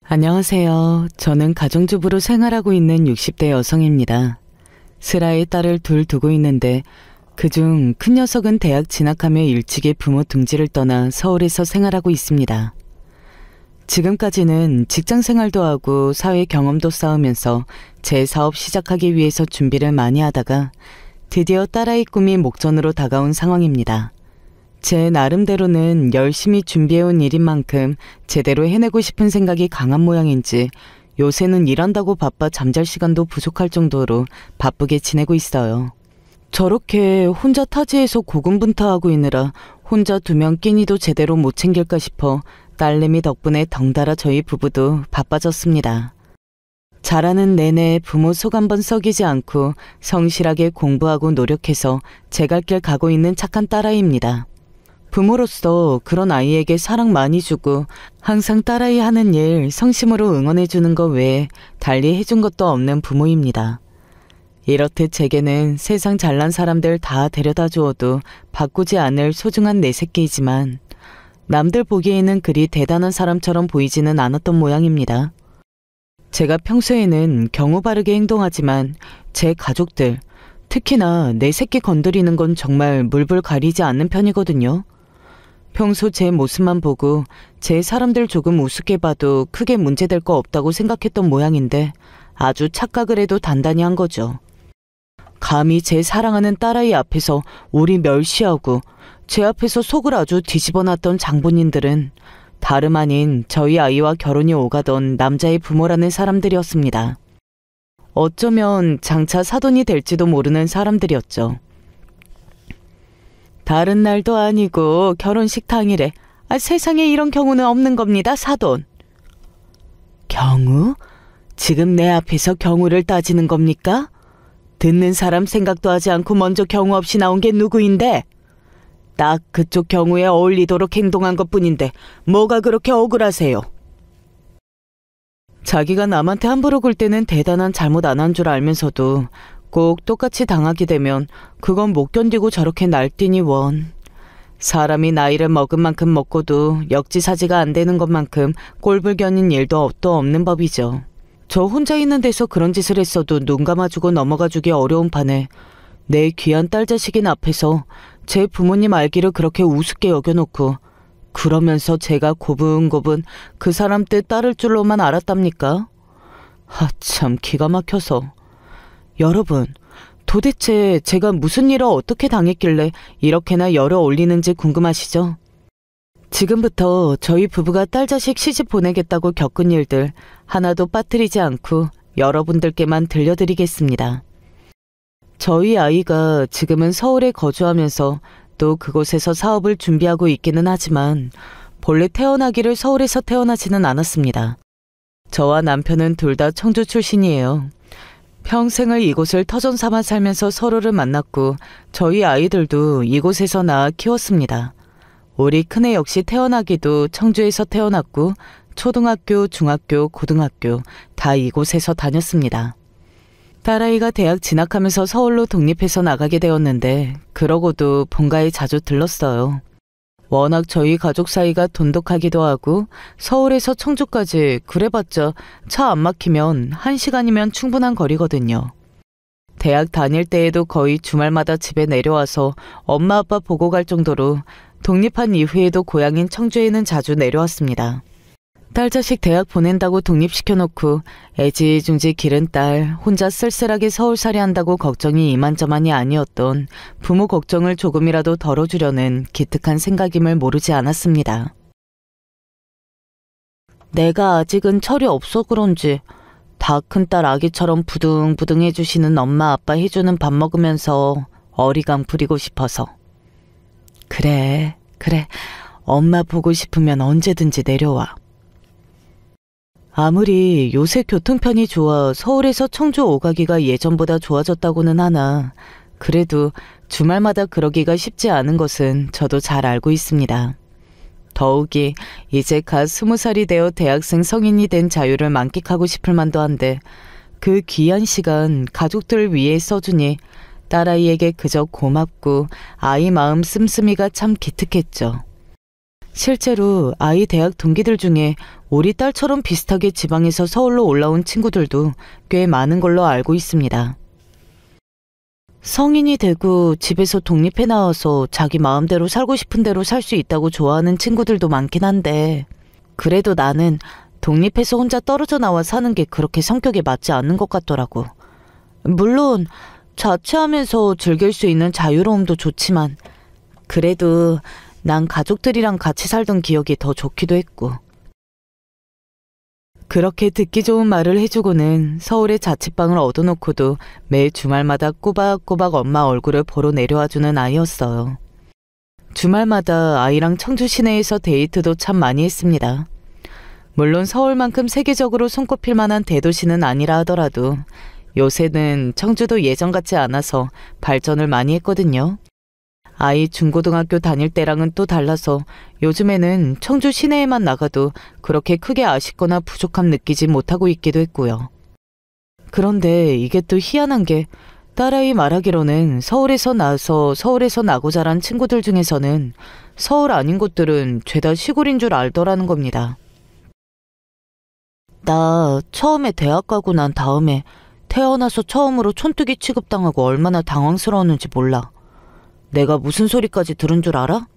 안녕하세요. 저는 가정주부로 생활하고 있는 60대 여성입니다. 슬아의 딸을 둘 두고 있는데 그중 큰 녀석은 대학 진학하며 일찍이 부모 둥지를 떠나 서울에서 생활하고 있습니다. 지금까지는 직장 생활도 하고 사회 경험도 쌓으면서 제 사업 시작하기 위해서 준비를 많이 하다가 드디어 딸아이 꿈이 목전으로 다가온 상황입니다. 제 나름대로는 열심히 준비해온 일인 만큼 제대로 해내고 싶은 생각이 강한 모양인지 요새는 일한다고 바빠 잠잘 시간도 부족할 정도로 바쁘게 지내고 있어요. 저렇게 혼자 타지에서 고군분투하고 있느라 혼자 두면 끼니도 제대로 못 챙길까 싶어 딸내미 덕분에 덩달아 저희 부부도 바빠졌습니다. 자라는 내내 부모 속 한번 썩이지 않고 성실하게 공부하고 노력해서 제 갈 길 가고 있는 착한 딸아이입니다. 부모로서 그런 아이에게 사랑 많이 주고 항상 딸아이 하는 일 성심으로 응원해주는 것 외에 달리 해준 것도 없는 부모입니다. 이렇듯 제게는 세상 잘난 사람들 다 데려다 주어도 바꾸지 않을 소중한 내 새끼이지만 남들 보기에는 그리 대단한 사람처럼 보이지는 않았던 모양입니다. 제가 평소에는 경우 바르게 행동하지만 제 가족들, 특히나 내 새끼 건드리는 건 정말 물불 가리지 않는 편이거든요. 평소 제 모습만 보고 제 사람들 조금 우습게 봐도 크게 문제될 거 없다고 생각했던 모양인데 아주 착각을 해도 단단히 한 거죠. 감히 제 사랑하는 딸아이 앞에서 우리 멸시하고 제 앞에서 속을 아주 뒤집어놨던 장본인들은 다름 아닌 저희 아이와 결혼이 오가던 남자의 부모라는 사람들이었습니다. 어쩌면 장차 사돈이 될지도 모르는 사람들이었죠. 다른 날도 아니고 결혼식 당일에 세상에 이런 경우는 없는 겁니다, 사돈. 경우? 지금 내 앞에서 경우를 따지는 겁니까? 듣는 사람 생각도 하지 않고 먼저 경우 없이 나온 게 누구인데? 딱 그쪽 경우에 어울리도록 행동한 것뿐인데 뭐가 그렇게 억울하세요? 자기가 남한테 함부로 굴 때는 대단한 잘못 안 한 줄 알면서도 꼭 똑같이 당하게 되면 그건 못 견디고 저렇게 날뛰니 원. 사람이 나이를 먹은 만큼 먹고도 역지사지가 안 되는 것만큼 꼴불견인 일도 또 없는 법이죠. 저 혼자 있는 데서 그런 짓을 했어도 눈 감아주고 넘어가주기 어려운 판에 내 귀한 딸 자식인 앞에서 제 부모님 알기를 그렇게 우습게 여겨놓고 그러면서 제가 고분고분 그 사람 뜻 따를 줄로만 알았답니까? 참 기가 막혀서. 여러분, 도대체 제가 무슨 일을 어떻게 당했길래 이렇게나 열어 올리는지 궁금하시죠? 지금부터 저희 부부가 딸 자식 시집 보내겠다고 겪은 일들 하나도 빠뜨리지 않고 여러분들께만 들려드리겠습니다. 저희 아이가 지금은 서울에 거주하면서 또 그곳에서 사업을 준비하고 있기는 하지만 본래 태어나기를 서울에서 태어나지는 않았습니다. 저와 남편은 둘 다 청주 출신이에요. 평생을 이곳을 터전 삼아 살면서 서로를 만났고 저희 아이들도 이곳에서 낳아 키웠습니다. 우리 큰애 역시 태어나기도 청주에서 태어났고 초등학교, 중학교, 고등학교 다 이곳에서 다녔습니다. 딸아이가 대학 진학하면서 서울로 독립해서 나가게 되었는데 그러고도 본가에 자주 들렀어요. 워낙 저희 가족 사이가 돈독하기도 하고 서울에서 청주까지 그래봤자 차 안 막히면 1시간이면 충분한 거리거든요. 대학 다닐 때에도 거의 주말마다 집에 내려와서 엄마 아빠 보고 갈 정도로 독립한 이후에도 고향인 청주에는 자주 내려왔습니다. 딸 자식 대학 보낸다고 독립시켜놓고 애지중지 기른 딸 혼자 쓸쓸하게 서울살이 한다고 걱정이 이만저만이 아니었던 부모 걱정을 조금이라도 덜어주려는 기특한 생각임을 모르지 않았습니다. 내가 아직은 철이 없어 그런지 다 큰딸 아기처럼 부둥부둥 해주시는 엄마 아빠 해주는 밥 먹으면서 어리광 부리고 싶어서. 그래 엄마 보고 싶으면 언제든지 내려와. 아무리 요새 교통편이 좋아 서울에서 청주 오가기가 예전보다 좋아졌다고는 하나 그래도 주말마다 그러기가 쉽지 않은 것은 저도 잘 알고 있습니다. 더욱이 이제 갓 20살이 되어 대학생 성인이 된 자유를 만끽하고 싶을 만도 한데 그 귀한 시간 가족들을 위해 써주니 딸아이에게 그저 고맙고 아이 마음 씀씀이가 참 기특했죠. 실제로 아이 대학 동기들 중에 우리 딸처럼 비슷하게 지방에서 서울로 올라온 친구들도 꽤 많은 걸로 알고 있습니다. 성인이 되고 집에서 독립해 나와서 자기 마음대로 살고 싶은 대로 살 수 있다고 좋아하는 친구들도 많긴 한데, 그래도 나는 독립해서 혼자 떨어져 나와 사는 게 그렇게 성격에 맞지 않는 것 같더라고. 물론 자취하면서 즐길 수 있는 자유로움도 좋지만 그래도 난 가족들이랑 같이 살던 기억이 더 좋기도 했고. 그렇게 듣기 좋은 말을 해주고는 서울에 자취방을 얻어놓고도 매일 주말마다 꼬박꼬박 엄마 얼굴을 보러 내려와주는 아이였어요. 주말마다 아이랑 청주 시내에서 데이트도 참 많이 했습니다. 물론 서울만큼 세계적으로 손꼽힐 만한 대도시는 아니라 하더라도 요새는 청주도 예전 같지 않아서 발전을 많이 했거든요. 아이 중고등학교 다닐 때랑은 또 달라서 요즘에는 청주 시내에만 나가도 그렇게 크게 아쉽거나 부족함 느끼지 못하고 있기도 했고요. 그런데 이게 또 희한한 게 딸아이 말하기로는 서울에서 나서 서울에서 나고 자란 친구들 중에서는 서울 아닌 곳들은 죄다 시골인 줄 알더라는 겁니다. 나 처음에 대학 가고 난 다음에 태어나서 처음으로 촌뜨기 취급당하고 얼마나 당황스러웠는지 몰라. 내가 무슨 소리까지 들은 줄 알아?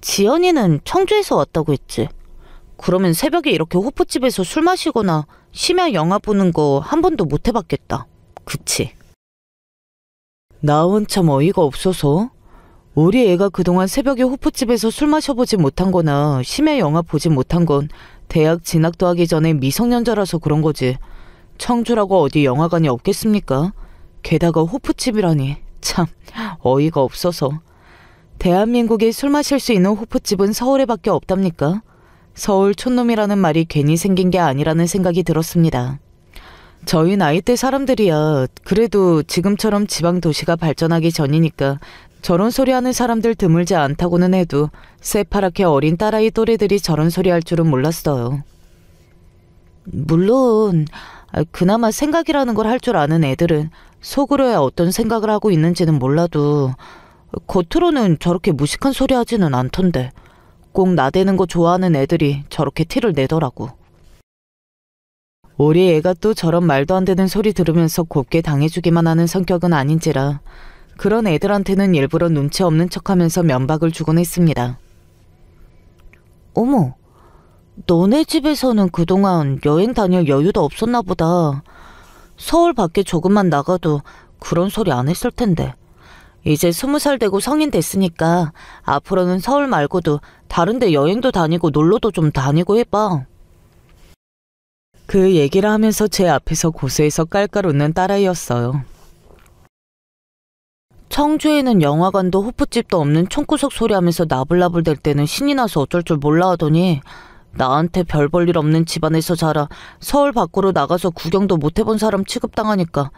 지연이는 청주에서 왔다고 했지. 그러면 새벽에 이렇게 호프집에서 술 마시거나 심야 영화 보는 거 한 번도 못 해봤겠다. 그치? 나 원참 어이가 없어서 우리 애가 그동안 새벽에 호프집에서 술 마셔보지 못한 거나 심야 영화 보지 못한 건 대학 진학도 하기 전에 미성년자라서 그런 거지. 청주라고 어디 영화관이 없겠습니까? 게다가 호프집이라니. 참 어이가 없어서. 대한민국에 술 마실 수 있는 호프집은 서울에밖에 없답니까? 서울 촌놈이라는 말이 괜히 생긴 게 아니라는 생각이 들었습니다. 저희 나이대 사람들이야 그래도 지금처럼 지방 도시가 발전하기 전이니까 저런 소리 하는 사람들 드물지 않다고는 해도 새파랗게 어린 딸아이 또래들이 저런 소리 할 줄은 몰랐어요. 물론 그나마 생각이라는 걸 할 줄 아는 애들은 속으로야 어떤 생각을 하고 있는지는 몰라도 겉으로는 저렇게 무식한 소리 하지는 않던데 꼭 나대는 거 좋아하는 애들이 저렇게 티를 내더라고. 우리 애가 또 저런 말도 안 되는 소리 들으면서 곱게 당해주기만 하는 성격은 아닌지라 그런 애들한테는 일부러 눈치 없는 척하면서 면박을 주곤 했습니다. 어머, 너네 집에서는 그동안 여행 다닐 여유도 없었나 보다. 서울 밖에 조금만 나가도 그런 소리 안 했을 텐데. 이제 20살 되고 성인 됐으니까 앞으로는 서울 말고도 다른 데 여행도 다니고 놀러도 좀 다니고 해봐. 그 얘기를 하면서 제 앞에서 고스에서 깔깔 웃는 딸아이였어요. 청주에는 영화관도 호프집도 없는 촌구석 소리하면서 나불나불 댈 때는 신이 나서 어쩔 줄 몰라 하더니 나한테 별 볼 일 없는 집안에서 자라 서울 밖으로 나가서 구경도 못 해본 사람 취급당하니까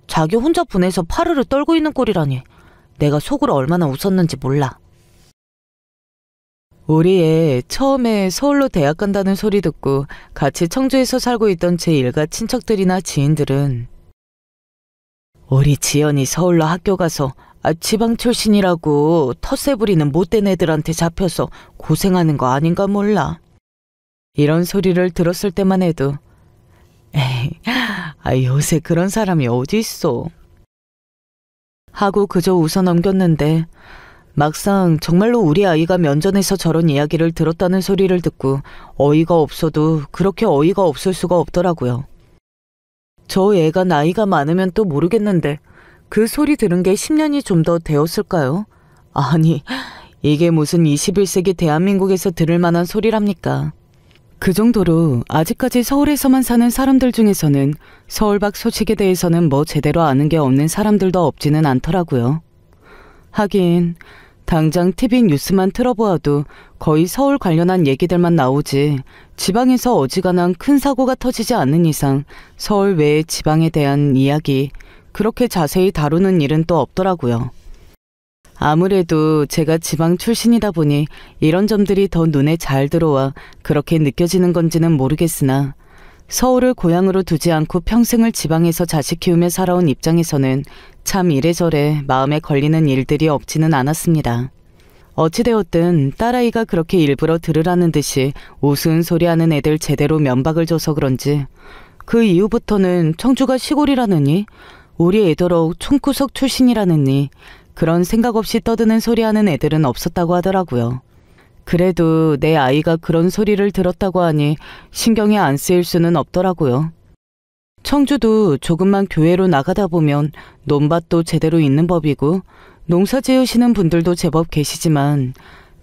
자기 혼자 분해서 파르르 떨고 있는 꼴이라니. 내가 속으로 얼마나 웃었는지 몰라. 우리 애 처음에 서울로 대학 간다는 소리 듣고 같이 청주에서 살고 있던 제 일가 친척들이나 지인들은 우리 지연이 서울로 학교 가서 지방 출신이라고 텃세 부리는 못된 애들한테 잡혀서 고생하는 거 아닌가 몰라. 이런 소리를 들었을 때만 해도 에이, 요새 그런 사람이 어디 있어 하고 그저 웃어 넘겼는데 막상 정말로 우리 아이가 면전에서 저런 이야기를 들었다는 소리를 듣고 어이가 없어도 그렇게 어이가 없을 수가 없더라고요. 저 애가 나이가 많으면 또 모르겠는데 그 소리 들은 게 10년이 좀 더 되었을까요? 아니, 이게 무슨 21세기 대한민국에서 들을 만한 소리랍니까? 그 정도로 아직까지 서울에서만 사는 사람들 중에서는 서울 밖 소식에 대해서는 뭐 제대로 아는 게 없는 사람들도 없지는 않더라고요. 하긴 당장 TV 뉴스만 틀어보아도 거의 서울 관련한 얘기들만 나오지 지방에서 어지간한 큰 사고가 터지지 않는 이상 서울 외의 지방에 대한 이야기 그렇게 자세히 다루는 일은 또 없더라고요. 아무래도 제가 지방 출신이다 보니 이런 점들이 더 눈에 잘 들어와 그렇게 느껴지는 건지는 모르겠으나 서울을 고향으로 두지 않고 평생을 지방에서 자식 키우며 살아온 입장에서는 참 이래저래 마음에 걸리는 일들이 없지는 않았습니다. 어찌되었든 딸아이가 그렇게 일부러 들으라는 듯이 우스운 소리하는 애들 제대로 면박을 줘서 그런지 그 이후부터는 청주가 시골이라느니 우리 애더러 총구석 출신이라느니 그런 생각 없이 떠드는 소리하는 애들은 없었다고 하더라고요. 그래도 내 아이가 그런 소리를 들었다고 하니 신경이 안 쓰일 수는 없더라고요. 청주도 조금만 교회로 나가다 보면 논밭도 제대로 있는 법이고 농사 지으시는 분들도 제법 계시지만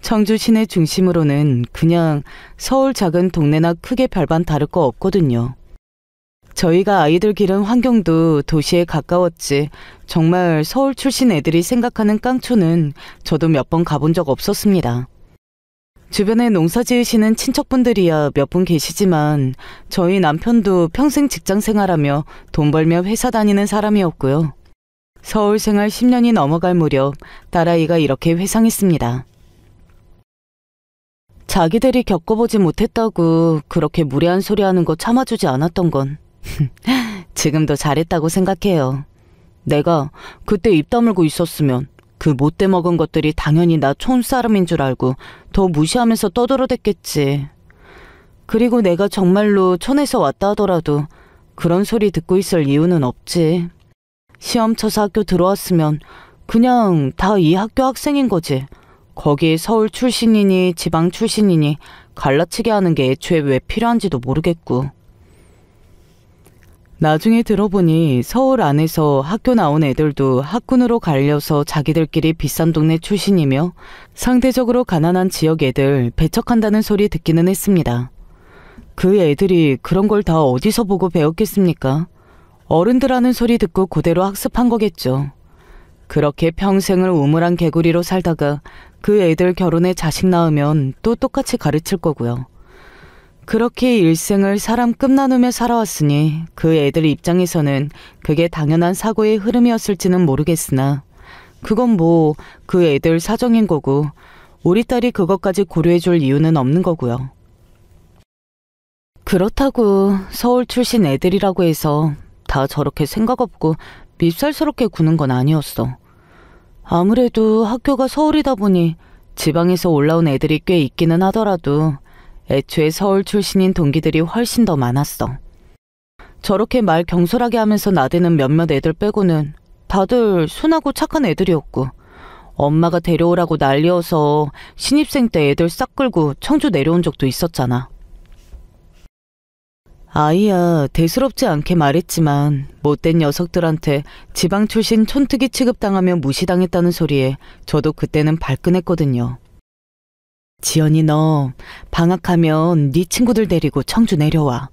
청주 시내 중심으로는 그냥 서울 작은 동네나 크게 별반 다를 거 없거든요. 저희가 아이들 기른 환경도 도시에 가까웠지 정말 서울 출신 애들이 생각하는 깡초는 저도 몇 번 가본 적 없었습니다. 주변에 농사 지으시는 친척분들이야 몇 분 계시지만 저희 남편도 평생 직장 생활하며 돈 벌며 회사 다니는 사람이었고요. 서울 생활 10년이 넘어갈 무렵 딸아이가 이렇게 회상했습니다. 자기들이 겪어보지 못했다고 그렇게 무례한 소리 하는 거 참아주지 않았던 건 지금도 잘했다고 생각해요. 내가 그때 입 다물고 있었으면 그 못돼 먹은 것들이 당연히 나 촌사람인 줄 알고 더 무시하면서 떠들어댔겠지. 그리고 내가 정말로 촌에서 왔다 하더라도 그런 소리 듣고 있을 이유는 없지. 시험 쳐서 학교 들어왔으면 그냥 다 이 학교 학생인 거지. 거기에 서울 출신이니 지방 출신이니 갈라치게 하는 게 애초에 왜 필요한지도 모르겠고. 나중에 들어보니 서울 안에서 학교 나온 애들도 학군으로 갈려서 자기들끼리 비싼 동네 출신이며 상대적으로 가난한 지역 애들 배척한다는 소리 듣기는 했습니다. 그 애들이 그런 걸 다 어디서 보고 배웠겠습니까? 어른들 하는 소리 듣고 그대로 학습한 거겠죠. 그렇게 평생을 우물한 개구리로 살다가 그 애들 결혼해 자식 낳으면 또 똑같이 가르칠 거고요. 그렇게 일생을 사람 끝 나누며 살아왔으니 그 애들 입장에서는 그게 당연한 사고의 흐름이었을지는 모르겠으나 그건 뭐 그 애들 사정인 거고 우리 딸이 그것까지 고려해줄 이유는 없는 거고요. 그렇다고 서울 출신 애들이라고 해서 다 저렇게 생각 없고 밉살스럽게 구는 건 아니었어. 아무래도 학교가 서울이다 보니 지방에서 올라온 애들이 꽤 있기는 하더라도 애초에 서울 출신인 동기들이 훨씬 더 많았어. 저렇게 말 경솔하게 하면서 나대는 몇몇 애들 빼고는 다들 순하고 착한 애들이었고 엄마가 데려오라고 난리여서 신입생 때 애들 싹 끌고 청주 내려온 적도 있었잖아. 아이야 대수롭지 않게 말했지만 못된 녀석들한테 지방 출신 촌특이 취급당하며 무시당했다는 소리에 저도 그때는 발끈했거든요. 지연이 너 방학하면 네 친구들 데리고 청주 내려와.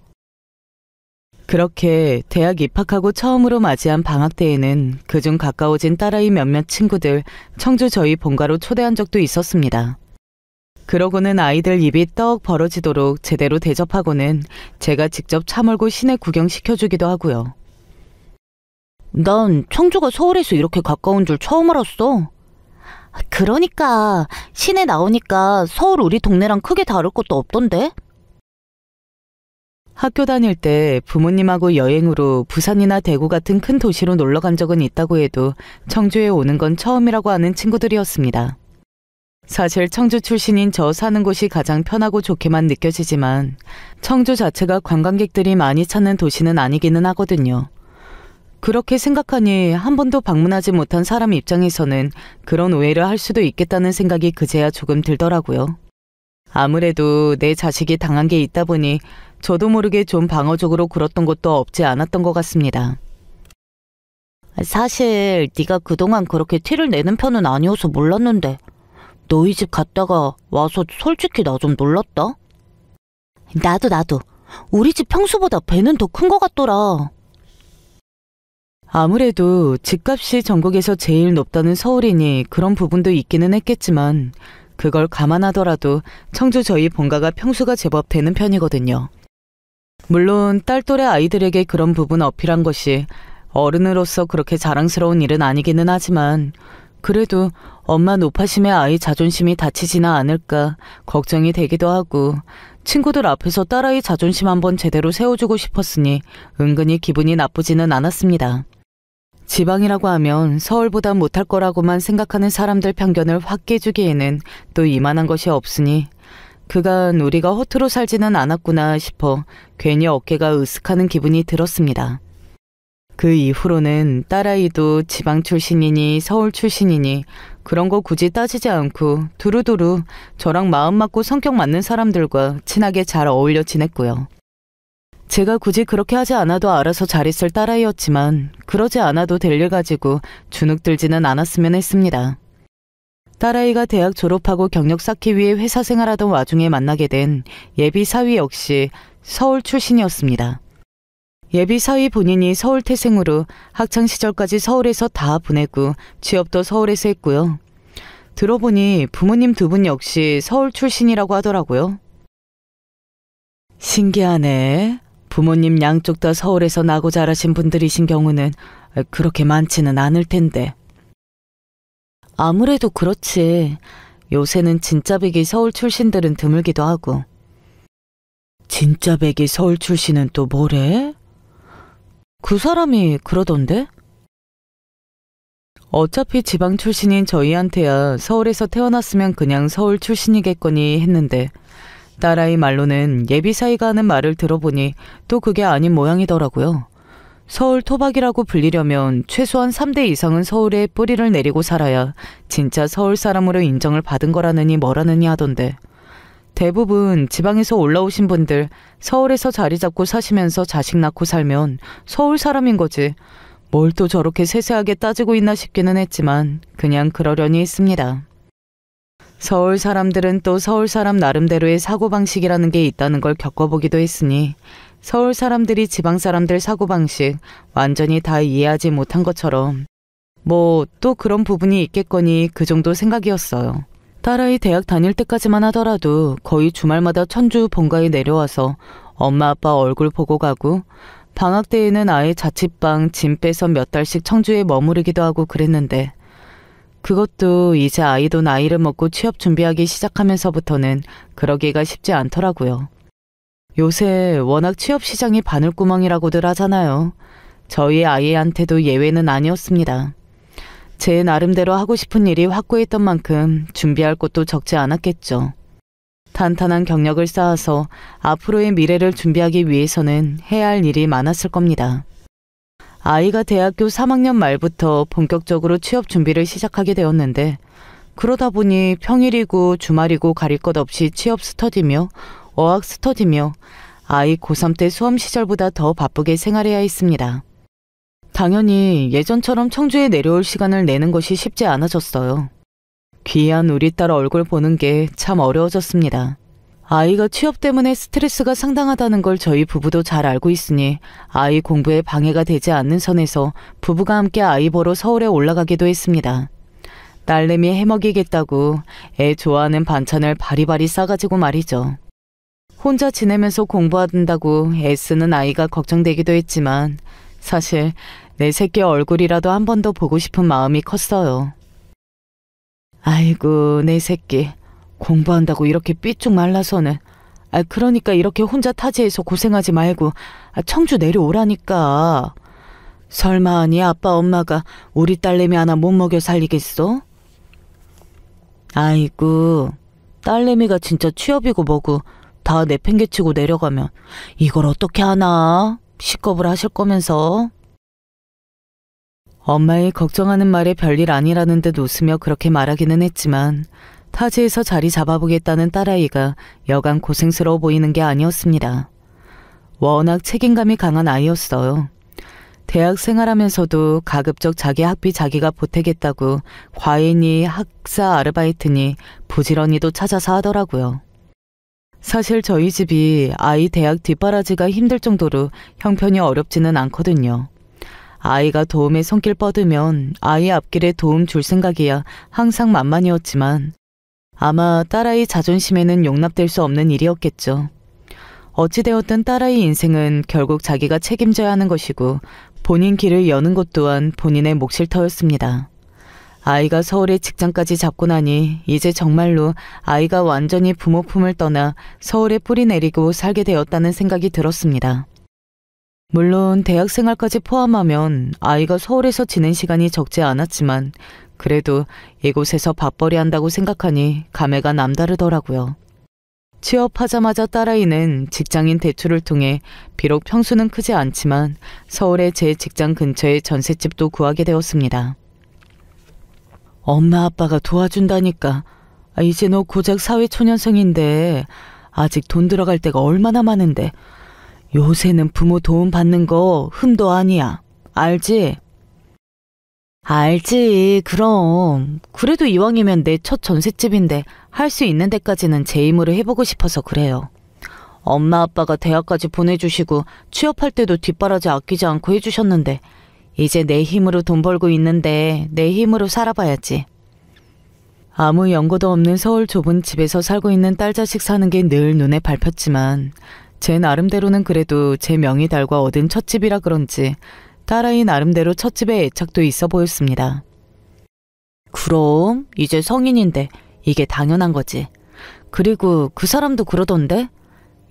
그렇게 대학 입학하고 처음으로 맞이한 방학 때에는 그중 가까워진 딸아이 몇몇 친구들 청주 저희 본가로 초대한 적도 있었습니다. 그러고는 아이들 입이 떡 벌어지도록 제대로 대접하고는 제가 직접 차 몰고 시내 구경시켜주기도 하고요. 난 청주가 서울에서 이렇게 가까운 줄 처음 알았어. 그러니까 시내 나오니까 서울 우리 동네랑 크게 다를 것도 없던데? 학교 다닐 때 부모님하고 여행으로 부산이나 대구 같은 큰 도시로 놀러 간 적은 있다고 해도 청주에 오는 건 처음이라고 하는 친구들이었습니다. 사실 청주 출신인 저 사는 곳이 가장 편하고 좋게만 느껴지지만 청주 자체가 관광객들이 많이 찾는 도시는 아니기는 하거든요. 그렇게 생각하니 한 번도 방문하지 못한 사람 입장에서는 그런 오해를 할 수도 있겠다는 생각이 그제야 조금 들더라고요. 아무래도 내 자식이 당한 게 있다 보니 저도 모르게 좀 방어적으로 굴었던 것도 없지 않았던 것 같습니다. 사실 네가 그동안 그렇게 티를 내는 편은 아니어서 몰랐는데 너희 집 갔다가 와서 솔직히 나 좀 놀랐다. 나도 우리 집 평수보다 배는 더 큰 것 같더라. 아무래도 집값이 전국에서 제일 높다는 서울이니 그런 부분도 있기는 했겠지만 그걸 감안하더라도 청주 저희 본가가 평수가 제법 되는 편이거든요. 물론 딸 또래 아이들에게 그런 부분 어필한 것이 어른으로서 그렇게 자랑스러운 일은 아니기는 하지만 그래도 엄마 노파심에 아이 자존심이 다치지나 않을까 걱정이 되기도 하고 친구들 앞에서 딸아이 자존심 한번 제대로 세워주고 싶었으니 은근히 기분이 나쁘지는 않았습니다. 지방이라고 하면 서울보다 못할 거라고만 생각하는 사람들 편견을 확 깨주기에는 또 이만한 것이 없으니 그간 우리가 허투루 살지는 않았구나 싶어 괜히 어깨가 으쓱하는 기분이 들었습니다. 그 이후로는 딸아이도 지방 출신이니 서울 출신이니 그런 거 굳이 따지지 않고 두루두루 저랑 마음 맞고 성격 맞는 사람들과 친하게 잘 어울려 지냈고요. 제가 굳이 그렇게 하지 않아도 알아서 잘 있을 딸아이였지만 그러지 않아도 될 일 가지고 주눅 들지는 않았으면 했습니다. 딸아이가 대학 졸업하고 경력 쌓기 위해 회사 생활하던 와중에 만나게 된 예비 사위 역시 서울 출신이었습니다. 예비 사위 본인이 서울 태생으로 학창시절까지 서울에서 다 보내고 취업도 서울에서 했고요. 들어보니 부모님 두 분 역시 서울 출신이라고 하더라고요. 신기하네. 부모님 양쪽 다 서울에서 나고 자라신 분들이신 경우는 그렇게 많지는 않을 텐데. 아무래도 그렇지. 요새는 진짜 백이 서울 출신들은 드물기도 하고. 진짜 백이 서울 출신은 또 뭐래? 그 사람이 그러던데? 어차피 지방 출신인 저희한테야 서울에서 태어났으면 그냥 서울 출신이겠거니 했는데 딸아이 말로는 예비 사이가 하는 말을 들어보니 또 그게 아닌 모양이더라고요. 서울 토박이라고 불리려면 최소한 3대 이상은 서울에 뿌리를 내리고 살아야 진짜 서울 사람으로 인정을 받은 거라느니 뭐라느니 하던데 대부분 지방에서 올라오신 분들 서울에서 자리 잡고 사시면서 자식 낳고 살면 서울 사람인 거지. 뭘 또 저렇게 세세하게 따지고 있나 싶기는 했지만 그냥 그러려니 했습니다. 서울 사람들은 또 서울 사람 나름대로의 사고방식이라는 게 있다는 걸 겪어보기도 했으니 서울 사람들이 지방 사람들 사고방식 완전히 다 이해하지 못한 것처럼 뭐 또 그런 부분이 있겠거니 그 정도 생각이었어요. 딸아이 대학 다닐 때까지만 하더라도 거의 주말마다 천주 본가에 내려와서 엄마 아빠 얼굴 보고 가고 방학 때에는 아예 자취방 짐 빼서 몇 달씩 청주에 머무르기도 하고 그랬는데 그것도 이제 아이도 나이를 먹고 취업 준비하기 시작하면서부터는 그러기가 쉽지 않더라고요. 요새 워낙 취업 시장이 바늘구멍이라고들 하잖아요. 저희 아이한테도 예외는 아니었습니다. 제 나름대로 하고 싶은 일이 확고했던 만큼 준비할 것도 적지 않았겠죠. 탄탄한 경력을 쌓아서 앞으로의 미래를 준비하기 위해서는 해야 할 일이 많았을 겁니다. 아이가 대학교 3학년 말부터 본격적으로 취업 준비를 시작하게 되었는데 그러다 보니 평일이고 주말이고 가릴 것 없이 취업 스터디며 어학 스터디며 아이 고3 때 수험 시절보다 더 바쁘게 생활해야 했습니다. 당연히 예전처럼 청주에 내려올 시간을 내는 것이 쉽지 않아졌어요. 귀한 우리 딸 얼굴 보는 게 참 어려워졌습니다. 아이가 취업 때문에 스트레스가 상당하다는 걸 저희 부부도 잘 알고 있으니 아이 공부에 방해가 되지 않는 선에서 부부가 함께 아이 보러 서울에 올라가기도 했습니다. 딸내미 해먹이겠다고 애 좋아하는 반찬을 바리바리 싸가지고 말이죠. 혼자 지내면서 공부한다고 애쓰는 아이가 걱정되기도 했지만 사실 내 새끼 얼굴이라도 한 번 더 보고 싶은 마음이 컸어요. 아이고 내 새끼 공부한다고 이렇게 삐쭉 말라서는 그러니까 이렇게 혼자 타지에서 고생하지 말고 청주 내려오라니까. 설마 네 아빠 엄마가 우리 딸내미 하나 못 먹여 살리겠어? 아이고 딸내미가 진짜 취업이고 뭐고 다 내팽개치고 내려가면 이걸 어떻게 하나? 식겁을 하실 거면서. 엄마의 걱정하는 말에 별일 아니라는 듯 웃으며 그렇게 말하기는 했지만 타지에서 자리 잡아보겠다는 딸아이가 여간 고생스러워 보이는 게 아니었습니다. 워낙 책임감이 강한 아이였어요. 대학 생활하면서도 가급적 자기 학비 자기가 보태겠다고 과외니 학사 아르바이트니 부지런히도 찾아서 하더라고요. 사실 저희 집이 아이 대학 뒷바라지가 힘들 정도로 형편이 어렵지는 않거든요. 아이가 도움에 손길 뻗으면 아이 앞길에 도움 줄 생각이야 항상 만만이었지만 아마 딸아이 자존심에는 용납될 수 없는 일이었겠죠. 어찌되었든 딸아이 인생은 결국 자기가 책임져야 하는 것이고 본인 길을 여는 것 또한 본인의 몫일 터였습니다. 아이가 서울에 직장까지 잡고 나니 이제 정말로 아이가 완전히 부모 품을 떠나 서울에 뿌리 내리고 살게 되었다는 생각이 들었습니다. 물론 대학 생활까지 포함하면 아이가 서울에서 지낸 시간이 적지 않았지만 그래도 이곳에서 밥벌이 한다고 생각하니 감회가 남다르더라고요. 취업하자마자 딸아이는 직장인 대출을 통해 비록 평수는 크지 않지만 서울의 제 직장 근처에 전셋집도 구하게 되었습니다. 엄마 아빠가 도와준다니까. 이제 너 고작 사회초년생인데 아직 돈 들어갈 데가 얼마나 많은데. 요새는 부모 도움 받는 거 흠도 아니야. 알지? 알지, 그럼. 그래도 이왕이면 내 첫 전셋집인데 할 수 있는 데까지는 제 힘으로 해보고 싶어서 그래요. 엄마 아빠가 대학까지 보내주시고 취업할 때도 뒷바라지 아끼지 않고 해주셨는데 이제 내 힘으로 돈 벌고 있는데 내 힘으로 살아봐야지. 아무 연고도 없는 서울 좁은 집에서 살고 있는 딸 자식 사는 게 늘 눈에 밟혔지만 제 나름대로는 그래도 제 명의달과 얻은 첫 집이라 그런지 딸아이 나름대로 첫 집에 애착도 있어 보였습니다. 그럼 이제 성인인데 이게 당연한 거지. 그리고 그 사람도 그러던데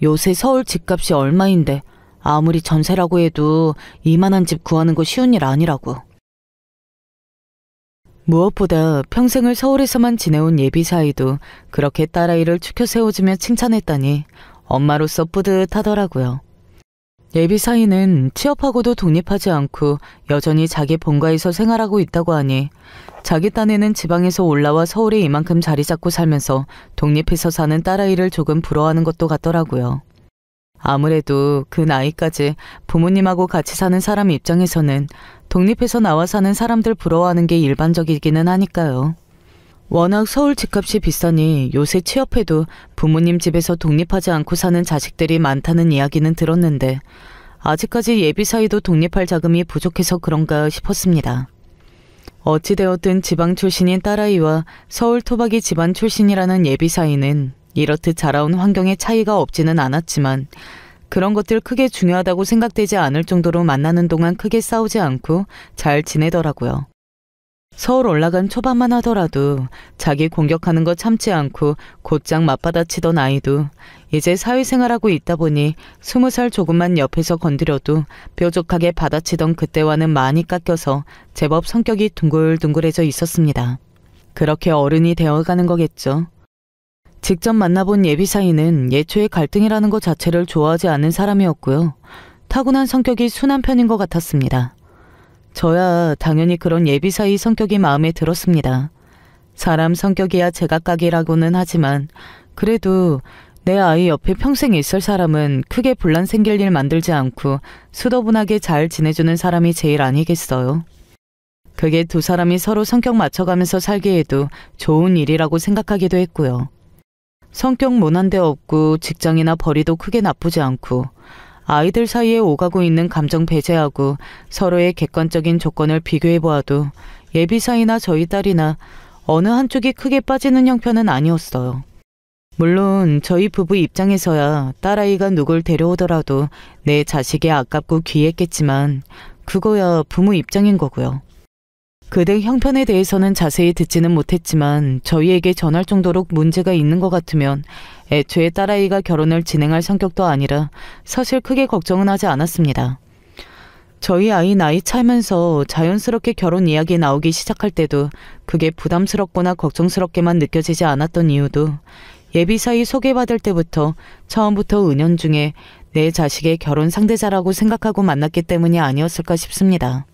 요새 서울 집값이 얼마인데 아무리 전세라고 해도 이만한 집 구하는 거 쉬운 일 아니라고. 무엇보다 평생을 서울에서만 지내온 예비 사이도 그렇게 딸아이를 추켜 세워주며 칭찬했다니 엄마로서 뿌듯하더라고요. 예비 사이는 취업하고도 독립하지 않고 여전히 자기 본가에서 생활하고 있다고 하니 자기 딴에는 지방에서 올라와 서울에 이만큼 자리 잡고 살면서 독립해서 사는 딸아이를 조금 부러워하는 것도 같더라고요. 아무래도 그 나이까지 부모님하고 같이 사는 사람 입장에서는 독립해서 나와 사는 사람들 부러워하는 게 일반적이기는 하니까요. 워낙 서울 집값이 비싸니 요새 취업해도 부모님 집에서 독립하지 않고 사는 자식들이 많다는 이야기는 들었는데 아직까지 예비 사이도 독립할 자금이 부족해서 그런가 싶었습니다. 어찌되었든 지방 출신인 딸아이와 서울 토박이 집안 출신이라는 예비 사이는 이렇듯 자라온 환경의 차이가 없지는 않았지만 그런 것들 크게 중요하다고 생각되지 않을 정도로 만나는 동안 크게 싸우지 않고 잘 지내더라고요. 서울 올라간 초반만 하더라도 자기 공격하는 거 참지 않고 곧장 맞받아치던 아이도 이제 사회생활하고 있다 보니 20살 조금만 옆에서 건드려도 뾰족하게 받아치던 그때와는 많이 깎여서 제법 성격이 둥글둥글해져 있었습니다. 그렇게 어른이 되어가는 거겠죠. 직접 만나본 예비 사이는 예초에 갈등이라는 것 자체를 좋아하지 않는 사람이었고요. 타고난 성격이 순한 편인 것 같았습니다. 저야 당연히 그런 예비 사이 성격이 마음에 들었습니다. 사람 성격이야 제각각이라고는 하지만 그래도 내 아이 옆에 평생 있을 사람은 크게 분란 생길 일 만들지 않고 수더분하게 잘 지내주는 사람이 제일 아니겠어요. 그게 두 사람이 서로 성격 맞춰가면서 살기에도 좋은 일이라고 생각하기도 했고요. 성격 모난 데 없고 직장이나 벌이도 크게 나쁘지 않고 아이들 사이에 오가고 있는 감정 배제하고 서로의 객관적인 조건을 비교해보아도 예비 사이나 저희 딸이나 어느 한쪽이 크게 빠지는 형편은 아니었어요. 물론 저희 부부 입장에서야 딸아이가 누굴 데려오더라도 내 자식이 아깝고 귀했겠지만 그거야 부모 입장인 거고요. 그들 형편에 대해서는 자세히 듣지는 못했지만 저희에게 전할 정도로 문제가 있는 것 같으면 애초에 딸아이가 결혼을 진행할 성격도 아니라 사실 크게 걱정은 하지 않았습니다. 저희 아이 나이 차면서 자연스럽게 결혼 이야기 나오기 시작할 때도 그게 부담스럽거나 걱정스럽게만 느껴지지 않았던 이유도 예비 사이 소개받을 때부터 처음부터 은연중에 내 자식의 결혼 상대자라고 생각하고 만났기 때문이 아니었을까 싶습니다.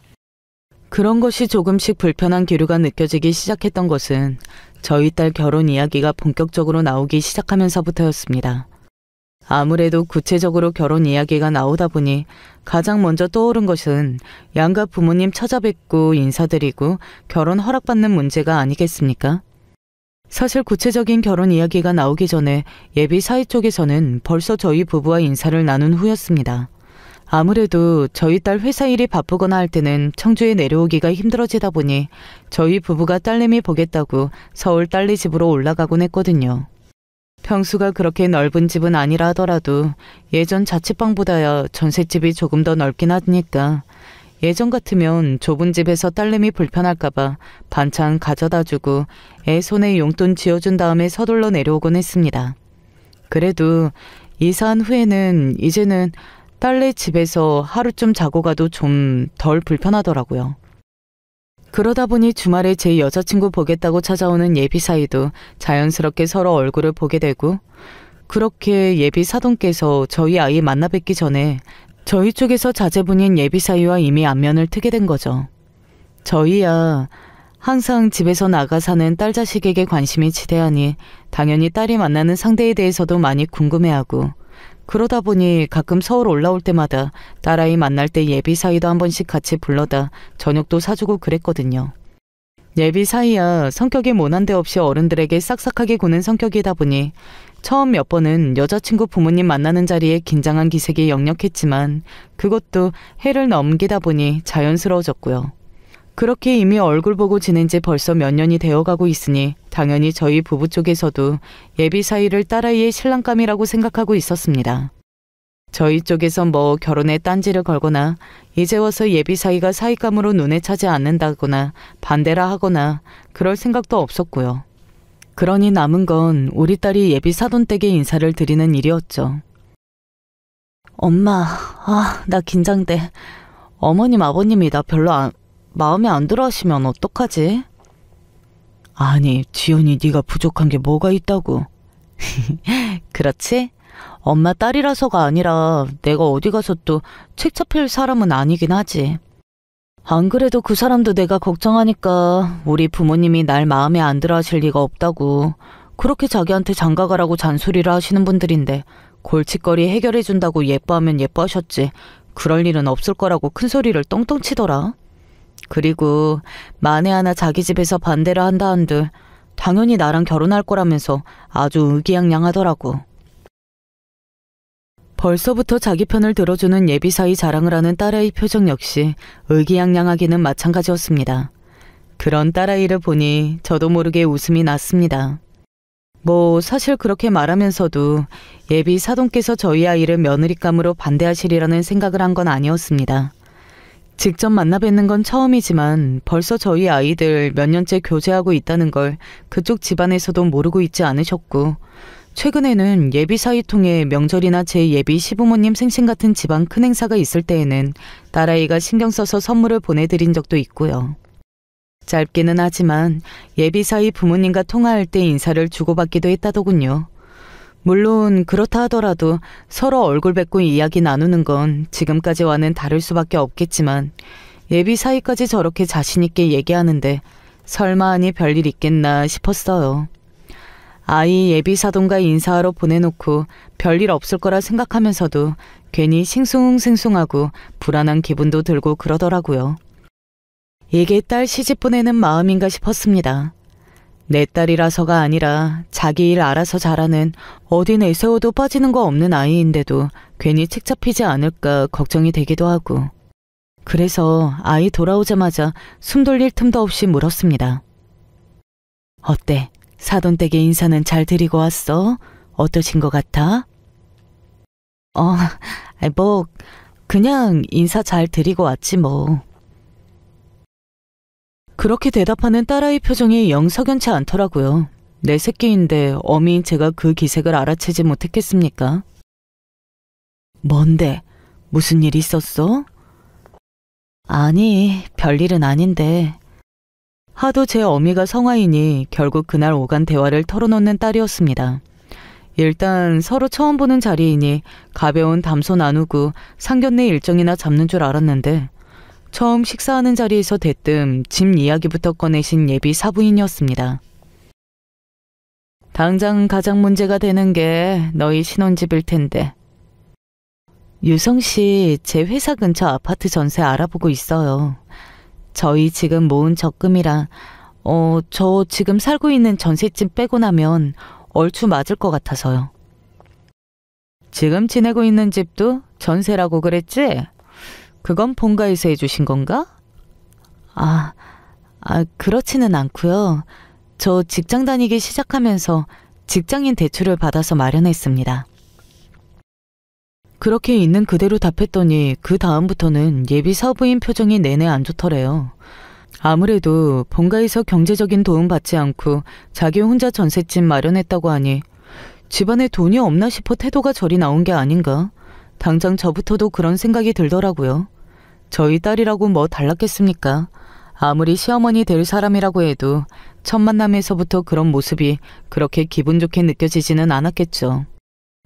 그런 것이 조금씩 불편한 기류가 느껴지기 시작했던 것은 저희 딸 결혼 이야기가 본격적으로 나오기 시작하면서부터였습니다. 아무래도 구체적으로 결혼 이야기가 나오다 보니 가장 먼저 떠오른 것은 양가 부모님 찾아뵙고 인사드리고 결혼 허락받는 문제가 아니겠습니까? 사실 구체적인 결혼 이야기가 나오기 전에 예비 사이 쪽에서는 벌써 저희 부부와 인사를 나눈 후였습니다. 아무래도 저희 딸 회사 일이 바쁘거나 할 때는 청주에 내려오기가 힘들어지다 보니 저희 부부가 딸내미 보겠다고 서울 딸네 집으로 올라가곤 했거든요. 평수가 그렇게 넓은 집은 아니라 하더라도 예전 자취방보다야 전셋집이 조금 더 넓긴 하니까 예전 같으면 좁은 집에서 딸내미 불편할까봐 반찬 가져다주고 애 손에 용돈 쥐어준 다음에 서둘러 내려오곤 했습니다. 그래도 이사한 후에는 이제는 딸네 집에서 하루쯤 자고 가도 좀 덜 불편하더라고요. 그러다 보니 주말에 제 여자친구 보겠다고 찾아오는 예비 사이도 자연스럽게 서로 얼굴을 보게 되고, 그렇게 예비 사돈께서 저희 아이 만나 뵙기 전에 저희 쪽에서 자제분인 예비 사이와 이미 안면을 트게 된 거죠. 저희야 항상 집에서 나가 사는 딸 자식에게 관심이 지대하니 당연히 딸이 만나는 상대에 대해서도 많이 궁금해하고, 그러다 보니 가끔 서울 올라올 때마다 딸아이 만날 때 예비 사이도 한 번씩 같이 불러다 저녁도 사주고 그랬거든요. 예비 사이야 성격이 모난 데 없이 어른들에게 싹싹하게 구는 성격이다 보니 처음 몇 번은 여자친구 부모님 만나는 자리에 긴장한 기색이 역력했지만 그것도 해를 넘기다 보니 자연스러워졌고요. 그렇게 이미 얼굴 보고 지낸 지 벌써 몇 년이 되어가고 있으니 당연히 저희 부부 쪽에서도 예비 사이를 딸아이의 신랑감이라고 생각하고 있었습니다. 저희 쪽에선 뭐 결혼에 딴지를 걸거나 이제 와서 예비 사이가 사이감으로 눈에 차지 않는다거나 반대라 하거나 그럴 생각도 없었고요. 그러니 남은 건 우리 딸이 예비 사돈 댁에 인사를 드리는 일이었죠. 엄마, 나 긴장돼. 어머님 아버님이 나 별로 마음에 안 들어 하시면 어떡하지? 아니, 지연이 네가 부족한 게 뭐가 있다고. 그렇지? 엄마 딸이라서가 아니라 내가 어디 가서 또 책 잡힐 사람은 아니긴 하지. 안 그래도 그 사람도 내가 걱정하니까 우리 부모님이 날 마음에 안 들어 하실 리가 없다고 그렇게 자기한테 장가가라고 잔소리를 하시는 분들인데 골칫거리 해결해 준다고 예뻐하면 예뻐하셨지 그럴 일은 없을 거라고 큰 소리를 똥똥 치더라. 그리고 만에 하나 자기 집에서 반대를 한다 한들 당연히 나랑 결혼할 거라면서 아주 의기양양하더라고. 벌써부터 자기 편을 들어주는 예비 사이 자랑을 하는 딸아이 표정 역시 의기양양하기는 마찬가지였습니다. 그런 딸아이를 보니 저도 모르게 웃음이 났습니다. 뭐 사실 그렇게 말하면서도 예비 사돈께서 저희 아이를 며느리감으로 반대하시리라는 생각을 한 건 아니었습니다. 직접 만나 뵙는 건 처음이지만 벌써 저희 아이들 몇 년째 교제하고 있다는 걸 그쪽 집안에서도 모르고 있지 않으셨고, 최근에는 예비 사이 통해 명절이나 제 예비 시부모님 생신 같은 집안 큰 행사가 있을 때에는 딸아이가 신경 써서 선물을 보내드린 적도 있고요. 짧기는 하지만 예비 사이 부모님과 통화할 때 인사를 주고받기도 했다더군요. 물론 그렇다 하더라도 서로 얼굴 뵙고 이야기 나누는 건 지금까지와는 다를 수밖에 없겠지만 예비 사이까지 저렇게 자신 있게 얘기하는데 설마 하니 별일 있겠나 싶었어요. 아이 예비 사돈과 인사하러 보내놓고 별일 없을 거라 생각하면서도 괜히 싱숭생숭하고 불안한 기분도 들고 그러더라고요. 이게 딸 시집 보내는 마음인가 싶었습니다. 내 딸이라서가 아니라 자기 일 알아서 잘하는 어디 내세워도 빠지는 거 없는 아이인데도 괜히 책 잡히지 않을까 걱정이 되기도 하고. 그래서 아이 돌아오자마자 숨 돌릴 틈도 없이 물었습니다. 어때? 사돈 댁에 인사는 잘 드리고 왔어? 어떠신 것 같아? 뭐 그냥 인사 잘 드리고 왔지 뭐. 그렇게 대답하는 딸아이 표정이 영 석연치 않더라고요. 내 새끼인데 어미인 제가 그 기색을 알아채지 못했겠습니까? 뭔데? 무슨 일 있었어? 아니, 별일은 아닌데. 하도 제 어미가 성화이니 결국 그날 오간 대화를 털어놓는 딸이었습니다. 일단 서로 처음 보는 자리이니 가벼운 담소 나누고 상견례 일정이나 잡는 줄 알았는데 처음 식사하는 자리에서 대뜸 집 이야기부터 꺼내신 예비 사부인이었습니다. 당장 가장 문제가 되는 게 너희 신혼집일 텐데. 유성 씨, 제 회사 근처 아파트 전세 알아보고 있어요. 저희 지금 모은 적금이라 저 지금 살고 있는 전셋집 빼고 나면 얼추 맞을 것 같아서요. 지금 지내고 있는 집도 전세라고 그랬지? 그건 본가에서 해주신 건가? 그렇지는 않고요. 저 직장 다니기 시작하면서 직장인 대출을 받아서 마련했습니다. 그렇게 있는 그대로 답했더니 그 다음부터는 예비 사부인 표정이 내내 안 좋더래요. 아무래도 본가에서 경제적인 도움 받지 않고 자기 혼자 전셋집 마련했다고 하니 집안에 돈이 없나 싶어 태도가 저리 나온 게 아닌가. 당장 저부터도 그런 생각이 들더라고요. 저희 딸이라고 뭐 달랐겠습니까? 아무리 시어머니 될 사람이라고 해도 첫 만남에서부터 그런 모습이 그렇게 기분 좋게 느껴지지는 않았겠죠.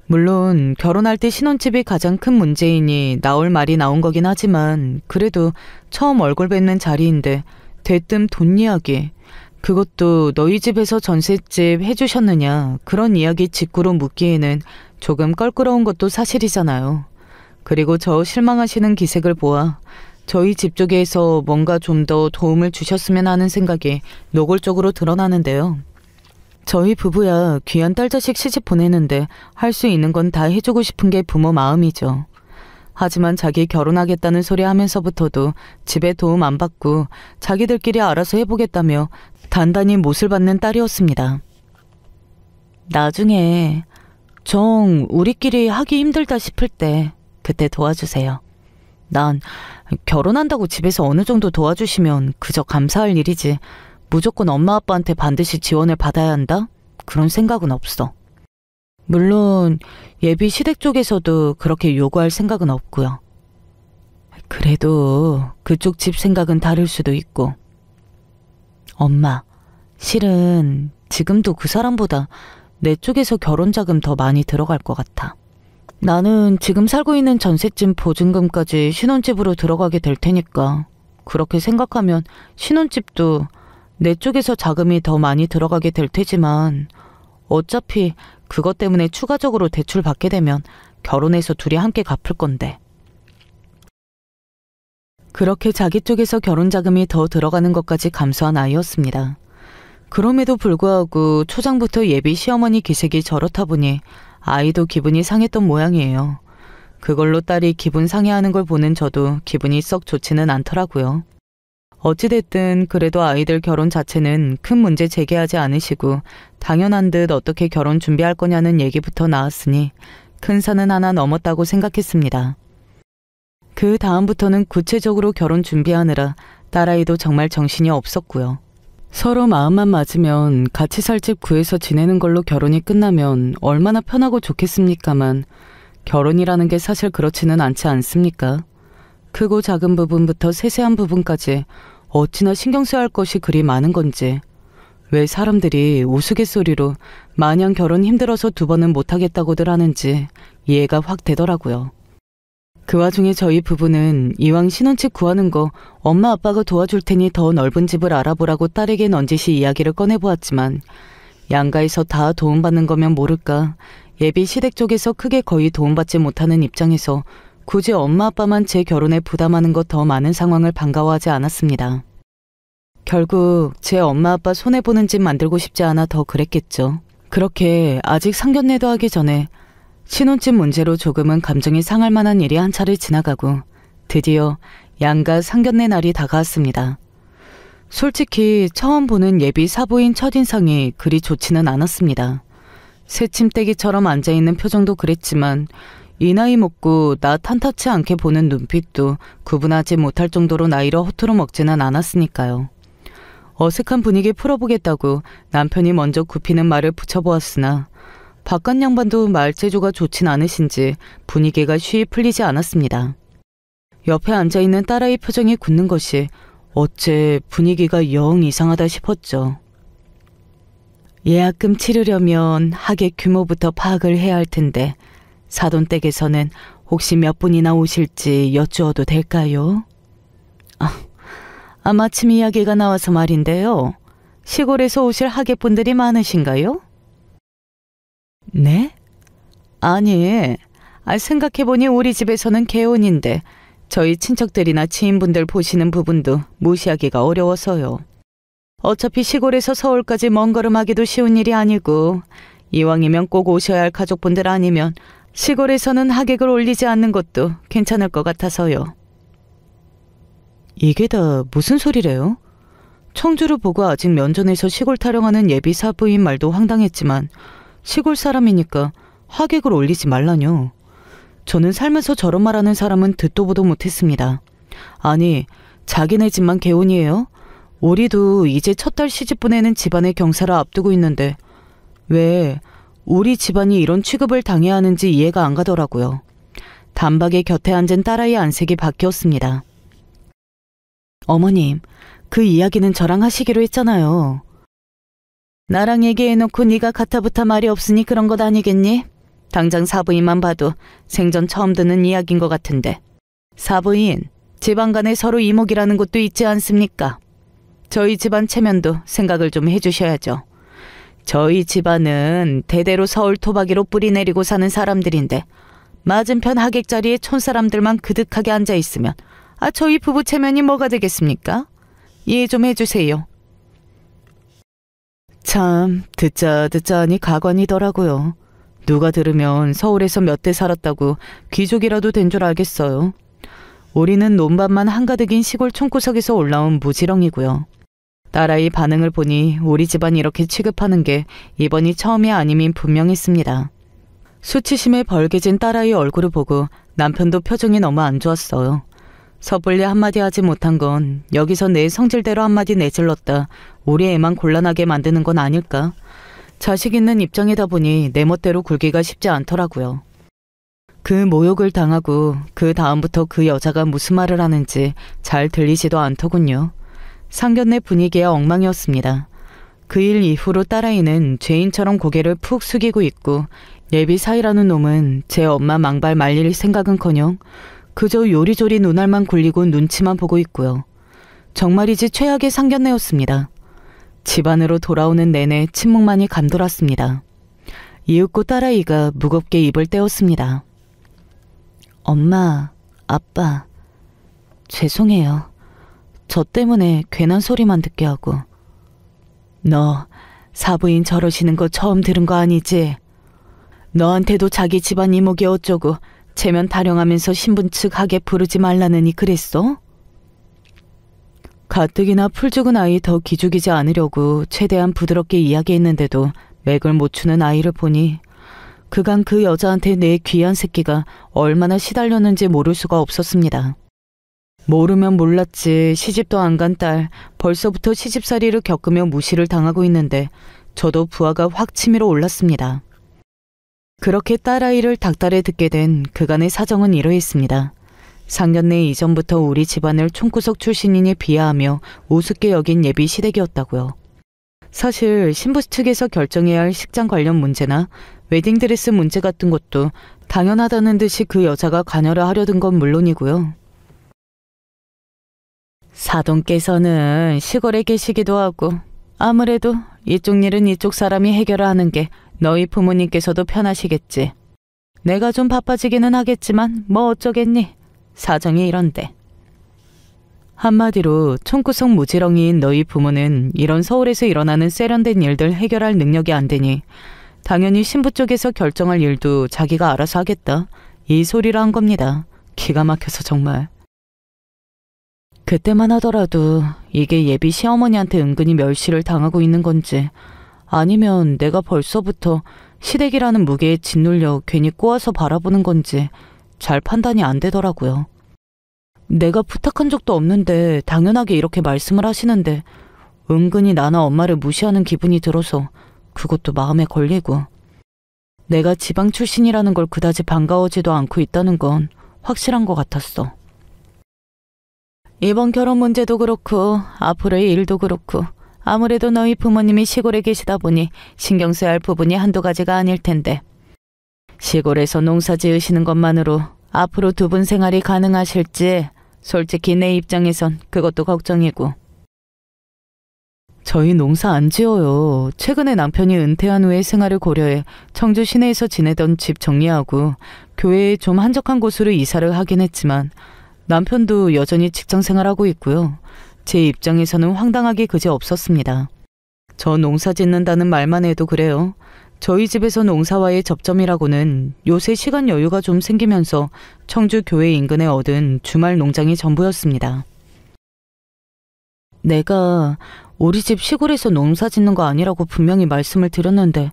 물론 결혼할 때 신혼집이 가장 큰 문제이니 나올 말이 나온 거긴 하지만 그래도 처음 얼굴 뵙는 자리인데 대뜸 돈 이야기, 그것도 너희 집에서 전셋집 해주셨느냐 그런 이야기 직구로 묻기에는 조금 껄끄러운 것도 사실이잖아요. 그리고 저 실망하시는 기색을 보아 저희 집 쪽에서 뭔가 좀 더 도움을 주셨으면 하는 생각이 노골적으로 드러나는데요. 저희 부부야 귀한 딸자식 시집 보내는데 할 수 있는 건 다 해주고 싶은 게 부모 마음이죠. 하지만 자기 결혼하겠다는 소리 하면서부터도 집에 도움 안 받고 자기들끼리 알아서 해보겠다며 단단히 못을 받는 딸이었습니다. 나중에 정 우리끼리 하기 힘들다 싶을 때 그때 도와주세요. 난 결혼한다고 집에서 어느 정도 도와주시면 그저 감사할 일이지 무조건 엄마 아빠한테 반드시 지원을 받아야 한다? 그런 생각은 없어. 물론 예비 시댁 쪽에서도 그렇게 요구할 생각은 없고요. 그래도 그쪽 집 생각은 다를 수도 있고. 엄마, 실은 지금도 그 사람보다 내 쪽에서 결혼 자금 더 많이 들어갈 것 같아. 나는 지금 살고 있는 전셋집 보증금까지 신혼집으로 들어가게 될 테니까 그렇게 생각하면 신혼집도 내 쪽에서 자금이 더 많이 들어가게 될 테지만 어차피 그것 때문에 추가적으로 대출 받게 되면 결혼해서 둘이 함께 갚을 건데. 그렇게 자기 쪽에서 결혼 자금이 더 들어가는 것까지 감수한 아이였습니다. 그럼에도 불구하고 초장부터 예비 시어머니 기색이 저렇다 보니 아이도 기분이 상했던 모양이에요. 그걸로 딸이 기분 상해하는 걸 보는 저도 기분이 썩 좋지는 않더라고요. 어찌됐든 그래도 아이들 결혼 자체는 큰 문제 제기하지 않으시고 당연한 듯 어떻게 결혼 준비할 거냐는 얘기부터 나왔으니 큰 산은 하나 넘었다고 생각했습니다. 그 다음부터는 구체적으로 결혼 준비하느라 딸아이도 정말 정신이 없었고요. 서로 마음만 맞으면 같이 살 집 구해서 지내는 걸로 결혼이 끝나면 얼마나 편하고 좋겠습니까만 결혼이라는 게 사실 그렇지는 않지 않습니까? 크고 작은 부분부터 세세한 부분까지 어찌나 신경 써야 할 것이 그리 많은 건지 왜 사람들이 우스갯소리로 마냥 결혼 힘들어서 2번은 못하겠다고들 하는지 이해가 확 되더라고요. 그 와중에 저희 부부는 이왕 신혼집 구하는 거 엄마 아빠가 도와줄 테니 더 넓은 집을 알아보라고 딸에게 넌지시 이야기를 꺼내보았지만 양가에서 다 도움받는 거면 모를까 예비 시댁 쪽에서 크게 거의 도움받지 못하는 입장에서 굳이 엄마 아빠만 제 결혼에 부담하는 것 더 많은 상황을 반가워하지 않았습니다. 결국 제 엄마 아빠 손해보는 집 만들고 싶지 않아 더 그랬겠죠. 그렇게 아직 상견례도 하기 전에 신혼집 문제로 조금은 감정이 상할 만한 일이 한 차례 지나가고 드디어 양가 상견례 날이 다가왔습니다. 솔직히 처음 보는 예비 사부인 첫인상이 그리 좋지는 않았습니다. 새침대기처럼 앉아있는 표정도 그랬지만 이 나이 먹고 나 탓하지 않게 보는 눈빛도 구분하지 못할 정도로 나이를 허투루 먹지는 않았으니까요. 어색한 분위기 풀어보겠다고 남편이 먼저 굽히는 말을 붙여보았으나 바깥 양반도 말재주가 좋진 않으신지 분위기가 쉬이 풀리지 않았습니다. 옆에 앉아있는 딸아이 표정이 굳는 것이 어째 분위기가 영 이상하다 싶었죠. 예약금 치르려면 하객 규모부터 파악을 해야 할 텐데 사돈댁에서는 혹시 몇 분이나 오실지 여쭈어도 될까요? 마침 이야기가 나와서 말인데요. 시골에서 오실 하객분들이 많으신가요? 네? 아니, 생각해보니 우리 집에서는 개혼인데 저희 친척들이나 지인분들 보시는 부분도 무시하기가 어려워서요. 어차피 시골에서 서울까지 먼 걸음하기도 쉬운 일이 아니고 이왕이면 꼭 오셔야 할 가족분들 아니면 시골에서는 하객을 올리지 않는 것도 괜찮을 것 같아서요. 이게 다 무슨 소리래요? 청주를 보고 아직 면전에서 시골 타령하는 예비 사부인 말도 황당했지만 시골 사람이니까 하객을 올리지 말라뇨. 저는 살면서 저런 말하는 사람은 듣도 보도 못했습니다. 아니, 자기네 집만 개혼이에요? 우리도 이제 첫 달 시집 보내는 집안의 경사를 앞두고 있는데 왜 우리 집안이 이런 취급을 당해야 하는지 이해가 안 가더라고요. 단박에 곁에 앉은 딸아이 안색이 바뀌었습니다. 어머님, 그 이야기는 저랑 하시기로 했잖아요. 나랑 얘기해놓고 네가 가타부타 말이 없으니 그런 것 아니겠니? 당장 사부인만 봐도 생전 처음 듣는 이야기인 것 같은데. 사부인, 집안 간에 서로 이목이라는 것도 있지 않습니까? 저희 집안 체면도 생각을 좀 해주셔야죠. 저희 집안은 대대로 서울 토박이로 뿌리 내리고 사는 사람들인데 맞은편 하객 자리에 촌사람들만 그득하게 앉아있으면 저희 부부 체면이 뭐가 되겠습니까? 이해 좀 해주세요. 참 듣자 하니 가관이더라고요. 누가 들으면 서울에서 몇 대 살았다고 귀족이라도 된 줄 알겠어요. 우리는 논밭만 한가득인 시골 촌구석에서 올라온 무지렁이고요. 딸아이 반응을 보니 우리 집안 이렇게 취급하는 게 이번이 처음이 아님인 분명했습니다. 수치심에 벌개진 딸아이 얼굴을 보고 남편도 표정이 너무 안 좋았어요. 섣불리 한마디 하지 못한 건 여기서 내 성질대로 한마디 내질렀다 우리 애만 곤란하게 만드는 건 아닐까. 자식 있는 입장이다 보니 내 멋대로 굴기가 쉽지 않더라고요. 그 모욕을 당하고 그 다음부터 그 여자가 무슨 말을 하는지 잘 들리지도 않더군요. 상견례 분위기가 엉망이었습니다. 그 일 이후로 딸아이는 죄인처럼 고개를 푹 숙이고 있고 예비 사이라는 놈은 제 엄마 망발 말릴 생각은커녕 그저 요리조리 눈알만 굴리고 눈치만 보고 있고요. 정말이지 최악의 상견례였습니다. 집안으로 돌아오는 내내 침묵만이 감돌았습니다. 이윽고 딸아이가 무겁게 입을 떼었습니다. 엄마, 아빠, 죄송해요. 저 때문에 괜한 소리만 듣게 하고. 너 사부인 저러시는 거 처음 들은 거 아니지? 너한테도 자기 집안 이목이 어쩌고 체면 타령하면서 신분 측 하게 부르지 말라느니 그랬어? 가뜩이나 풀 죽은 아이 더 기죽이지 않으려고 최대한 부드럽게 이야기했는데도 맥을 못 추는 아이를 보니 그간 그 여자한테 내 귀한 새끼가 얼마나 시달렸는지 모를 수가 없었습니다. 모르면 몰랐지 시집도 안 간 딸 벌써부터 시집살이를 겪으며 무시를 당하고 있는데 저도 부하가 확 치밀어 올랐습니다. 그렇게 딸아이를 닥달해 듣게 된 그간의 사정은 이러했습니다. 상견례 이전부터 우리 집안을 총구석 출신이니 비하하며 우습게 여긴 예비 시댁이었다고요. 사실 신부 측에서 결정해야 할 식장 관련 문제나 웨딩드레스 문제 같은 것도 당연하다는 듯이 그 여자가 관여를 하려던 건 물론이고요. 사돈께서는 시골에 계시기도 하고 아무래도 이쪽 일은 이쪽 사람이 해결을 하는 게 너희 부모님께서도 편하시겠지. 내가 좀 바빠지기는 하겠지만 뭐 어쩌겠니. 사정이 이런데. 한마디로 총구석 무지렁이인 너희 부모는 이런 서울에서 일어나는 세련된 일들 해결할 능력이 안 되니 당연히 신부 쪽에서 결정할 일도 자기가 알아서 하겠다. 이 소리를 한 겁니다. 기가 막혀서 정말. 그때만 하더라도 이게 예비 시어머니한테 은근히 멸시를 당하고 있는 건지 아니면 내가 벌써부터 시댁이라는 무게에 짓눌려 괜히 꼬아서 바라보는 건지 잘 판단이 안 되더라고요. 내가 부탁한 적도 없는데 당연하게 이렇게 말씀을 하시는데 은근히 나나 엄마를 무시하는 기분이 들어서 그것도 마음에 걸리고 내가 지방 출신이라는 걸 그다지 반가워지도 않고 있다는 건 확실한 것 같았어. 이번 결혼 문제도 그렇고 앞으로의 일도 그렇고 아무래도 너희 부모님이 시골에 계시다 보니 신경 써야 할 부분이 한두 가지가 아닐 텐데 시골에서 농사 지으시는 것만으로 앞으로 두 분 생활이 가능하실지 솔직히 내 입장에선 그것도 걱정이고. 저희 농사 안 지어요. 최근에 남편이 은퇴한 후에 생활을 고려해 청주 시내에서 지내던 집 정리하고 교회에 좀 한적한 곳으로 이사를 하긴 했지만 남편도 여전히 직장 생활하고 있고요. 제 입장에서는 황당하기 그지 없었습니다. 저 농사 짓는다는 말만 해도 그래요. 저희 집에서 농사와의 접점이라고는 요새 시간 여유가 좀 생기면서 청주 교회 인근에 얻은 주말 농장이 전부였습니다. 내가 우리 집 시골에서 농사 짓는 거 아니라고 분명히 말씀을 드렸는데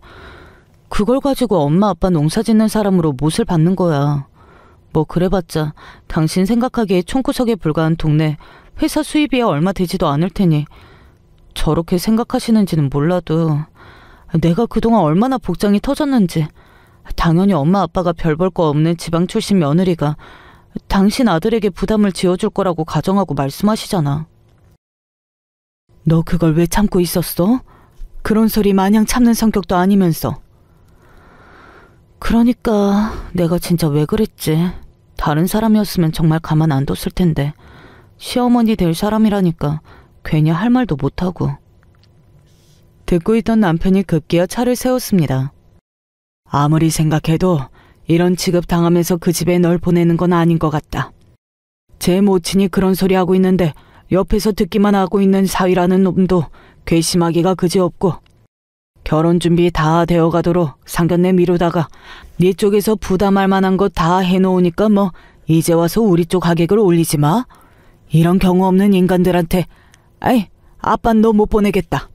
그걸 가지고 엄마 아빠 농사 짓는 사람으로 못을 받는 거야. 뭐 그래봤자 당신 생각하기에 총구석에 불과한 동네 회사 수입이야 얼마 되지도 않을 테니 저렇게 생각하시는지는 몰라도 내가 그동안 얼마나 복장이 터졌는지 당연히 엄마 아빠가 별 볼 거 없는 지방 출신 며느리가 당신 아들에게 부담을 지어줄 거라고 가정하고 말씀하시잖아. 너 그걸 왜 참고 있었어? 그런 소리 마냥 참는 성격도 아니면서. 그러니까 내가 진짜 왜 그랬지. 다른 사람이었으면 정말 가만 안 뒀을 텐데 시어머니 될 사람이라니까 괜히 할 말도 못하고. 듣고 있던 남편이 급기야 차를 세웠습니다. 아무리 생각해도 이런 취급 당하면서 그 집에 널 보내는 건 아닌 것 같다. 제 모친이 그런 소리 하고 있는데 옆에서 듣기만 하고 있는 사위라는 놈도 괘씸하기가 그지없고, 결혼 준비 다 되어가도록 상견례 미루다가 네 쪽에서 부담할 만한 거 다 해놓으니까 뭐 이제 와서 우리 쪽 가격을 올리지 마. 이런 경우 없는 인간들한테 아이 아빤 너 못 보내겠다.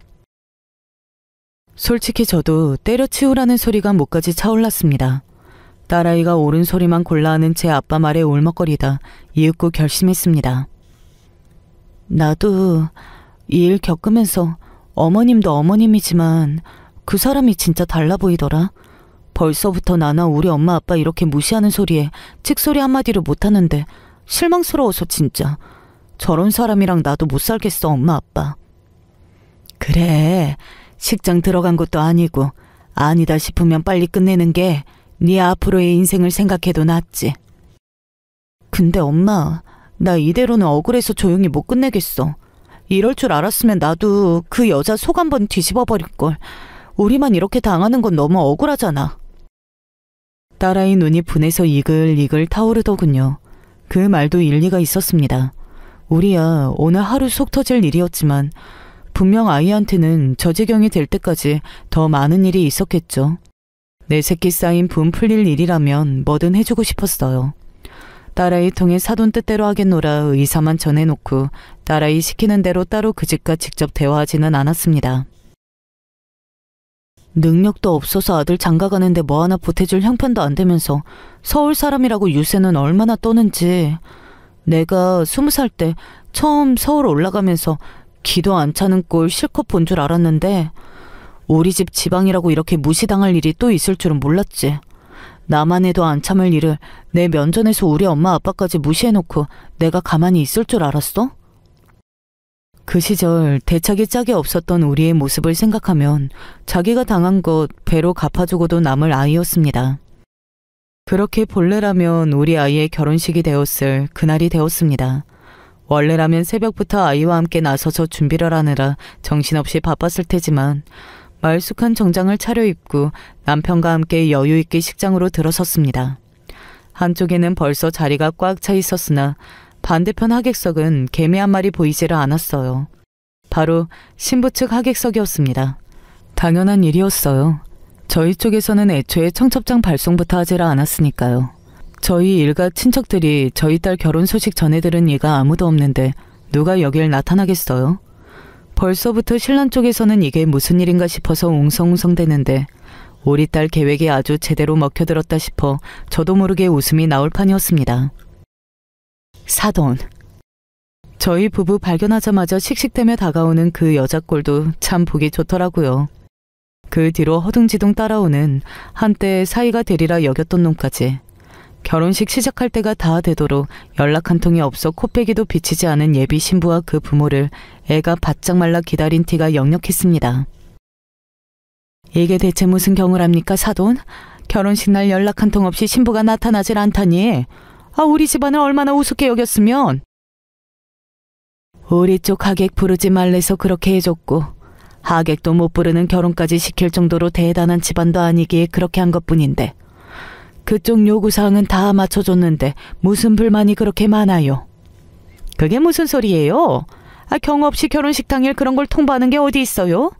솔직히 저도 때려치우라는 소리가 목까지 차올랐습니다. 딸아이가 옳은 소리만 골라 하는 제 아빠 말에 울먹거리다 이윽고 결심했습니다. 나도 이 일 겪으면서 어머님도 어머님이지만 그 사람이 진짜 달라 보이더라. 벌써부터 나나 우리 엄마 아빠 이렇게 무시하는 소리에 찍소리 한마디를 못하는데 실망스러워서 진짜. 저런 사람이랑 나도 못 살겠어, 엄마 아빠. 그래, 식장 들어간 것도 아니고 아니다 싶으면 빨리 끝내는 게 네 앞으로의 인생을 생각해도 낫지. 근데 엄마, 나 이대로는 억울해서 조용히 못 끝내겠어. 이럴 줄 알았으면 나도 그 여자 속 한번 뒤집어 버릴걸. 우리만 이렇게 당하는 건 너무 억울하잖아. 딸아이 눈이 분해서 이글이글 타오르더군요. 그 말도 일리가 있었습니다. 우리야 오늘 하루 속 터질 일이었지만 분명 아이한테는 저 지경이 될 때까지 더 많은 일이 있었겠죠. 내 새끼 쌓인 분 풀릴 일이라면 뭐든 해주고 싶었어요. 딸아이 통해 사돈 뜻대로 하겠노라 의사만 전해놓고 딸아이 시키는 대로 따로 그 집과 직접 대화하지는 않았습니다. 능력도 없어서 아들 장가가는데 뭐 하나 보태줄 형편도 안 되면서 서울 사람이라고 유세는 얼마나 떠는지. 내가 20살 때 처음 서울 올라가면서 기도 안 차는 꼴 실컷 본 줄 알았는데 우리 집 지방이라고 이렇게 무시당할 일이 또 있을 줄은 몰랐지. 나만 해도 안 참을 일을 내 면전에서 우리 엄마 아빠까지 무시해놓고 내가 가만히 있을 줄 알았어? 그 시절 대책이 짝이 없었던 우리의 모습을 생각하면 자기가 당한 것 배로 갚아주고도 남을 아이였습니다. 그렇게 본래라면 우리 아이의 결혼식이 되었을 그날이 되었습니다. 원래라면 새벽부터 아이와 함께 나서서 준비를 하느라 정신없이 바빴을 테지만 말쑥한 정장을 차려입고 남편과 함께 여유있게 식장으로 들어섰습니다. 한쪽에는 벌써 자리가 꽉 차 있었으나 반대편 하객석은 개미 한 마리 보이지를 않았어요. 바로 신부 측 하객석이었습니다. 당연한 일이었어요. 저희 쪽에서는 애초에 청첩장 발송부터 하지를 않았으니까요. 저희 일가 친척들이 저희 딸 결혼 소식 전해 들은 이가 아무도 없는데 누가 여길 나타나겠어요? 벌써부터 신랑 쪽에서는 이게 무슨 일인가 싶어서 웅성웅성대는데 우리 딸 계획이 아주 제대로 먹혀들었다 싶어 저도 모르게 웃음이 나올 판이었습니다. 사돈. 저희 부부 발견하자마자 씩씩대며 다가오는 그 여자 꼴도 참 보기 좋더라고요. 그 뒤로 허둥지둥 따라오는 한때 사이가 되리라 여겼던 놈까지. 결혼식 시작할 때가 다 되도록 연락 한 통이 없어 코빼기도 비치지 않은 예비 신부와 그 부모를 애가 바짝 말라 기다린 티가 역력했습니다. 이게 대체 무슨 경우랍니까, 사돈? 결혼식 날 연락 한 통 없이 신부가 나타나질 않다니. 우리 집안을 얼마나 우습게 여겼으면. 우리 쪽 하객 부르지 말래서 그렇게 해줬고 하객도 못 부르는 결혼까지 시킬 정도로 대단한 집안도 아니기에 그렇게 한 것뿐인데 그쪽 요구사항은 다 맞춰줬는데 무슨 불만이 그렇게 많아요? 그게 무슨 소리예요? 경우 없이 결혼식 당일 그런 걸 통보하는 게 어디 있어요?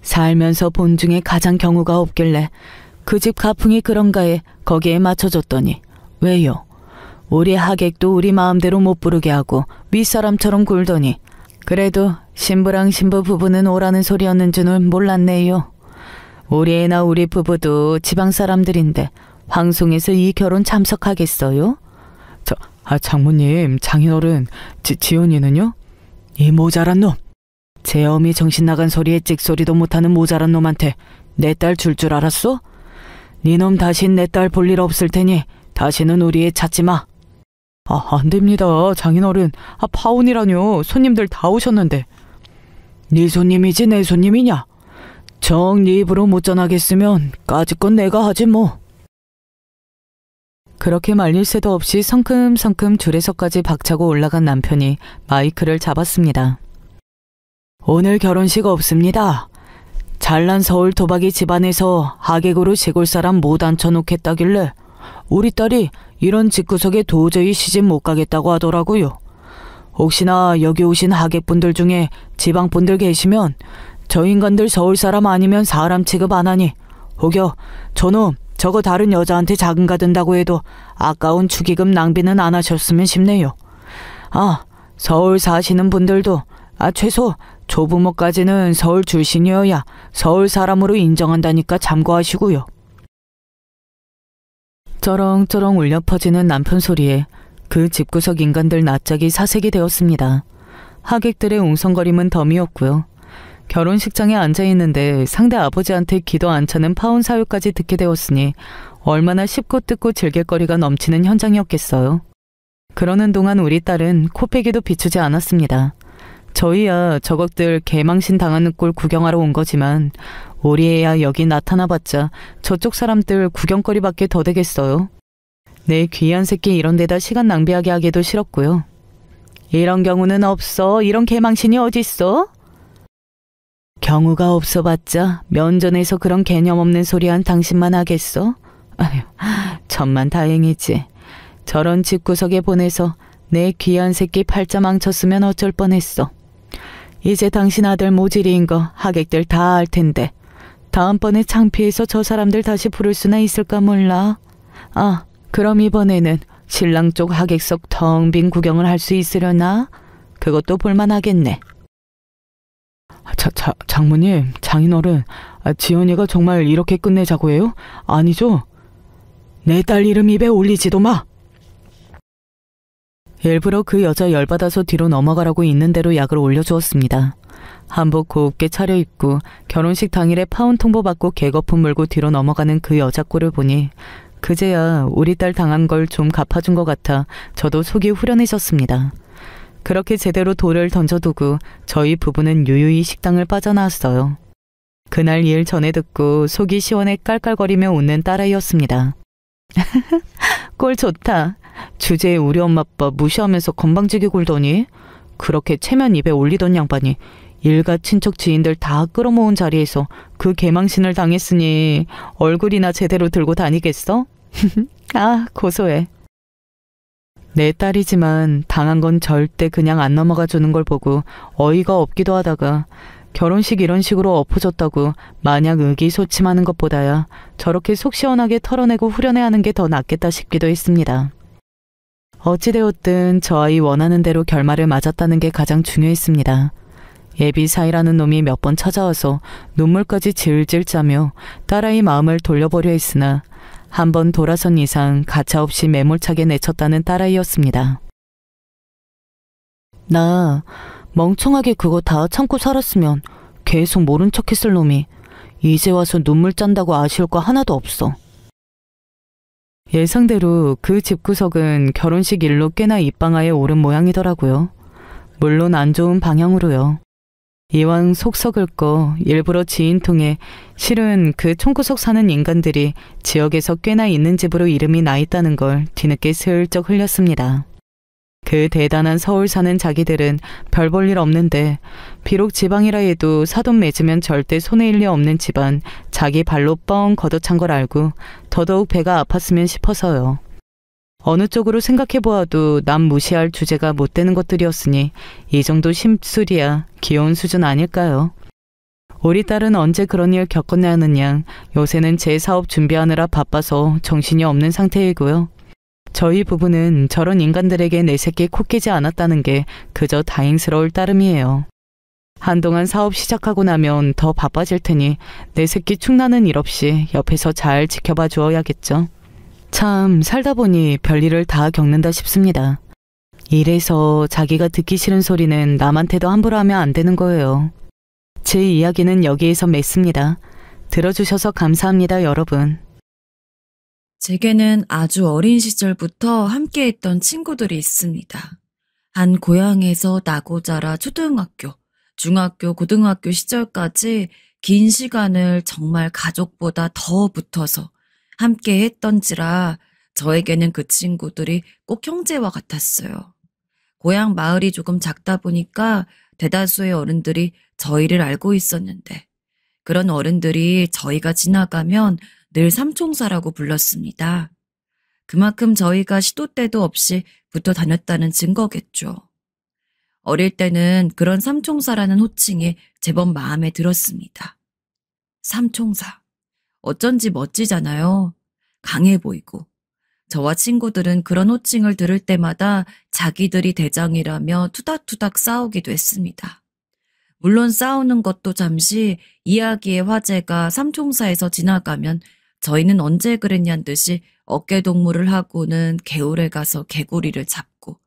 살면서 본 중에 가장 경우가 없길래 그 집 가풍이 그런가에 거기에 맞춰줬더니 왜요? 우리 하객도 우리 마음대로 못 부르게 하고 윗사람처럼 굴더니 그래도 신부랑 신부 부부는 오라는 소리였는 줄은 몰랐네요. 우리 애나 우리 부부도 지방 사람들인데 황송에서 이 결혼 참석하겠어요? 장모님, 장인어른, 지연이는요? 이 모자란 놈! 제 어미 정신 나간 소리에 찍소리도 못하는 모자란 놈한테 내 딸 줄 알았어? 니놈 다신 내 딸 볼 일 없을 테니 다시는 우리 애 찾지 마. 안 됩니다, 장인어른. 파혼이라뇨. 손님들 다 오셨는데. 네 손님이지 내 손님이냐? 정 네 입으로 못 전하겠으면 까짓 건 내가 하지 뭐. 그렇게 말릴 새도 없이 성큼성큼 줄에서까지 박차고 올라간 남편이 마이크를 잡았습니다. 오늘 결혼식 없습니다. 잘난 서울 도박이 집안에서 하객으로 시골 사람 못 앉혀놓겠다길래 우리 딸이 이런 집구석에 도저히 시집 못 가겠다고 하더라고요. 혹시나 여기 오신 하객분들 중에 지방분들 계시면 저 인간들 서울 사람 아니면 사람 취급 안 하니 혹여 저놈 저거 다른 여자한테 자금 가든다고 해도 아까운 축의금 낭비는 안 하셨으면 싶네요. 서울 사시는 분들도 최소 조부모까지는 서울 출신이어야 서울 사람으로 인정한다니까 참고하시고요. 쩌렁쩌렁 울려 퍼지는 남편 소리에 그 집구석 인간들 낯짝이 사색이 되었습니다. 하객들의 웅성거림은 덤이었고요. 결혼식장에 앉아있는데 상대 아버지한테 기도 안 차는 파혼 사유까지 듣게 되었으니 얼마나 씹고 뜯고 즐길거리가 넘치는 현장이었겠어요. 그러는 동안 우리 딸은 코빼기도 비추지 않았습니다. 저희야 저것들 개망신 당하는 꼴 구경하러 온 거지만 우리 애야 여기 나타나봤자 저쪽 사람들 구경거리밖에 더 되겠어요. 내 귀한 새끼 이런 데다 시간 낭비하게 하기도 싫었고요. 이런 경우는 없어. 이런 개망신이 어딨어? 경우가 없어봤자 면전에서 그런 개념 없는 소리 한 당신만 하겠어? 아휴, 천만 다행이지. 저런 집구석에 보내서 내 귀한 새끼 팔자 망쳤으면 어쩔 뻔했어. 이제 당신 아들 모질이인 거 하객들 다 알 텐데 다음번에 창피해서 저 사람들 다시 부를 수나 있을까 몰라. 그럼 이번에는 신랑 쪽 하객석 텅 빈 구경을 할 수 있으려나? 그것도 볼만하겠네. 장모님, 장인어른, 지연이가 정말 이렇게 끝내자고 해요? 아니죠? 내 딸 이름 입에 올리지도 마. 일부러 그 여자 열받아서 뒤로 넘어가라고 있는 대로 약을 올려주었습니다. 한복 곱게 차려입고 결혼식 당일에 파혼 통보받고 개거품 물고 뒤로 넘어가는 그 여자 꼴을 보니 그제야 우리 딸 당한 걸 좀 갚아준 것 같아 저도 속이 후련해졌습니다. 그렇게 제대로 돌을 던져두고 저희 부부는 유유히 식당을 빠져나왔어요. 그날 일 전에 듣고 속이 시원해 깔깔거리며 웃는 딸아이였습니다. 꼴 좋다. 주제에 우리 엄마빠 무시하면서 건방지게 굴더니 그렇게 체면 입에 올리던 양반이 일가 친척 지인들 다 끌어모은 자리에서 그 개망신을 당했으니 얼굴이나 제대로 들고 다니겠어? 고소해. 내 딸이지만 당한 건 절대 그냥 안 넘어가 주는 걸 보고 어이가 없기도 하다가 결혼식 이런 식으로 엎어졌다고 마냥 의기소침하는 것보다야 저렇게 속 시원하게 털어내고 후련해하는 게 더 낫겠다 싶기도 했습니다. 어찌되었든 저 아이 원하는 대로 결말을 맞았다는 게 가장 중요했습니다. 예비 사이라는 놈이 몇 번 찾아와서 눈물까지 질질 짜며 딸아이 마음을 돌려보려 했으나 한 번 돌아선 이상 가차없이 매몰차게 내쳤다는 딸아이였습니다. 나 멍청하게 그거 다 참고 살았으면 계속 모른 척했을 놈이 이제 와서 눈물 짠다고 아쉬울 거 하나도 없어. 예상대로 그 집구석은 결혼식 일로 꽤나 입방아에 오른 모양이더라고요. 물론 안 좋은 방향으로요. 이왕 속 썩을 거 일부러 지인 통해 실은 그 총구석 사는 인간들이 지역에서 꽤나 있는 집으로 이름이 나 있다는 걸 뒤늦게 슬쩍 흘렸습니다. 그 대단한 서울 사는 자기들은 별 볼 일 없는데 비록 지방이라 해도 사돈 맺으면 절대 손해일 리 없는 집안 자기 발로 뻥 걷어찬 걸 알고 더더욱 배가 아팠으면 싶어서요. 어느 쪽으로 생각해보아도 남 무시할 주제가 못 되는 것들이었으니 이 정도 심술이야 귀여운 수준 아닐까요? 우리 딸은 언제 그런 일 겪었냐 하는 양 요새는 제 사업 준비하느라 바빠서 정신이 없는 상태이고요. 저희 부부는 저런 인간들에게 내 새끼 코 끼지 않았다는 게 그저 다행스러울 따름이에요. 한동안 사업 시작하고 나면 더 바빠질 테니 내 새끼 축나는 일 없이 옆에서 잘 지켜봐 주어야겠죠. 참 살다 보니 별일을 다 겪는다 싶습니다. 이래서 자기가 듣기 싫은 소리는 남한테도 함부로 하면 안 되는 거예요. 제 이야기는 여기에서 맺습니다. 들어주셔서 감사합니다, 여러분. 제게는 아주 어린 시절부터 함께했던 친구들이 있습니다. 한 고향에서 나고 자라 초등학교, 중학교, 고등학교 시절까지 긴 시간을 정말 가족보다 더 붙어서 함께 했던지라 저에게는 그 친구들이 꼭 형제와 같았어요. 고향 마을이 조금 작다 보니까 대다수의 어른들이 저희를 알고 있었는데 그런 어른들이 저희가 지나가면 늘 삼총사라고 불렀습니다. 그만큼 저희가 시도 때도 없이 붙어 다녔다는 증거겠죠. 어릴 때는 그런 삼총사라는 호칭이 제법 마음에 들었습니다. 삼총사. 어쩐지 멋지잖아요. 강해 보이고. 저와 친구들은 그런 호칭을 들을 때마다 자기들이 대장이라며 투닥투닥 싸우기도 했습니다. 물론 싸우는 것도 잠시 이야기의 화제가 삼총사에서 지나가면 저희는 언제 그랬냔 듯이 어깨동무를 하고는 개울에 가서 개구리를 잡고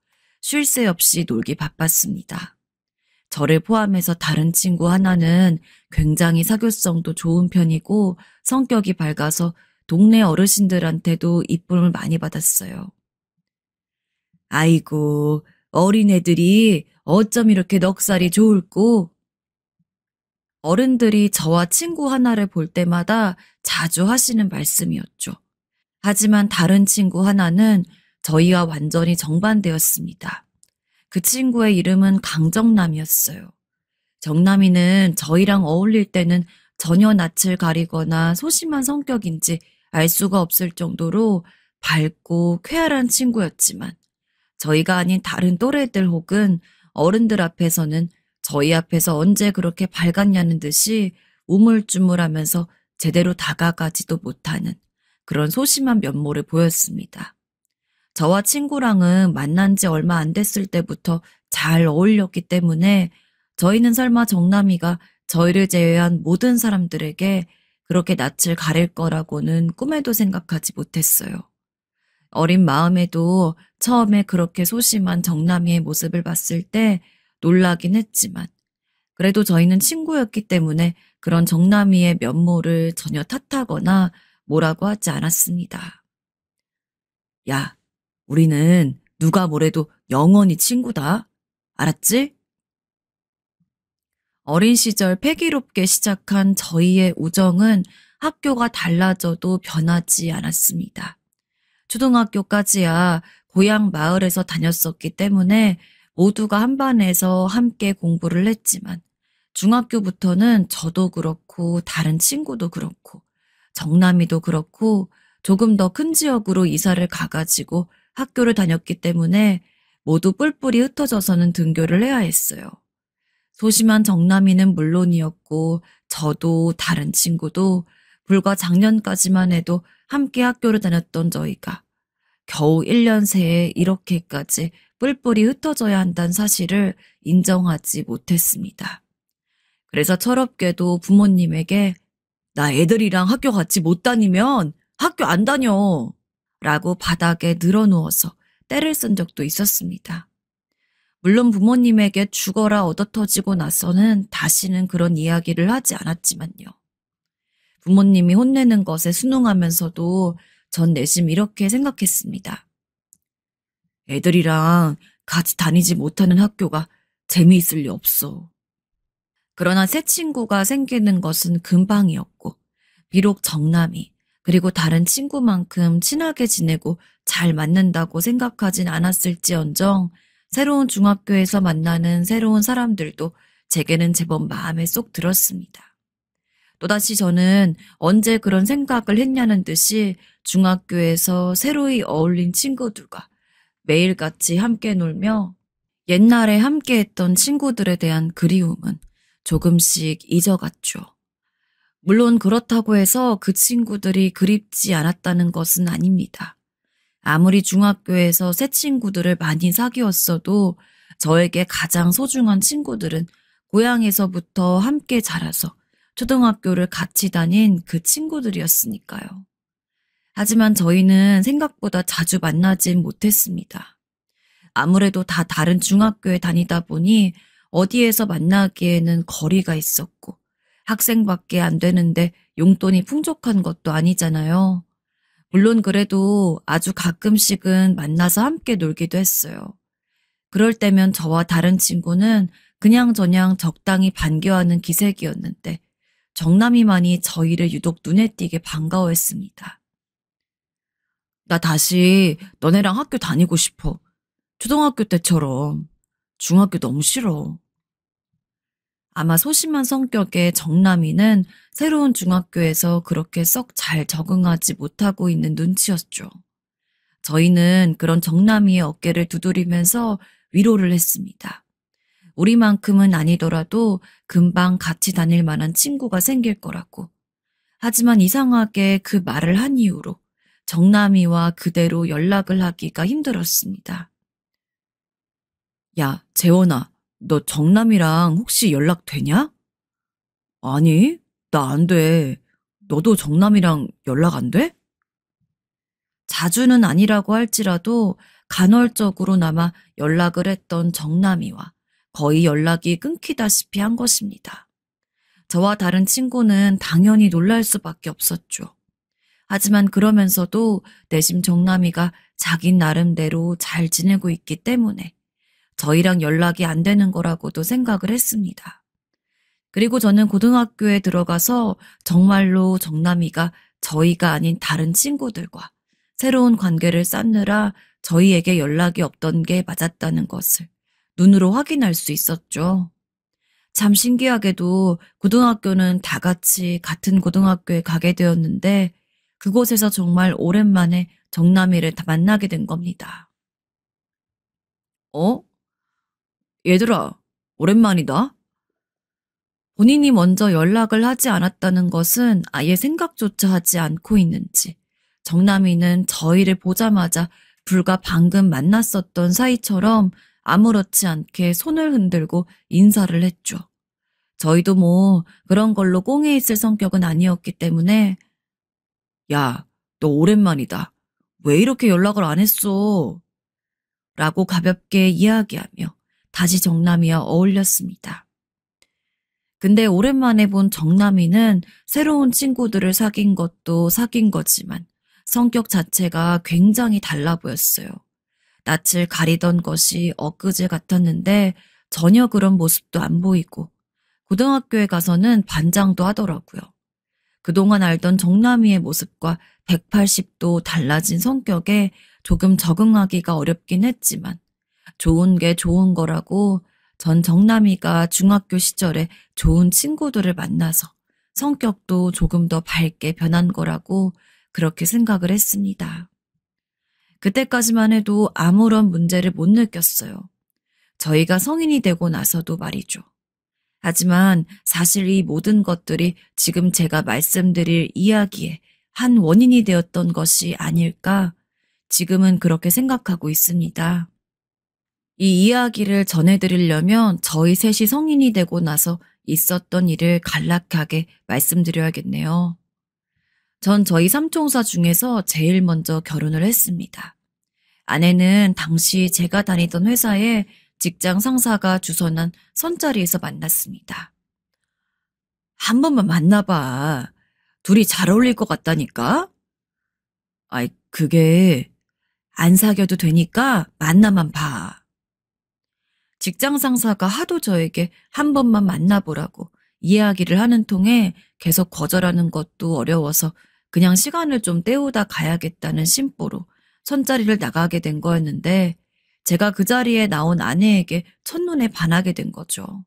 쉴 새 없이 놀기 바빴습니다. 저를 포함해서 다른 친구 하나는 굉장히 사교성도 좋은 편이고 성격이 밝아서 동네 어르신들한테도 이쁨을 많이 받았어요. 아이고, 어린애들이 어쩜 이렇게 넉살이 좋을꼬? 어른들이 저와 친구 하나를 볼 때마다 자주 하시는 말씀이었죠. 하지만 다른 친구 하나는 저희와 완전히 정반대였습니다. 그 친구의 이름은 강정남이었어요. 정남이는 저희랑 어울릴 때는 전혀 낯을 가리거나 소심한 성격인지 알 수가 없을 정도로 밝고 쾌활한 친구였지만 저희가 아닌 다른 또래들 혹은 어른들 앞에서는 저희 앞에서 언제 그렇게 밝았냐는 듯이 우물쭈물하면서 제대로 다가가지도 못하는 그런 소심한 면모를 보였습니다. 저와 친구랑은 만난 지 얼마 안 됐을 때부터 잘 어울렸기 때문에 저희는 설마 정남이가 저희를 제외한 모든 사람들에게 그렇게 낯을 가릴 거라고는 꿈에도 생각하지 못했어요. 어린 마음에도 처음에 그렇게 소심한 정남이의 모습을 봤을 때 놀라긴 했지만 그래도 저희는 친구였기 때문에 그런 정남이의 면모를 전혀 탓하거나 뭐라고 하지 않았습니다. 야, 우리는 누가 뭐래도 영원히 친구다. 알았지? 어린 시절 패기롭게 시작한 저희의 우정은 학교가 달라져도 변하지 않았습니다. 초등학교까지야 고향 마을에서 다녔었기 때문에 모두가 한 반에서 함께 공부를 했지만 중학교부터는 저도 그렇고 다른 친구도 그렇고 정남이도 그렇고 조금 더 큰 지역으로 이사를 가가지고 학교를 다녔기 때문에 모두 뿔뿔이 흩어져서는 등교를 해야 했어요. 소심한 정남이는 물론이었고 저도 다른 친구도 불과 작년까지만 해도 함께 학교를 다녔던 저희가 겨우 1년 새에 이렇게까지 뿔뿔이 흩어져야 한다는 사실을 인정하지 못했습니다. 그래서 철없게도 부모님에게 나 애들이랑 학교 같이 못 다니면 학교 안 다녀 라고 바닥에 늘어누워서 떼를 쓴 적도 있었습니다. 물론 부모님에게 죽어라 얻어터지고 나서는 다시는 그런 이야기를 하지 않았지만요. 부모님이 혼내는 것에 순응하면서도 전 내심 이렇게 생각했습니다. 애들이랑 같이 다니지 못하는 학교가 재미있을 리 없어. 그러나 새 친구가 생기는 것은 금방이었고 비록 정남이 그리고 다른 친구만큼 친하게 지내고 잘 맞는다고 생각하진 않았을지언정 새로운 중학교에서 만나는 새로운 사람들도 제게는 제법 마음에 쏙 들었습니다. 또다시 저는 언제 그런 생각을 했냐는 듯이 중학교에서 새로이 어울린 친구들과 매일같이 함께 놀며 옛날에 함께했던 친구들에 대한 그리움은 조금씩 잊어갔죠. 물론 그렇다고 해서 그 친구들이 그립지 않았다는 것은 아닙니다. 아무리 중학교에서 새 친구들을 많이 사귀었어도 저에게 가장 소중한 친구들은 고향에서부터 함께 자라서 초등학교를 같이 다닌 그 친구들이었으니까요. 하지만 저희는 생각보다 자주 만나진 못했습니다. 아무래도 다 다른 중학교에 다니다 보니 어디에서 만나기에는 거리가 있었고 학생밖에 안 되는데 용돈이 풍족한 것도 아니잖아요. 물론 그래도 아주 가끔씩은 만나서 함께 놀기도 했어요. 그럴 때면 저와 다른 친구는 그냥저냥 적당히 반겨하는 기색이었는데 정남이만이 저희를 유독 눈에 띄게 반가워했습니다. 나 다시 너네랑 학교 다니고 싶어. 초등학교 때처럼. 중학교 너무 싫어. 아마 소심한 성격의 정남이는 새로운 중학교에서 그렇게 썩 잘 적응하지 못하고 있는 눈치였죠. 저희는 그런 정남이의 어깨를 두드리면서 위로를 했습니다. 우리만큼은 아니더라도 금방 같이 다닐 만한 친구가 생길 거라고. 하지만 이상하게 그 말을 한 이후로 정남이와 그대로 연락을 하기가 힘들었습니다. 야, 재원아, 너 정남이랑 혹시 연락 되냐? 아니, 나 안 돼. 너도 정남이랑 연락 안 돼? 자주는 아니라고 할지라도 간헐적으로나마 연락을 했던 정남이와 거의 연락이 끊기다시피 한 것입니다. 저와 다른 친구는 당연히 놀랄 수밖에 없었죠. 하지만 그러면서도 내심 정남이가 자기 나름대로 잘 지내고 있기 때문에 저희랑 연락이 안 되는 거라고도 생각을 했습니다. 그리고 저는 고등학교에 들어가서 정말로 정남이가 저희가 아닌 다른 친구들과 새로운 관계를 쌓느라 저희에게 연락이 없던 게 맞았다는 것을 눈으로 확인할 수 있었죠. 참 신기하게도 고등학교는 다 같이 같은 고등학교에 가게 되었는데 그곳에서 정말 오랜만에 정남이를 만나게 된 겁니다. 얘들아, 오랜만이다. 본인이 먼저 연락을 하지 않았다는 것은 아예 생각조차 하지 않고 있는지 정남이는 저희를 보자마자 불과 방금 만났었던 사이처럼 아무렇지 않게 손을 흔들고 인사를 했죠. 저희도 뭐 그런 걸로 꽁에 있을 성격은 아니었기 때문에 야, 너 오랜만이다. 왜 이렇게 연락을 안 했어? 라고 가볍게 이야기하며 다시 정남이와 어울렸습니다. 근데 오랜만에 본 정남이는 새로운 친구들을 사귄 것도 사귄 거지만 성격 자체가 굉장히 달라 보였어요. 낯을 가리던 것이 엊그제 같았는데 전혀 그런 모습도 안 보이고 고등학교에 가서는 반장도 하더라고요. 그동안 알던 정남이의 모습과 180도 달라진 성격에 조금 적응하기가 어렵긴 했지만 좋은 게 좋은 거라고 전 정남이가 중학교 시절에 좋은 친구들을 만나서 성격도 조금 더 밝게 변한 거라고 그렇게 생각을 했습니다. 그때까지만 해도 아무런 문제를 못 느꼈어요. 저희가 성인이 되고 나서도 말이죠. 하지만 사실 이 모든 것들이 지금 제가 말씀드릴 이야기의 한 원인이 되었던 것이 아닐까 지금은 그렇게 생각하고 있습니다. 이 이야기를 전해드리려면 저희 셋이 성인이 되고 나서 있었던 일을 간략하게 말씀드려야겠네요. 전 저희 삼총사 중에서 제일 먼저 결혼을 했습니다. 아내는 당시 제가 다니던 회사에 직장 상사가 주선한 선자리에서 만났습니다. 한 번만 만나봐. 둘이 잘 어울릴 것 같다니까? 아이, 그게 안 사귀어도 되니까 만나만 봐. 직장 상사가 하도 저에게 한 번만 만나보라고 이야기를 하는 통에 계속 거절하는 것도 어려워서 그냥 시간을 좀 때우다 가야겠다는 심보로 선자리를 나가게 된 거였는데 제가 그 자리에 나온 아내에게 첫눈에 반하게 된 거죠.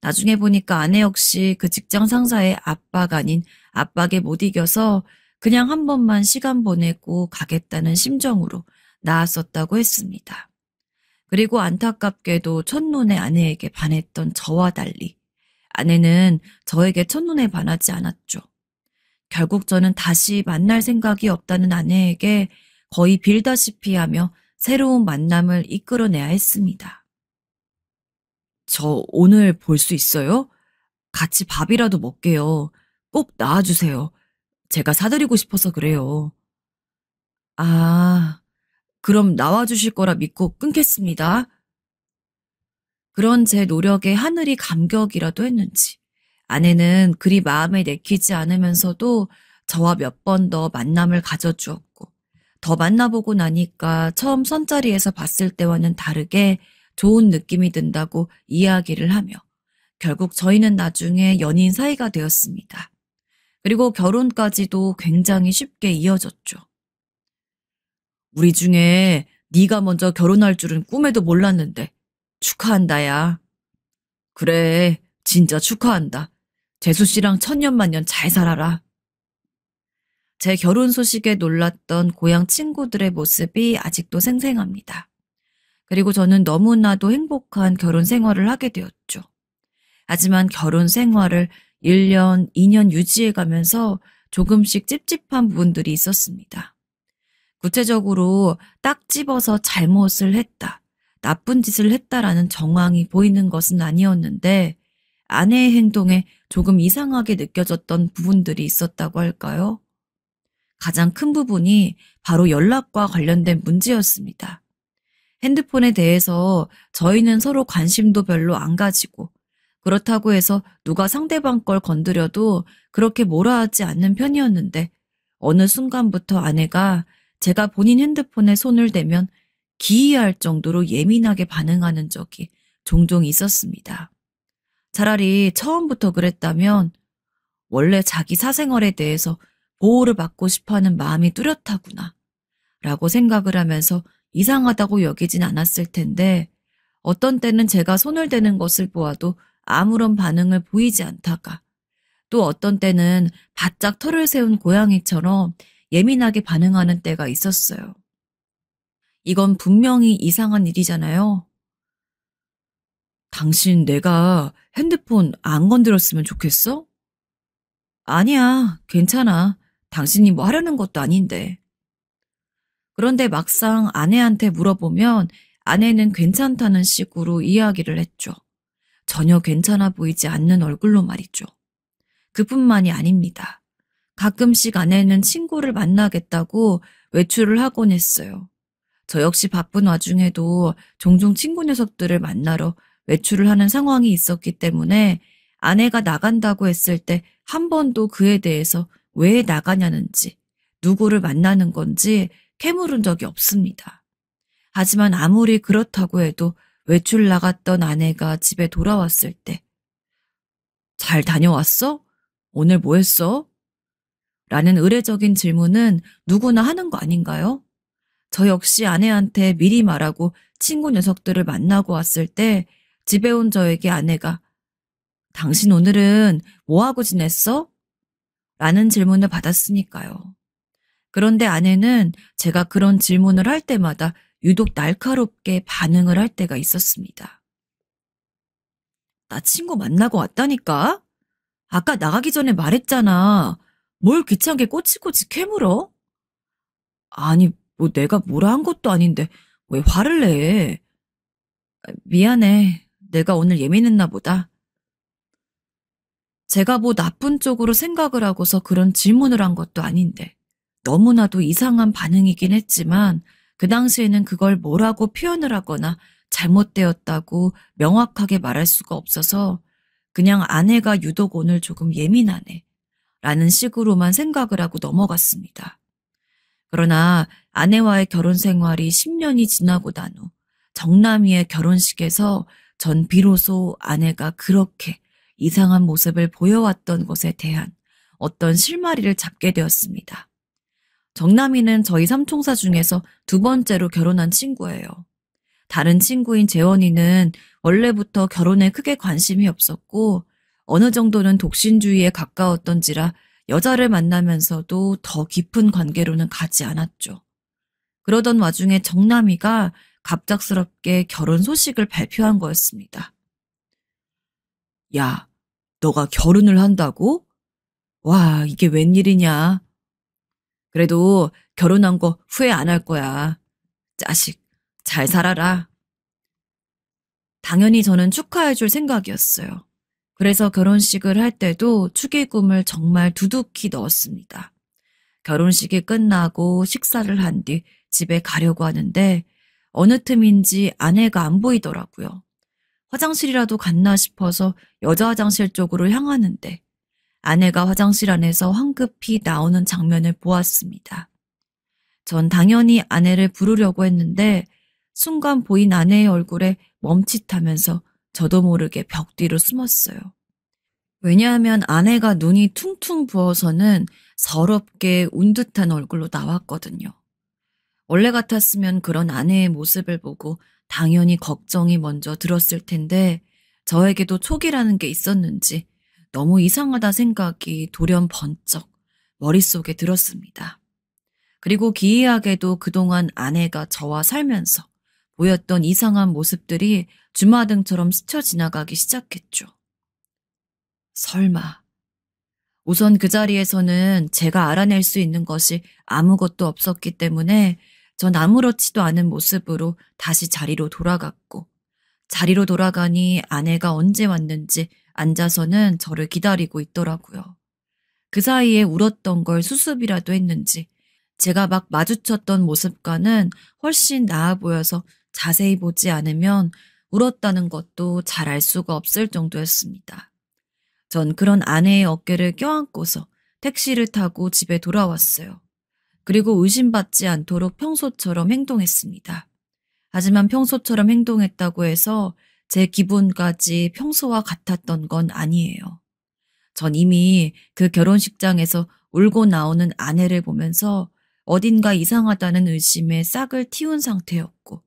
나중에 보니까 아내 역시 그 직장 상사의 압박 아닌 압박에 못 이겨서 그냥 한 번만 시간 보내고 가겠다는 심정으로 나왔었다고 했습니다. 그리고 안타깝게도 첫눈에 아내에게 반했던 저와 달리 아내는 저에게 첫눈에 반하지 않았죠. 결국 저는 다시 만날 생각이 없다는 아내에게 거의 빌다시피 하며 새로운 만남을 이끌어내야 했습니다. 저 오늘 볼 수 있어요? 같이 밥이라도 먹게요. 꼭 나와주세요. 제가 사드리고 싶어서 그래요. 아, 그럼 나와주실 거라 믿고 끊겠습니다. 그런 제 노력에 하늘이 감격이라도 했는지 아내는 그리 마음에 내키지 않으면서도 저와 몇 번 더 만남을 가져주었고 더 만나보고 나니까 처음 선자리에서 봤을 때와는 다르게 좋은 느낌이 든다고 이야기를 하며 결국 저희는 나중에 연인 사이가 되었습니다. 그리고 결혼까지도 굉장히 쉽게 이어졌죠. 우리 중에 네가 먼저 결혼할 줄은 꿈에도 몰랐는데 축하한다, 야. 그래, 진짜 축하한다. 재수 씨랑 천년만년 잘 살아라. 제 결혼 소식에 놀랐던 고향 친구들의 모습이 아직도 생생합니다. 그리고 저는 너무나도 행복한 결혼 생활을 하게 되었죠. 하지만 결혼 생활을 1년, 2년 유지해가면서 조금씩 찝찝한 부분들이 있었습니다. 구체적으로 딱 집어서 잘못을 했다, 나쁜 짓을 했다라는 정황이 보이는 것은 아니었는데 아내의 행동에 조금 이상하게 느껴졌던 부분들이 있었다고 할까요? 가장 큰 부분이 바로 연락과 관련된 문제였습니다. 핸드폰에 대해서 저희는 서로 관심도 별로 안 가지고 그렇다고 해서 누가 상대방 걸 건드려도 그렇게 뭐라 하지 않는 편이었는데 어느 순간부터 아내가 제가 본인 핸드폰에 손을 대면 기이할 정도로 예민하게 반응하는 적이 종종 있었습니다. 차라리 처음부터 그랬다면 원래 자기 사생활에 대해서 보호를 받고 싶어하는 마음이 뚜렷하구나 라고 생각을 하면서 이상하다고 여기진 않았을 텐데 어떤 때는 제가 손을 대는 것을 보아도 아무런 반응을 보이지 않다가 또 어떤 때는 바짝 털을 세운 고양이처럼 예민하게 반응하는 때가 있었어요. 이건 분명히 이상한 일이잖아요. 당신 내가 핸드폰 안 건드렸으면 좋겠어? 아니야, 괜찮아. 당신이 뭐 하려는 것도 아닌데. 그런데 막상 아내한테 물어보면 아내는 괜찮다는 식으로 이야기를 했죠. 전혀 괜찮아 보이지 않는 얼굴로 말이죠. 그뿐만이 아닙니다. 가끔씩 아내는 친구를 만나겠다고 외출을 하곤 했어요. 저 역시 바쁜 와중에도 종종 친구 녀석들을 만나러 외출을 하는 상황이 있었기 때문에 아내가 나간다고 했을 때 한 번도 그에 대해서 왜 나가냐는지 누구를 만나는 건지 캐물은 적이 없습니다. 하지만 아무리 그렇다고 해도 외출 나갔던 아내가 집에 돌아왔을 때 잘 다녀왔어? 오늘 뭐 했어? 라는 의례적인 질문은 누구나 하는 거 아닌가요? 저 역시 아내한테 미리 말하고 친구 녀석들을 만나고 왔을 때 집에 온 저에게 아내가 당신 오늘은 뭐 하고 지냈어? 라는 질문을 받았으니까요. 그런데 아내는 제가 그런 질문을 할 때마다 유독 날카롭게 반응을 할 때가 있었습니다. 나 친구 만나고 왔다니까? 아까 나가기 전에 말했잖아. 뭘 귀찮게 꼬치꼬치 캐물어? 아니, 뭐 내가 뭐라 한 것도 아닌데 왜 화를 내? 미안해. 내가 오늘 예민했나 보다. 제가 뭐 나쁜 쪽으로 생각을 하고서 그런 질문을 한 것도 아닌데 너무나도 이상한 반응이긴 했지만 그 당시에는 그걸 뭐라고 표현을 하거나 잘못되었다고 명확하게 말할 수가 없어서 그냥 아내가 유독 오늘 조금 예민하네 라는 식으로만 생각을 하고 넘어갔습니다. 그러나 아내와의 결혼 생활이 10년이 지나고 난 후 정남이의 결혼식에서 전 비로소 아내가 그렇게 이상한 모습을 보여왔던 것에 대한 어떤 실마리를 잡게 되었습니다. 정남이는 저희 삼총사 중에서 두 번째로 결혼한 친구예요. 다른 친구인 재원이는 원래부터 결혼에 크게 관심이 없었고 어느 정도는 독신주의에 가까웠던지라 여자를 만나면서도 더 깊은 관계로는 가지 않았죠. 그러던 와중에 정남이가 갑작스럽게 결혼 소식을 발표한 거였습니다. 야, 너가 결혼을 한다고? 와, 이게 웬일이냐. 그래도 결혼한 거 후회 안 할 거야. 자식, 잘 살아라. 당연히 저는 축하해줄 생각이었어요. 그래서 결혼식을 할 때도 축의금을 정말 두둑히 넣었습니다. 결혼식이 끝나고 식사를 한 뒤 집에 가려고 하는데 어느 틈인지 아내가 안 보이더라고요. 화장실이라도 갔나 싶어서 여자 화장실 쪽으로 향하는데 아내가 화장실 안에서 황급히 나오는 장면을 보았습니다. 전 당연히 아내를 부르려고 했는데 순간 보인 아내의 얼굴에 멈칫하면서 저도 모르게 벽 뒤로 숨었어요. 왜냐하면 아내가 눈이 퉁퉁 부어서는 서럽게 운 듯한 얼굴로 나왔거든요. 원래 같았으면 그런 아내의 모습을 보고 당연히 걱정이 먼저 들었을 텐데 저에게도 촉이라는 게 있었는지 너무 이상하다 생각이 돌연 번쩍 머릿속에 들었습니다. 그리고 기이하게도 그동안 아내가 저와 살면서 보였던 이상한 모습들이 주마등처럼 스쳐 지나가기 시작했죠. 설마. 우선 그 자리에서는 제가 알아낼 수 있는 것이 아무것도 없었기 때문에 전 아무렇지도 않은 모습으로 다시 자리로 돌아갔고, 자리로 돌아가니 아내가 언제 왔는지 앉아서는 저를 기다리고 있더라고요. 그 사이에 울었던 걸 수습이라도 했는지 제가 막 마주쳤던 모습과는 훨씬 나아 보여서 자세히 보지 않으면 울었다는 것도 잘 알 수가 없을 정도였습니다. 전 그런 아내의 어깨를 껴안고서 택시를 타고 집에 돌아왔어요. 그리고 의심받지 않도록 평소처럼 행동했습니다. 하지만 평소처럼 행동했다고 해서 제 기분까지 평소와 같았던 건 아니에요. 전 이미 그 결혼식장에서 울고 나오는 아내를 보면서 어딘가 이상하다는 의심에 싹을 틔운 상태였고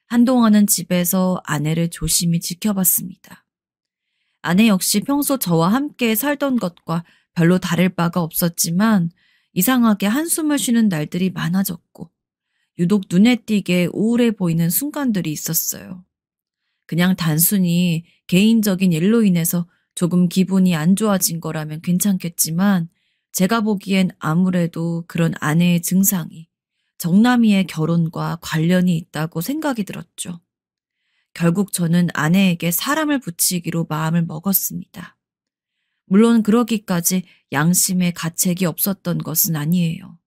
한동안은 집에서 아내를 조심히 지켜봤습니다. 아내 역시 평소 저와 함께 살던 것과 별로 다를 바가 없었지만 이상하게 한숨을 쉬는 날들이 많아졌고 유독 눈에 띄게 우울해 보이는 순간들이 있었어요. 그냥 단순히 개인적인 일로 인해서 조금 기분이 안 좋아진 거라면 괜찮겠지만 제가 보기엔 아무래도 그런 아내의 증상이 정남이의 결혼과 관련이 있다고 생각이 들었죠. 결국 저는 아내에게 사람을 붙이기로 마음을 먹었습니다. 물론 그러기까지 양심에 가책이 없었던 것은 아니에요.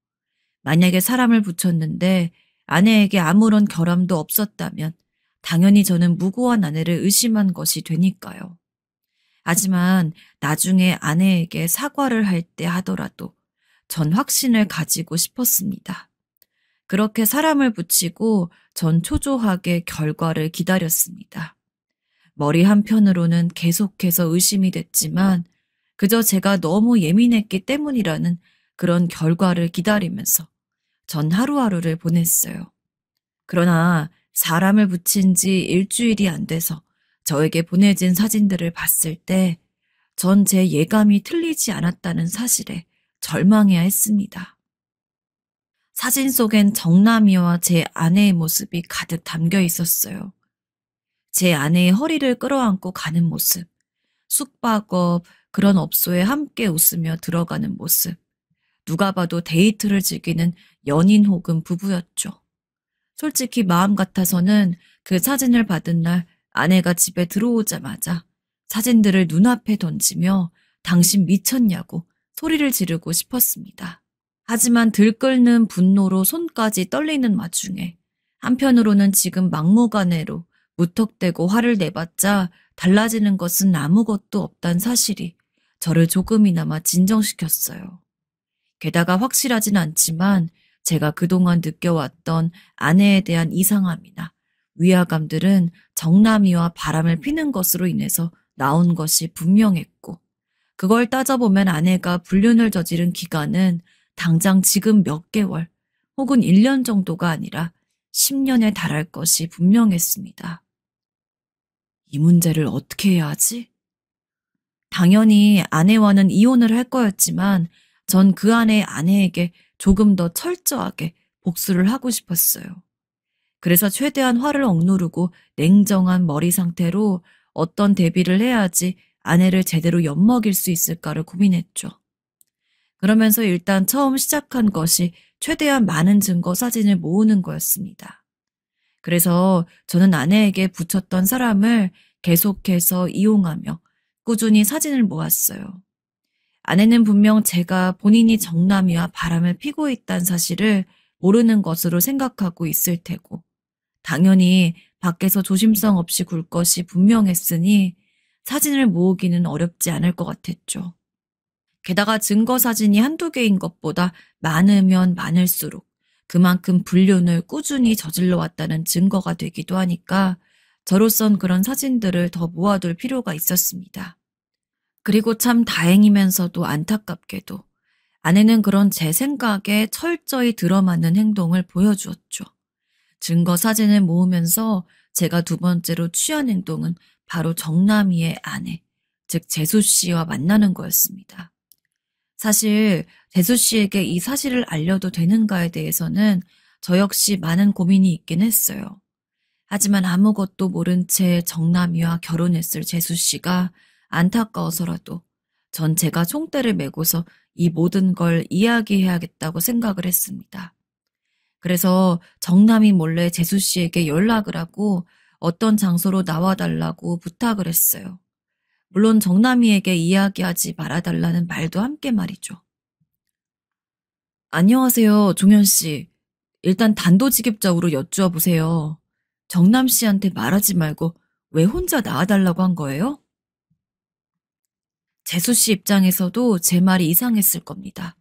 만약에 사람을 붙였는데 아내에게 아무런 결함도 없었다면 당연히 저는 무고한 아내를 의심한 것이 되니까요. 하지만 나중에 아내에게 사과를 할 때 하더라도 전 확신을 가지고 싶었습니다. 그렇게 사람을 붙이고 전 초조하게 결과를 기다렸습니다. 머리 한편으로는 계속해서 의심이 됐지만 그저 제가 너무 예민했기 때문이라는 그런 결과를 기다리면서 전 하루하루를 보냈어요. 그러나 사람을 붙인 지 일주일이 안 돼서 저에게 보내진 사진들을 봤을 때 전 제 예감이 틀리지 않았다는 사실에 절망해야 했습니다. 사진 속엔 정남이와 제 아내의 모습이 가득 담겨 있었어요. 제 아내의 허리를 끌어안고 가는 모습, 숙박업 그런 업소에 함께 웃으며 들어가는 모습, 누가 봐도 데이트를 즐기는 연인 혹은 부부였죠. 솔직히 마음 같아서는 그 사진을 받은 날 아내가 집에 들어오자마자 사진들을 눈앞에 던지며 당신 미쳤냐고 소리를 지르고 싶었습니다. 하지만 들끓는 분노로 손까지 떨리는 와중에 한편으로는 지금 막무가내로 무턱대고 화를 내봤자 달라지는 것은 아무것도 없단 사실이 저를 조금이나마 진정시켰어요. 게다가 확실하진 않지만 제가 그동안 느껴왔던 아내에 대한 이상함이나 위화감들은 정남이와 바람을 피는 것으로 인해서 나온 것이 분명했고 그걸 따져보면 아내가 불륜을 저지른 기간은 당장 지금 몇 개월 혹은 1년 정도가 아니라 10년에 달할 것이 분명했습니다. 이 문제를 어떻게 해야 하지? 당연히 아내와는 이혼을 할 거였지만 전 그 안에 아내에게 조금 더 철저하게 복수를 하고 싶었어요. 그래서 최대한 화를 억누르고 냉정한 머리 상태로 어떤 대비를 해야지 아내를 제대로 엿먹일 수 있을까를 고민했죠. 그러면서 일단 처음 시작한 것이 최대한 많은 증거 사진을 모으는 거였습니다. 그래서 저는 아내에게 붙였던 사람을 계속해서 이용하며 꾸준히 사진을 모았어요. 아내는 분명 제가 본인이 정남이와 바람을 피고 있다는 사실을 모르는 것으로 생각하고 있을 테고 당연히 밖에서 조심성 없이 굴 것이 분명했으니 사진을 모으기는 어렵지 않을 것 같았죠. 게다가 증거 사진이 한두 개인 것보다 많으면 많을수록 그만큼 불륜을 꾸준히 저질러 왔다는 증거가 되기도 하니까 저로선 그런 사진들을 더 모아둘 필요가 있었습니다. 그리고 참 다행이면서도 안타깝게도 아내는 그런 제 생각에 철저히 들어맞는 행동을 보여주었죠. 증거 사진을 모으면서 제가 두 번째로 취한 행동은 바로 정남이의 아내, 즉 재수 씨와 만나는 거였습니다. 사실 재수 씨에게 이 사실을 알려도 되는가에 대해서는 저 역시 많은 고민이 있긴 했어요. 하지만 아무것도 모른 채 정남이와 결혼했을 재수 씨가 안타까워서라도 전 제가 총대를 메고서 이 모든 걸 이야기해야겠다고 생각을 했습니다. 그래서 정남이 몰래 재수 씨에게 연락을 하고 어떤 장소로 나와달라고 부탁을 했어요. 물론 정남이에게 이야기하지 말아달라는 말도 함께 말이죠. 안녕하세요, 종현 씨. 일단 단도직입적으로 여쭈어 보세요. 정남 씨한테 말하지 말고 왜 혼자 나와달라고 한 거예요? 재수 씨 입장에서도 제 말이 이상했을 겁니다.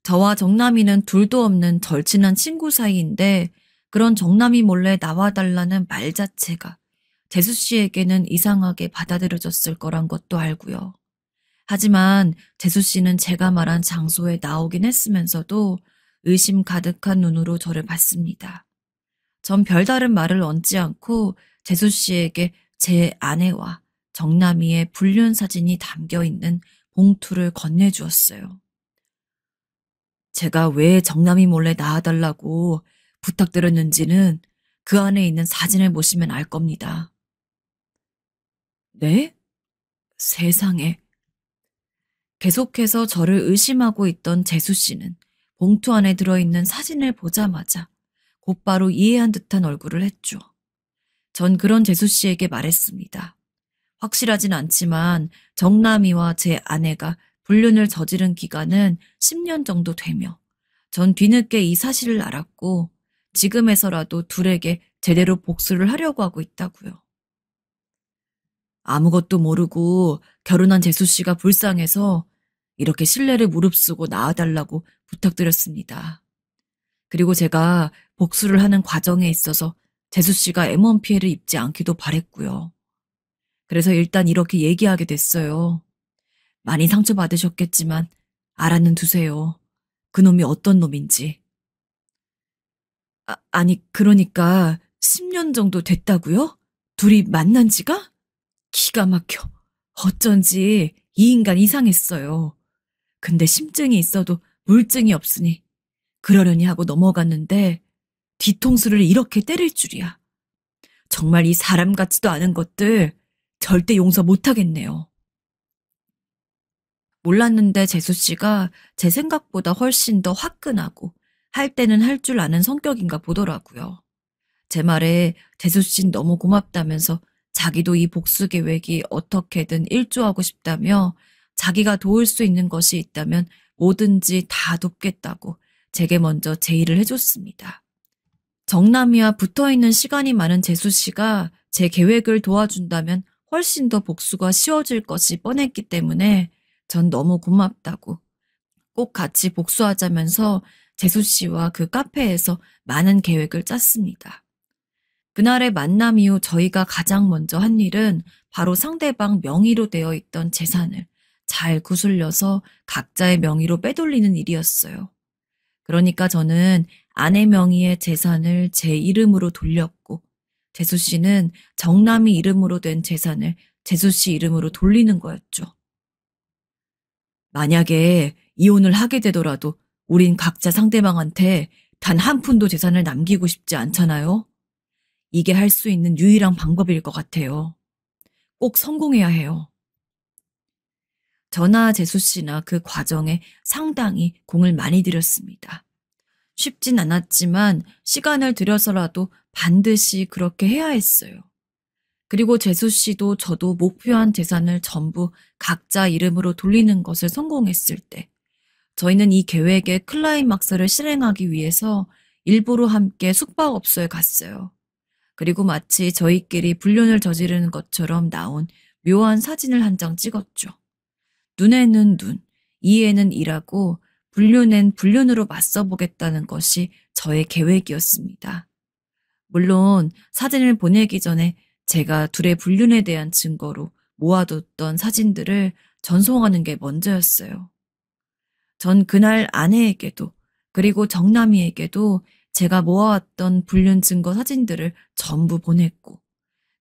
저와 정남이는 둘도 없는 절친한 친구 사이인데 그런 정남이 몰래 나와달라는 말 자체가 재수 씨에게는 이상하게 받아들여졌을 거란 것도 알고요. 하지만 재수 씨는 제가 말한 장소에 나오긴 했으면서도 의심 가득한 눈으로 저를 봤습니다. 전 별다른 말을 얹지 않고 재수 씨에게 제 아내와 정남이의 불륜 사진이 담겨 있는 봉투를 건네주었어요. 제가 왜 정남이 몰래 나와달라고 부탁드렸는지는 그 안에 있는 사진을 보시면 알 겁니다. 네? 세상에. 계속해서 저를 의심하고 있던 재수 씨는 봉투 안에 들어있는 사진을 보자마자 곧바로 이해한 듯한 얼굴을 했죠. 전 그런 재수 씨에게 말했습니다. 확실하진 않지만 정남이와 제 아내가 불륜을 저지른 기간은 10년 정도 되며 전 뒤늦게 이 사실을 알았고 지금에서라도 둘에게 제대로 복수를 하려고 하고 있다고요. 아무것도 모르고 결혼한 재수 씨가 불쌍해서 이렇게 신뢰를 무릅쓰고 나와달라고 부탁드렸습니다. 그리고 제가 복수를 하는 과정에 있어서 재수 씨가 M1 피해를 입지 않기도 바랬고요. 그래서 일단 이렇게 얘기하게 됐어요. 많이 상처받으셨겠지만 알아는 두세요. 그놈이 어떤 놈인지. 아니 그러니까 10년 정도 됐다고요? 둘이 만난 지가? 기가 막혀. 어쩐지 이 인간 이상했어요. 근데 심증이 있어도 물증이 없으니 그러려니 하고 넘어갔는데 뒤통수를 이렇게 때릴 줄이야. 정말 이 사람 같지도 않은 것들 절대 용서 못하겠네요. 몰랐는데 재수 씨가 제 생각보다 훨씬 더 화끈하고 할 때는 할 줄 아는 성격인가 보더라고요. 제 말에 재수 씨는 너무 고맙다면서 자기도 이 복수 계획이 어떻게든 일조하고 싶다며 자기가 도울 수 있는 것이 있다면 뭐든지 다 돕겠다고 제게 먼저 제의를 해줬습니다. 정남이와 붙어있는 시간이 많은 재수 씨가 제 계획을 도와준다면 훨씬 더 복수가 쉬워질 것이 뻔했기 때문에 전 너무 고맙다고 꼭 같이 복수하자면서 재수 씨와 그 카페에서 많은 계획을 짰습니다. 그날의 만남 이후 저희가 가장 먼저 한 일은 바로 상대방 명의로 되어 있던 재산을 잘 구슬려서 각자의 명의로 빼돌리는 일이었어요. 그러니까 저는 아내 명의의 재산을 제 이름으로 돌렸고 재수 씨는 정남이 이름으로 된 재산을 재수 씨 이름으로 돌리는 거였죠. 만약에 이혼을 하게 되더라도 우린 각자 상대방한테 단 한 푼도 재산을 남기고 싶지 않잖아요. 이게 할 수 있는 유일한 방법일 것 같아요. 꼭 성공해야 해요. 저나 재수 씨나 그 과정에 상당히 공을 많이 들였습니다. 쉽진 않았지만 시간을 들여서라도 반드시 그렇게 해야 했어요. 그리고 재수 씨도 저도 목표한 재산을 전부 각자 이름으로 돌리는 것을 성공했을 때 저희는 이 계획의 클라이막스를 실행하기 위해서 일부러 함께 숙박업소에 갔어요. 그리고 마치 저희끼리 불륜을 저지르는 것처럼 나온 묘한 사진을 한 장 찍었죠. 눈에는 눈, 이에는 이라고 불륜엔 불륜으로 맞서보겠다는 것이 저의 계획이었습니다. 물론 사진을 보내기 전에 제가 둘의 불륜에 대한 증거로 모아뒀던 사진들을 전송하는 게 먼저였어요. 전 그날 아내에게도 그리고 정남이에게도 제가 모아왔던 불륜 증거 사진들을 전부 보냈고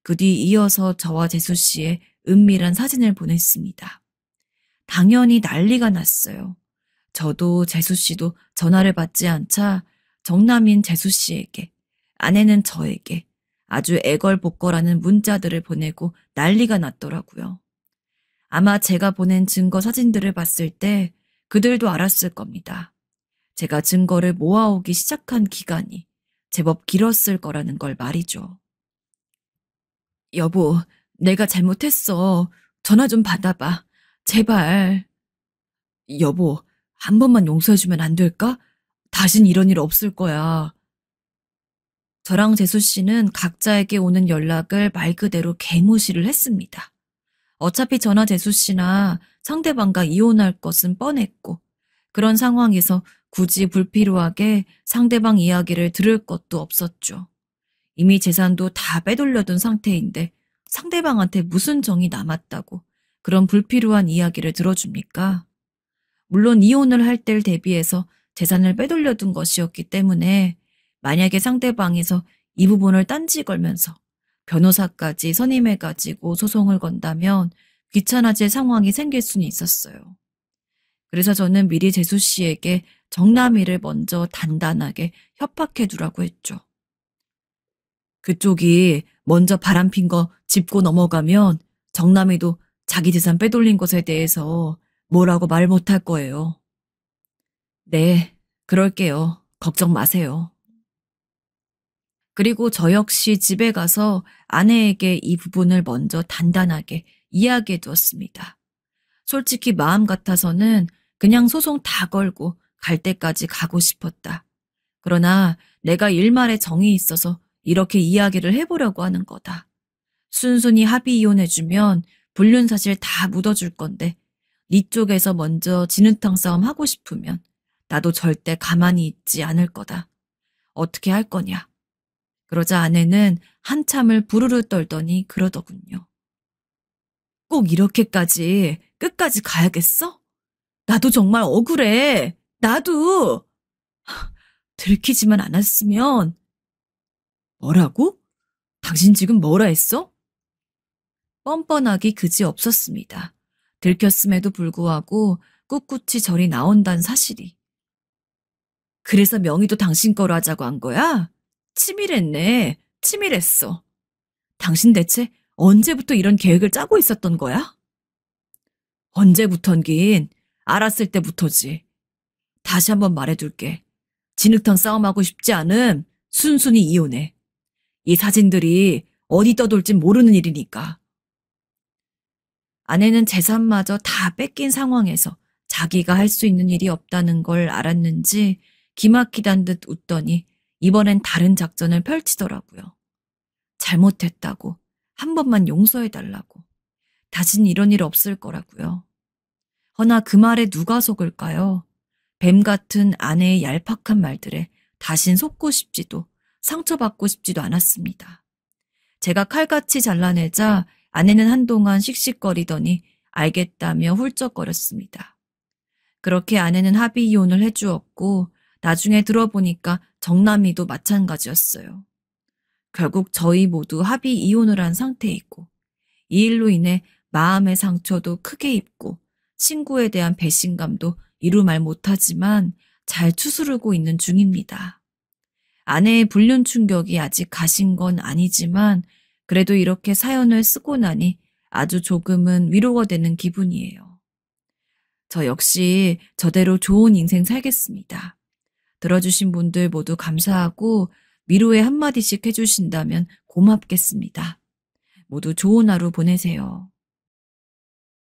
그 뒤 이어서 저와 재수 씨의 은밀한 사진을 보냈습니다. 당연히 난리가 났어요. 저도 재수 씨도 전화를 받지 않자 정남인 재수 씨에게, 아내는 저에게 아주 애걸복걸하는 문자들을 보내고 난리가 났더라고요. 아마 제가 보낸 증거 사진들을 봤을 때 그들도 알았을 겁니다. 제가 증거를 모아오기 시작한 기간이 제법 길었을 거라는 걸 말이죠. 여보, 내가 잘못했어. 전화 좀 받아봐. 제발. 여보, 한 번만 용서해주면 안 될까? 다신 이런 일 없을 거야. 저랑 재수 씨는 각자에게 오는 연락을 말 그대로 개무시를 했습니다. 어차피 저나 재수 씨나 상대방과 이혼할 것은 뻔했고 그런 상황에서 굳이 불필요하게 상대방 이야기를 들을 것도 없었죠. 이미 재산도 다 빼돌려둔 상태인데 상대방한테 무슨 정이 남았다고 그런 불필요한 이야기를 들어줍니까? 물론 이혼을 할 때를 대비해서 재산을 빼돌려둔 것이었기 때문에 만약에 상대방에서 이 부분을 딴지 걸면서 변호사까지 선임해가지고 소송을 건다면 귀찮아질 상황이 생길 수는 있었어요. 그래서 저는 미리 재수 씨에게 정남이를 먼저 단단하게 협박해두라고 했죠. 그쪽이 먼저 바람핀 거 짚고 넘어가면 정남이도 자기 재산 빼돌린 것에 대해서 뭐라고 말 못할 거예요. 네, 그럴게요. 걱정 마세요. 그리고 저 역시 집에 가서 아내에게 이 부분을 먼저 단단하게 이야기해 두었습니다. 솔직히 마음 같아서는 그냥 소송 다 걸고 갈 때까지 가고 싶었다. 그러나 내가 일말의 정이 있어서 이렇게 이야기를 해보려고 하는 거다. 순순히 합의 이혼해주면 불륜 사실 다 묻어줄 건데 네 쪽에서 먼저 진흙탕 싸움 하고 싶으면 나도 절대 가만히 있지 않을 거다. 어떻게 할 거냐? 그러자 아내는 한참을 부르르 떨더니 그러더군요. 꼭 이렇게까지 끝까지 가야겠어? 나도 정말 억울해. 나도. 들키지만 않았으면. 뭐라고? 당신 지금 뭐라 했어? 뻔뻔하기 그지 없었습니다. 들켰음에도 불구하고 꿋꿋이 절이 나온다는 사실이. 그래서 명의도 당신 거로 하자고 한 거야? 치밀했네. 치밀했어. 당신 대체 언제부터 이런 계획을 짜고 있었던 거야? 언제부턴긴 알았을 때부터지. 다시 한번 말해둘게. 진흙탕 싸움하고 싶지 않음 순순히 이혼해. 이 사진들이 어디 떠돌진 모르는 일이니까. 아내는 재산마저 다 뺏긴 상황에서 자기가 할 수 있는 일이 없다는 걸 알았는지 기막히단 듯 웃더니 이번엔 다른 작전을 펼치더라고요. 잘못했다고 한 번만 용서해달라고. 다신 이런 일 없을 거라고요. 허나 그 말에 누가 속을까요? 뱀 같은 아내의 얄팍한 말들에 다신 속고 싶지도 상처받고 싶지도 않았습니다. 제가 칼같이 잘라내자 아내는 한동안 씩씩거리더니 알겠다며 훌쩍거렸습니다. 그렇게 아내는 합의 이혼을 해주었고 나중에 들어보니까 정남이도 마찬가지였어요. 결국 저희 모두 합의 이혼을 한 상태이고 이 일로 인해 마음의 상처도 크게 입고 친구에 대한 배신감도 이루 말 못하지만 잘 추스르고 있는 중입니다. 아내의 불륜 충격이 아직 가신 건 아니지만 그래도 이렇게 사연을 쓰고 나니 아주 조금은 위로가 되는 기분이에요. 저 역시 저대로 좋은 인생 살겠습니다. 들어주신 분들 모두 감사하고 위로의 한마디씩 해주신다면 고맙겠습니다. 모두 좋은 하루 보내세요.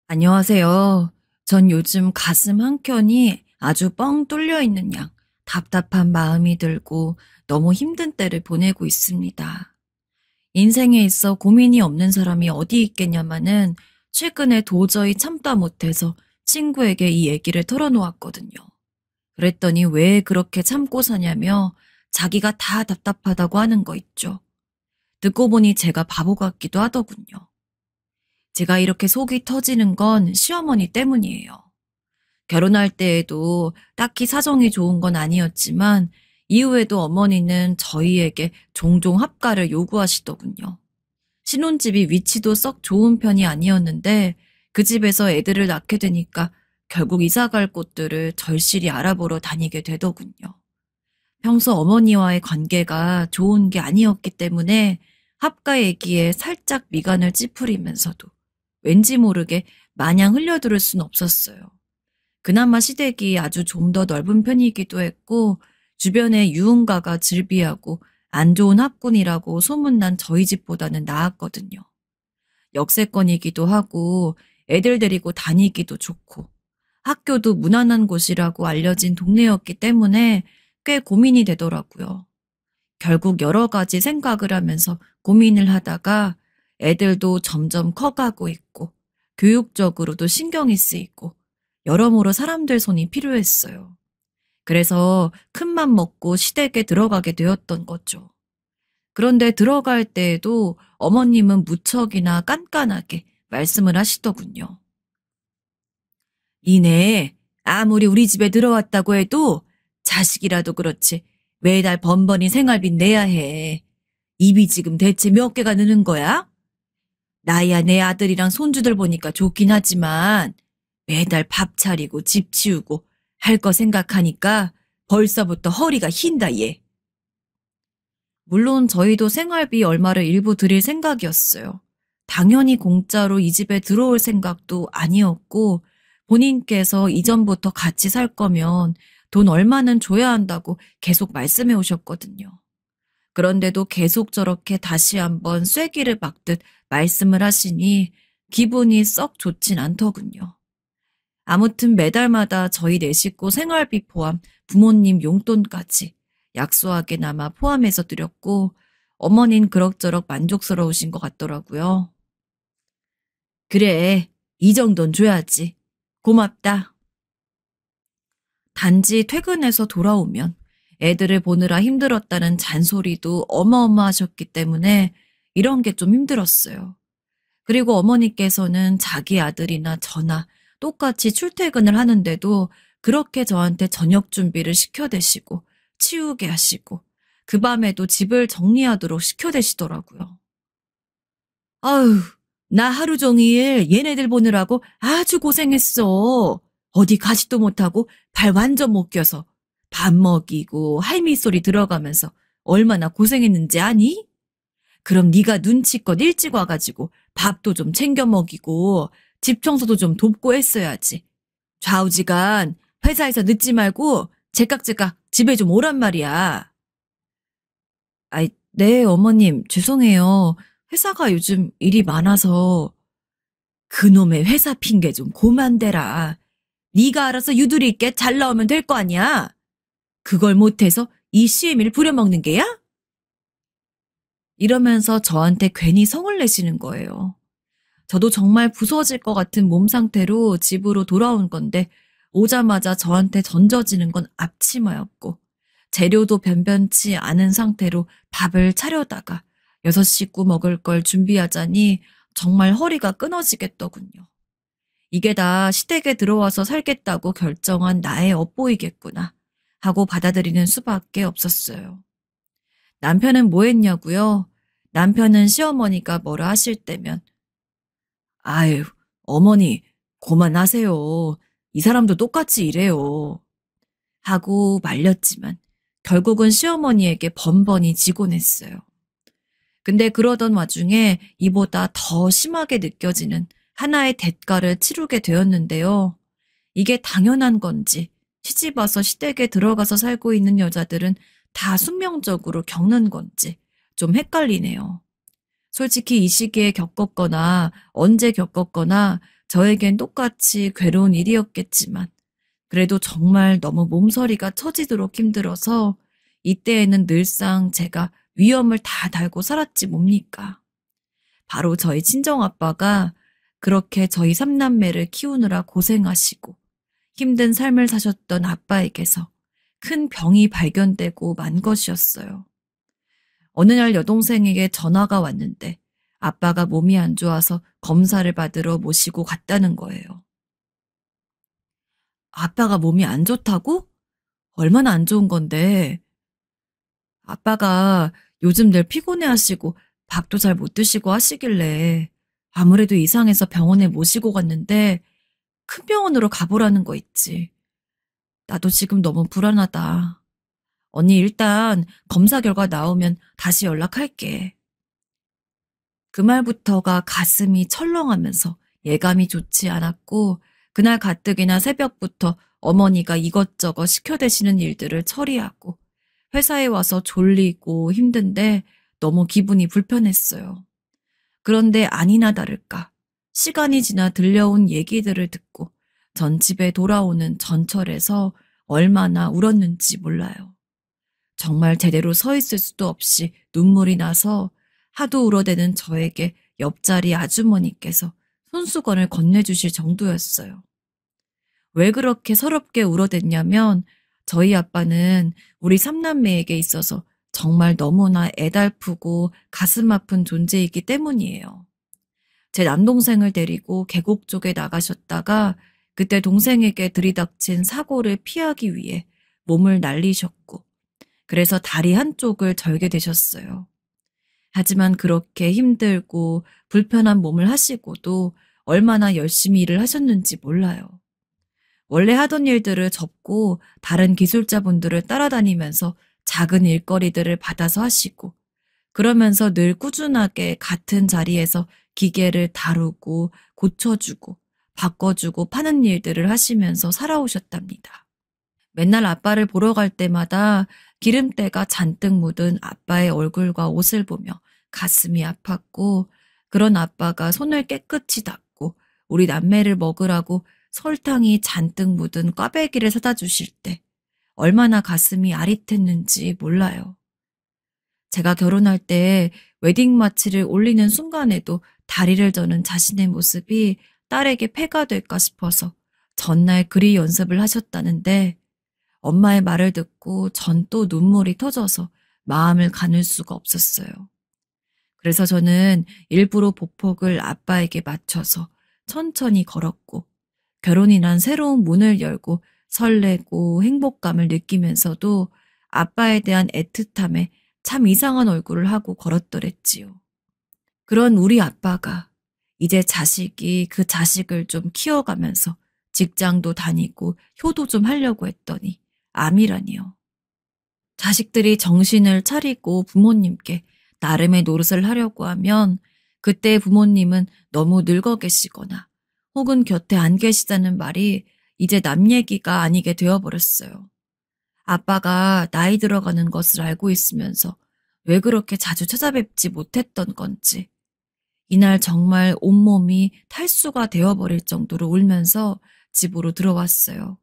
안녕하세요. 전 요즘 가슴 한켠이 아주 뻥 뚫려 있는 양 답답한 마음이 들고 너무 힘든 때를 보내고 있습니다. 인생에 있어 고민이 없는 사람이 어디 있겠냐마는 최근에 도저히 참다 못해서 친구에게 이 얘기를 털어놓았거든요. 그랬더니 왜 그렇게 참고 사냐며 자기가 다 답답하다고 하는 거 있죠. 듣고 보니 제가 바보 같기도 하더군요. 제가 이렇게 속이 터지는 건 시어머니 때문이에요. 결혼할 때에도 딱히 사정이 좋은 건 아니었지만 이후에도 어머니는 저희에게 종종 합가를 요구하시더군요. 신혼집이 위치도 썩 좋은 편이 아니었는데 그 집에서 애들을 낳게 되니까 결국 이사갈 곳들을 절실히 알아보러 다니게 되더군요. 평소 어머니와의 관계가 좋은 게 아니었기 때문에 합가 얘기에 살짝 미간을 찌푸리면서도 왠지 모르게 마냥 흘려들을 순 없었어요. 그나마 시댁이 아주 좀 더 넓은 편이기도 했고 주변에 유흥가가 즐비하고 안 좋은 합군이라고 소문난 저희 집보다는 나았거든요. 역세권이기도 하고 애들 데리고 다니기도 좋고 학교도 무난한 곳이라고 알려진 동네였기 때문에 꽤 고민이 되더라고요. 결국 여러 가지 생각을 하면서 고민을 하다가 애들도 점점 커가고 있고 교육적으로도 신경이 쓰이고 여러모로 사람들 손이 필요했어요. 그래서 큰맘 먹고 시댁에 들어가게 되었던 거죠. 그런데 들어갈 때에도 어머님은 무척이나 깐깐하게 말씀을 하시더군요. 니네 아무리 우리 집에 들어왔다고 해도 자식이라도 그렇지 매달 번번이 생활비 내야 해. 입이 지금 대체 몇 개가 느는 거야? 나야 내 아들이랑 손주들 보니까 좋긴 하지만 매달 밥 차리고 집 치우고 할 거 생각하니까 벌써부터 허리가 휜다 얘. 물론 저희도 생활비 얼마를 일부 드릴 생각이었어요. 당연히 공짜로 이 집에 들어올 생각도 아니었고 본인께서 이전부터 같이 살 거면 돈 얼마는 줘야 한다고 계속 말씀해 오셨거든요. 그런데도 계속 저렇게 다시 한번 쐐기를 박듯 말씀을 하시니 기분이 썩 좋진 않더군요. 아무튼 매달마다 저희 네 식구 생활비 포함 부모님 용돈까지 약소하게나마 포함해서 드렸고 어머닌 그럭저럭 만족스러우신 것 같더라고요. 그래, 이 정도는 줘야지. 고맙다. 단지 퇴근해서 돌아오면 애들을 보느라 힘들었다는 잔소리도 어마어마하셨기 때문에 이런 게 좀 힘들었어요. 그리고 어머니께서는 자기 아들이나 저나 똑같이 출퇴근을 하는데도 그렇게 저한테 저녁 준비를 시켜대시고 치우게 하시고 그 밤에도 집을 정리하도록 시켜대시더라고요. 아유, 나 하루 종일 얘네들 보느라고 아주 고생했어. 어디 가지도 못하고 발 완전 못 껴서 밥 먹이고 할미 소리 들어가면서 얼마나 고생했는지 아니? 그럼 네가 눈치껏 일찍 와가지고 밥도 좀 챙겨 먹이고 집 청소도 좀 돕고 했어야지. 좌우지간 회사에서 늦지 말고 제깍제깍 집에 좀 오란 말이야. 아이, 네, 어머님, 죄송해요. 회사가 요즘 일이 많아서. 그놈의 회사 핑계 좀 고만 대라. 네가 알아서 유두리 있게 잘 나오면 될 거 아니야. 그걸 못해서 이 CM을 부려먹는 게야? 이러면서 저한테 괜히 성을 내시는 거예요. 저도 정말 부서질 것 같은 몸 상태로 집으로 돌아온 건데 오자마자 저한테 던져지는 건 앞치마였고 재료도 변변치 않은 상태로 밥을 차려다가 6식구 먹을 걸 준비하자니 정말 허리가 끊어지겠더군요. 이게 다 시댁에 들어와서 살겠다고 결정한 나의 업보이겠구나 하고 받아들이는 수밖에 없었어요. 남편은 뭐 했냐고요? 남편은 시어머니가 뭐라 하실 때면 아유, 어머니 그만하세요. 이 사람도 똑같이 이래요. 하고 말렸지만 결국은 시어머니에게 번번이 지곤 했어요. 근데 그러던 와중에 이보다 더 심하게 느껴지는 하나의 대가를 치르게 되었는데요. 이게 당연한 건지 시집와서 시댁에 들어가서 살고 있는 여자들은 다 숙명적으로 겪는 건지 좀 헷갈리네요. 솔직히 이 시기에 겪었거나 언제 겪었거나 저에겐 똑같이 괴로운 일이었겠지만 그래도 정말 너무 몸서리가 처지도록 힘들어서 이때에는 늘상 제가 위험을 다 달고 살았지 뭡니까. 바로 저희 친정아빠가 그렇게 저희 삼남매를 키우느라 고생하시고 힘든 삶을 사셨던 아빠에게서 큰 병이 발견되고 만 것이었어요. 어느 날 여동생에게 전화가 왔는데 아빠가 몸이 안 좋아서 검사를 받으러 모시고 갔다는 거예요. 아빠가 몸이 안 좋다고? 얼마나 안 좋은 건데? 아빠가 요즘 늘 피곤해 하시고 밥도 잘 못 드시고 하시길래 아무래도 이상해서 병원에 모시고 갔는데 큰 병원으로 가보라는 거 있지. 나도 지금 너무 불안하다. 언니 일단 검사 결과 나오면 다시 연락할게. 그 말부터가 가슴이 철렁하면서 예감이 좋지 않았고 그날 가뜩이나 새벽부터 어머니가 이것저것 시켜대시는 일들을 처리하고 회사에 와서 졸리고 힘든데 너무 기분이 불편했어요. 그런데 아니나 다를까 시간이 지나 들려온 얘기들을 듣고 전 집에 돌아오는 전철에서 얼마나 울었는지 몰라요. 정말 제대로 서 있을 수도 없이 눈물이 나서 하도 울어대는 저에게 옆자리 아주머니께서 손수건을 건네주실 정도였어요. 왜 그렇게 서럽게 울어댔냐면 저희 아빠는 우리 삼남매에게 있어서 정말 너무나 애달프고 가슴 아픈 존재이기 때문이에요. 제 남동생을 데리고 계곡 쪽에 나가셨다가 그때 동생에게 들이닥친 사고를 피하기 위해 몸을 날리셨고 그래서 다리 한쪽을 절게 되셨어요. 하지만 그렇게 힘들고 불편한 몸을 하시고도 얼마나 열심히 일을 하셨는지 몰라요. 원래 하던 일들을 접고 다른 기술자분들을 따라다니면서 작은 일거리들을 받아서 하시고 그러면서 늘 꾸준하게 같은 자리에서 기계를 다루고 고쳐주고 바꿔주고 파는 일들을 하시면서 살아오셨답니다. 맨날 아빠를 보러 갈 때마다 기름때가 잔뜩 묻은 아빠의 얼굴과 옷을 보며 가슴이 아팠고 그런 아빠가 손을 깨끗이 닦고 우리 남매를 먹으라고 설탕이 잔뜩 묻은 꽈배기를 사다 주실 때 얼마나 가슴이 아릿했는지 몰라요. 제가 결혼할 때 웨딩 마치를 올리는 순간에도 다리를 저는 자신의 모습이 딸에게 폐가 될까 싶어서 전날 그리 연습을 하셨다는데 엄마의 말을 듣고 전 또 눈물이 터져서 마음을 가눌 수가 없었어요. 그래서 저는 일부러 보폭을 아빠에게 맞춰서 천천히 걸었고 결혼이란 새로운 문을 열고 설레고 행복감을 느끼면서도 아빠에 대한 애틋함에 참 이상한 얼굴을 하고 걸었더랬지요. 그런 우리 아빠가 이제 자식이 그 자식을 좀 키워가면서 직장도 다니고 효도 좀 하려고 했더니 암이라니요. 자식들이 정신을 차리고 부모님께 나름의 노릇을 하려고 하면 그때 부모님은 너무 늙어 계시거나 혹은 곁에 안 계시다는 말이 이제 남 얘기가 아니게 되어버렸어요. 아빠가 나이 들어가는 것을 알고 있으면서 왜 그렇게 자주 찾아뵙지 못했던 건지 이날 정말 온몸이 탈수가 되어버릴 정도로 울면서 집으로 들어왔어요.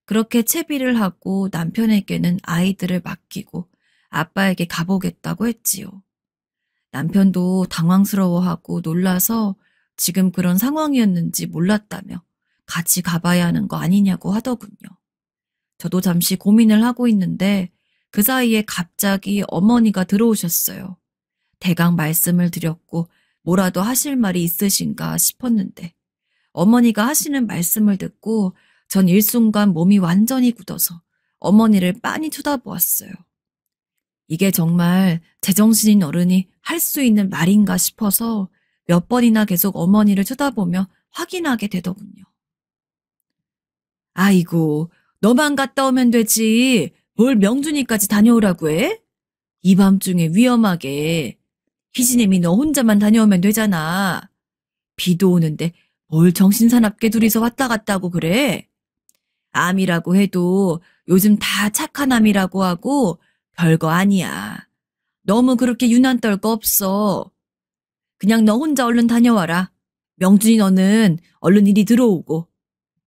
그렇게 채비를 하고 남편에게는 아이들을 맡기고 아빠에게 가보겠다고 했지요. 남편도 당황스러워하고 놀라서 지금 그런 상황이었는지 몰랐다며 같이 가봐야 하는 거 아니냐고 하더군요. 저도 잠시 고민을 하고 있는데 그 사이에 갑자기 어머니가 들어오셨어요. 대강 말씀을 드렸고 뭐라도 하실 말이 있으신가 싶었는데 어머니가 하시는 말씀을 듣고 전 일순간 몸이 완전히 굳어서 어머니를 빤히 쳐다보았어요. 이게 정말 제정신인 어른이 할 수 있는 말인가 싶어서 몇 번이나 계속 어머니를 쳐다보며 확인하게 되더군요. 아이고, 너만 갔다 오면 되지. 뭘 명준이까지 다녀오라고 해? 이 밤중에 위험하게. 희진님이 너 혼자만 다녀오면 되잖아. 비도 오는데 뭘 정신사납게 둘이서 왔다 갔다 하고 그래? 암이라고 해도 요즘 다 착한 암이라고 하고 별거 아니야. 너무 그렇게 유난 떨 거 없어. 그냥 너 혼자 얼른 다녀와라. 명준이 너는 얼른 이리 들어오고.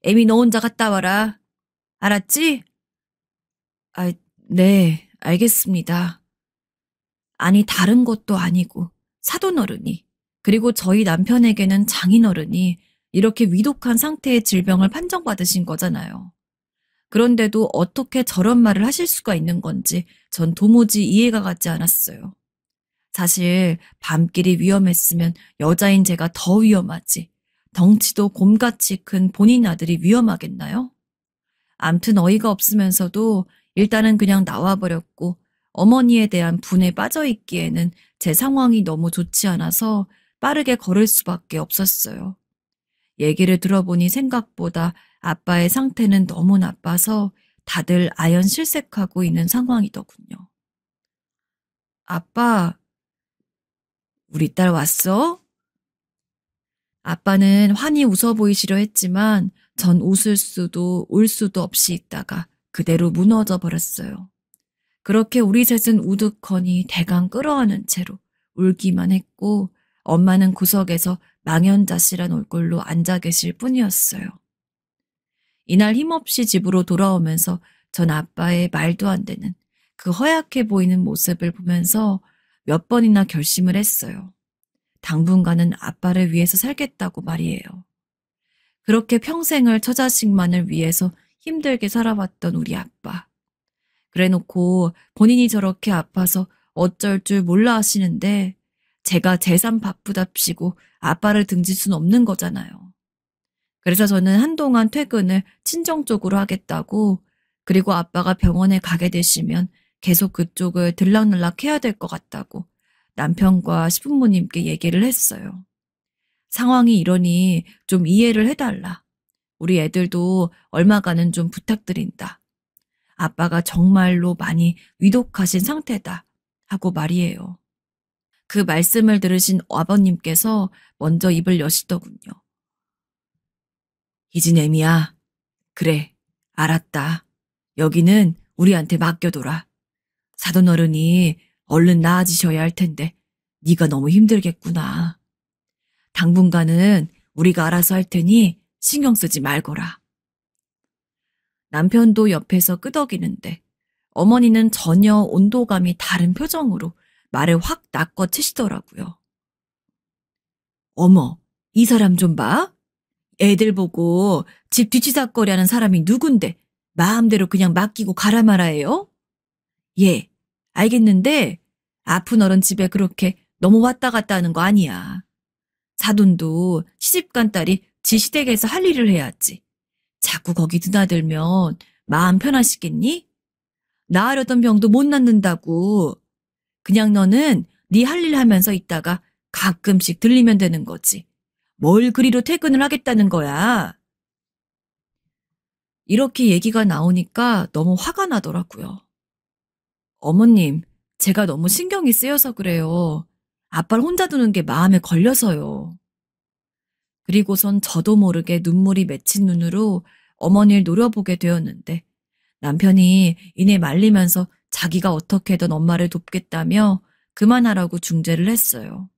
애미 너 혼자 갔다 와라. 알았지? 아, 네, 알겠습니다. 아니 다른 것도 아니고 사돈어른이 그리고 저희 남편에게는 장인어른이 이렇게 위독한 상태의 질병을 판정받으신 거잖아요. 그런데도 어떻게 저런 말을 하실 수가 있는 건지 전 도무지 이해가 가지 않았어요. 사실 밤길이 위험했으면 여자인 제가 더 위험하지. 덩치도 곰같이 큰 본인 아들이 위험하겠나요? 암튼 어이가 없으면서도 일단은 그냥 나와버렸고 어머니에 대한 분에 빠져있기에는 제 상황이 너무 좋지 않아서 빠르게 걸을 수밖에 없었어요. 얘기를 들어보니 생각보다 아빠의 상태는 너무 나빠서 다들 아연실색하고 있는 상황이더군요. 아빠, 우리 딸 왔어? 아빠는 환히 웃어 보이시려 했지만 전 웃을 수도 울 수도 없이 있다가 그대로 무너져 버렸어요. 그렇게 우리 셋은 우두커니 대강 끌어안은 채로 울기만 했고 엄마는 구석에서 망연자실한 얼굴로 앉아 계실 뿐이었어요. 이날 힘없이 집으로 돌아오면서 전 아빠의 말도 안 되는 그 허약해 보이는 모습을 보면서 몇 번이나 결심을 했어요. 당분간은 아빠를 위해서 살겠다고 말이에요. 그렇게 평생을 처자식만을 위해서 힘들게 살아왔던 우리 아빠. 그래놓고 본인이 저렇게 아파서 어쩔 줄 몰라 하시는데 제가 재산 바쁘답시고 아빠를 등질 순 없는 거잖아요. 그래서 저는 한동안 퇴근을 친정 쪽으로 하겠다고, 그리고 아빠가 병원에 가게 되시면 계속 그쪽을 들락날락 해야 될 것 같다고 남편과 시부모님께 얘기를 했어요. 상황이 이러니 좀 이해를 해달라. 우리 애들도 얼마간은 좀 부탁드린다. 아빠가 정말로 많이 위독하신 상태다 하고 말이에요. 그 말씀을 들으신 아버님께서 먼저 입을 여시더군요. 이진애미야, 그래, 알았다. 여기는 우리한테 맡겨둬라. 사돈어른이 얼른 나아지셔야 할 텐데 네가 너무 힘들겠구나. 당분간은 우리가 알아서 할 테니 신경 쓰지 말거라. 남편도 옆에서 끄덕이는데 어머니는 전혀 온도감이 다른 표정으로 말을 확 낚아채시더라고요. 어머, 이 사람 좀 봐. 애들 보고 집 뒤치다꺼리하는 사람이 누군데 마음대로 그냥 맡기고 가라 말아요? 예, 알겠는데 아픈 어른 집에 그렇게 너무 왔다 갔다 하는 거 아니야. 사돈도 시집간 딸이 지 시댁에서 할 일을 해야지. 자꾸 거기 드나들면 마음 편하시겠니? 나으려던 병도 못 낫는다고. 그냥 너는 네 할 일 하면서 있다가 가끔씩 들리면 되는 거지. 뭘 그리로 퇴근을 하겠다는 거야. 이렇게 얘기가 나오니까 너무 화가 나더라고요. 어머님, 제가 너무 신경이 쓰여서 그래요. 아빠를 혼자 두는 게 마음에 걸려서요. 그리고선 저도 모르게 눈물이 맺힌 눈으로 어머니를 노려보게 되었는데 남편이 이내 말리면서 자기가 어떻게든 엄마를 돕겠다며 그만하라고 중재를 했어요.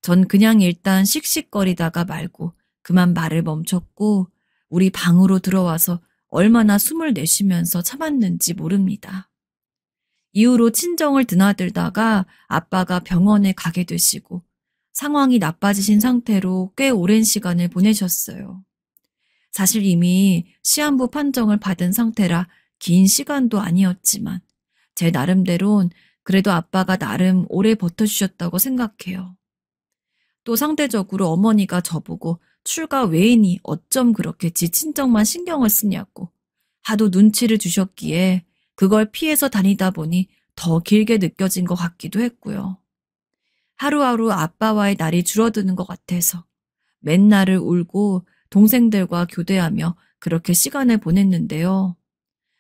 전 그냥 일단 씩씩거리다가 말고 그만 말을 멈췄고 우리 방으로 들어와서 얼마나 숨을 내쉬면서 참았는지 모릅니다. 이후로 친정을 드나들다가 아빠가 병원에 가게 되시고 상황이 나빠지신 상태로 꽤 오랜 시간을 보내셨어요. 사실 이미 시한부 판정을 받은 상태라 긴 시간도 아니었지만 제 나름대론 그래도 아빠가 나름 오래 버텨주셨다고 생각해요. 또 상대적으로 어머니가 저보고 출가 외인이 어쩜 그렇게 지 친정만 신경을 쓰냐고 하도 눈치를 주셨기에 그걸 피해서 다니다 보니 더 길게 느껴진 것 같기도 했고요. 하루하루 아빠와의 날이 줄어드는 것 같아서 맨날을 울고 동생들과 교대하며 그렇게 시간을 보냈는데요.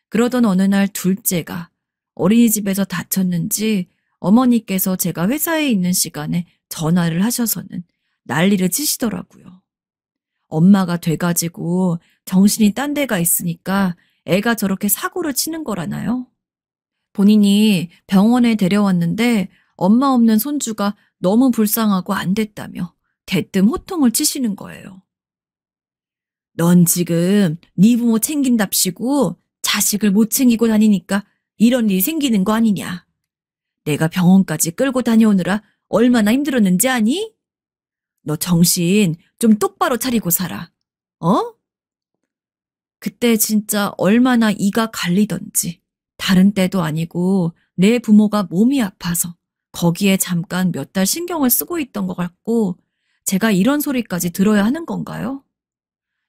그러던 어느 날 둘째가 어린이집에서 다쳤는지 어머니께서 제가 회사에 있는 시간에 전화를 하셔서는 난리를 치시더라고요. 엄마가 돼가지고 정신이 딴 데가 있으니까 애가 저렇게 사고를 치는 거라나요? 본인이 병원에 데려왔는데 엄마 없는 손주가 너무 불쌍하고 안 됐다며 대뜸 호통을 치시는 거예요. 넌 지금 네 부모 챙긴답시고 자식을 못 챙기고 다니니까 이런 일이 생기는 거 아니냐. 내가 병원까지 끌고 다녀오느라 얼마나 힘들었는지 아니? 너 정신 좀 똑바로 차리고 살아. 어? 그때 진짜 얼마나 이가 갈리던지. 다른 때도 아니고 내 부모가 몸이 아파서 거기에 잠깐 몇 달 신경을 쓰고 있던 것 같고 제가 이런 소리까지 들어야 하는 건가요?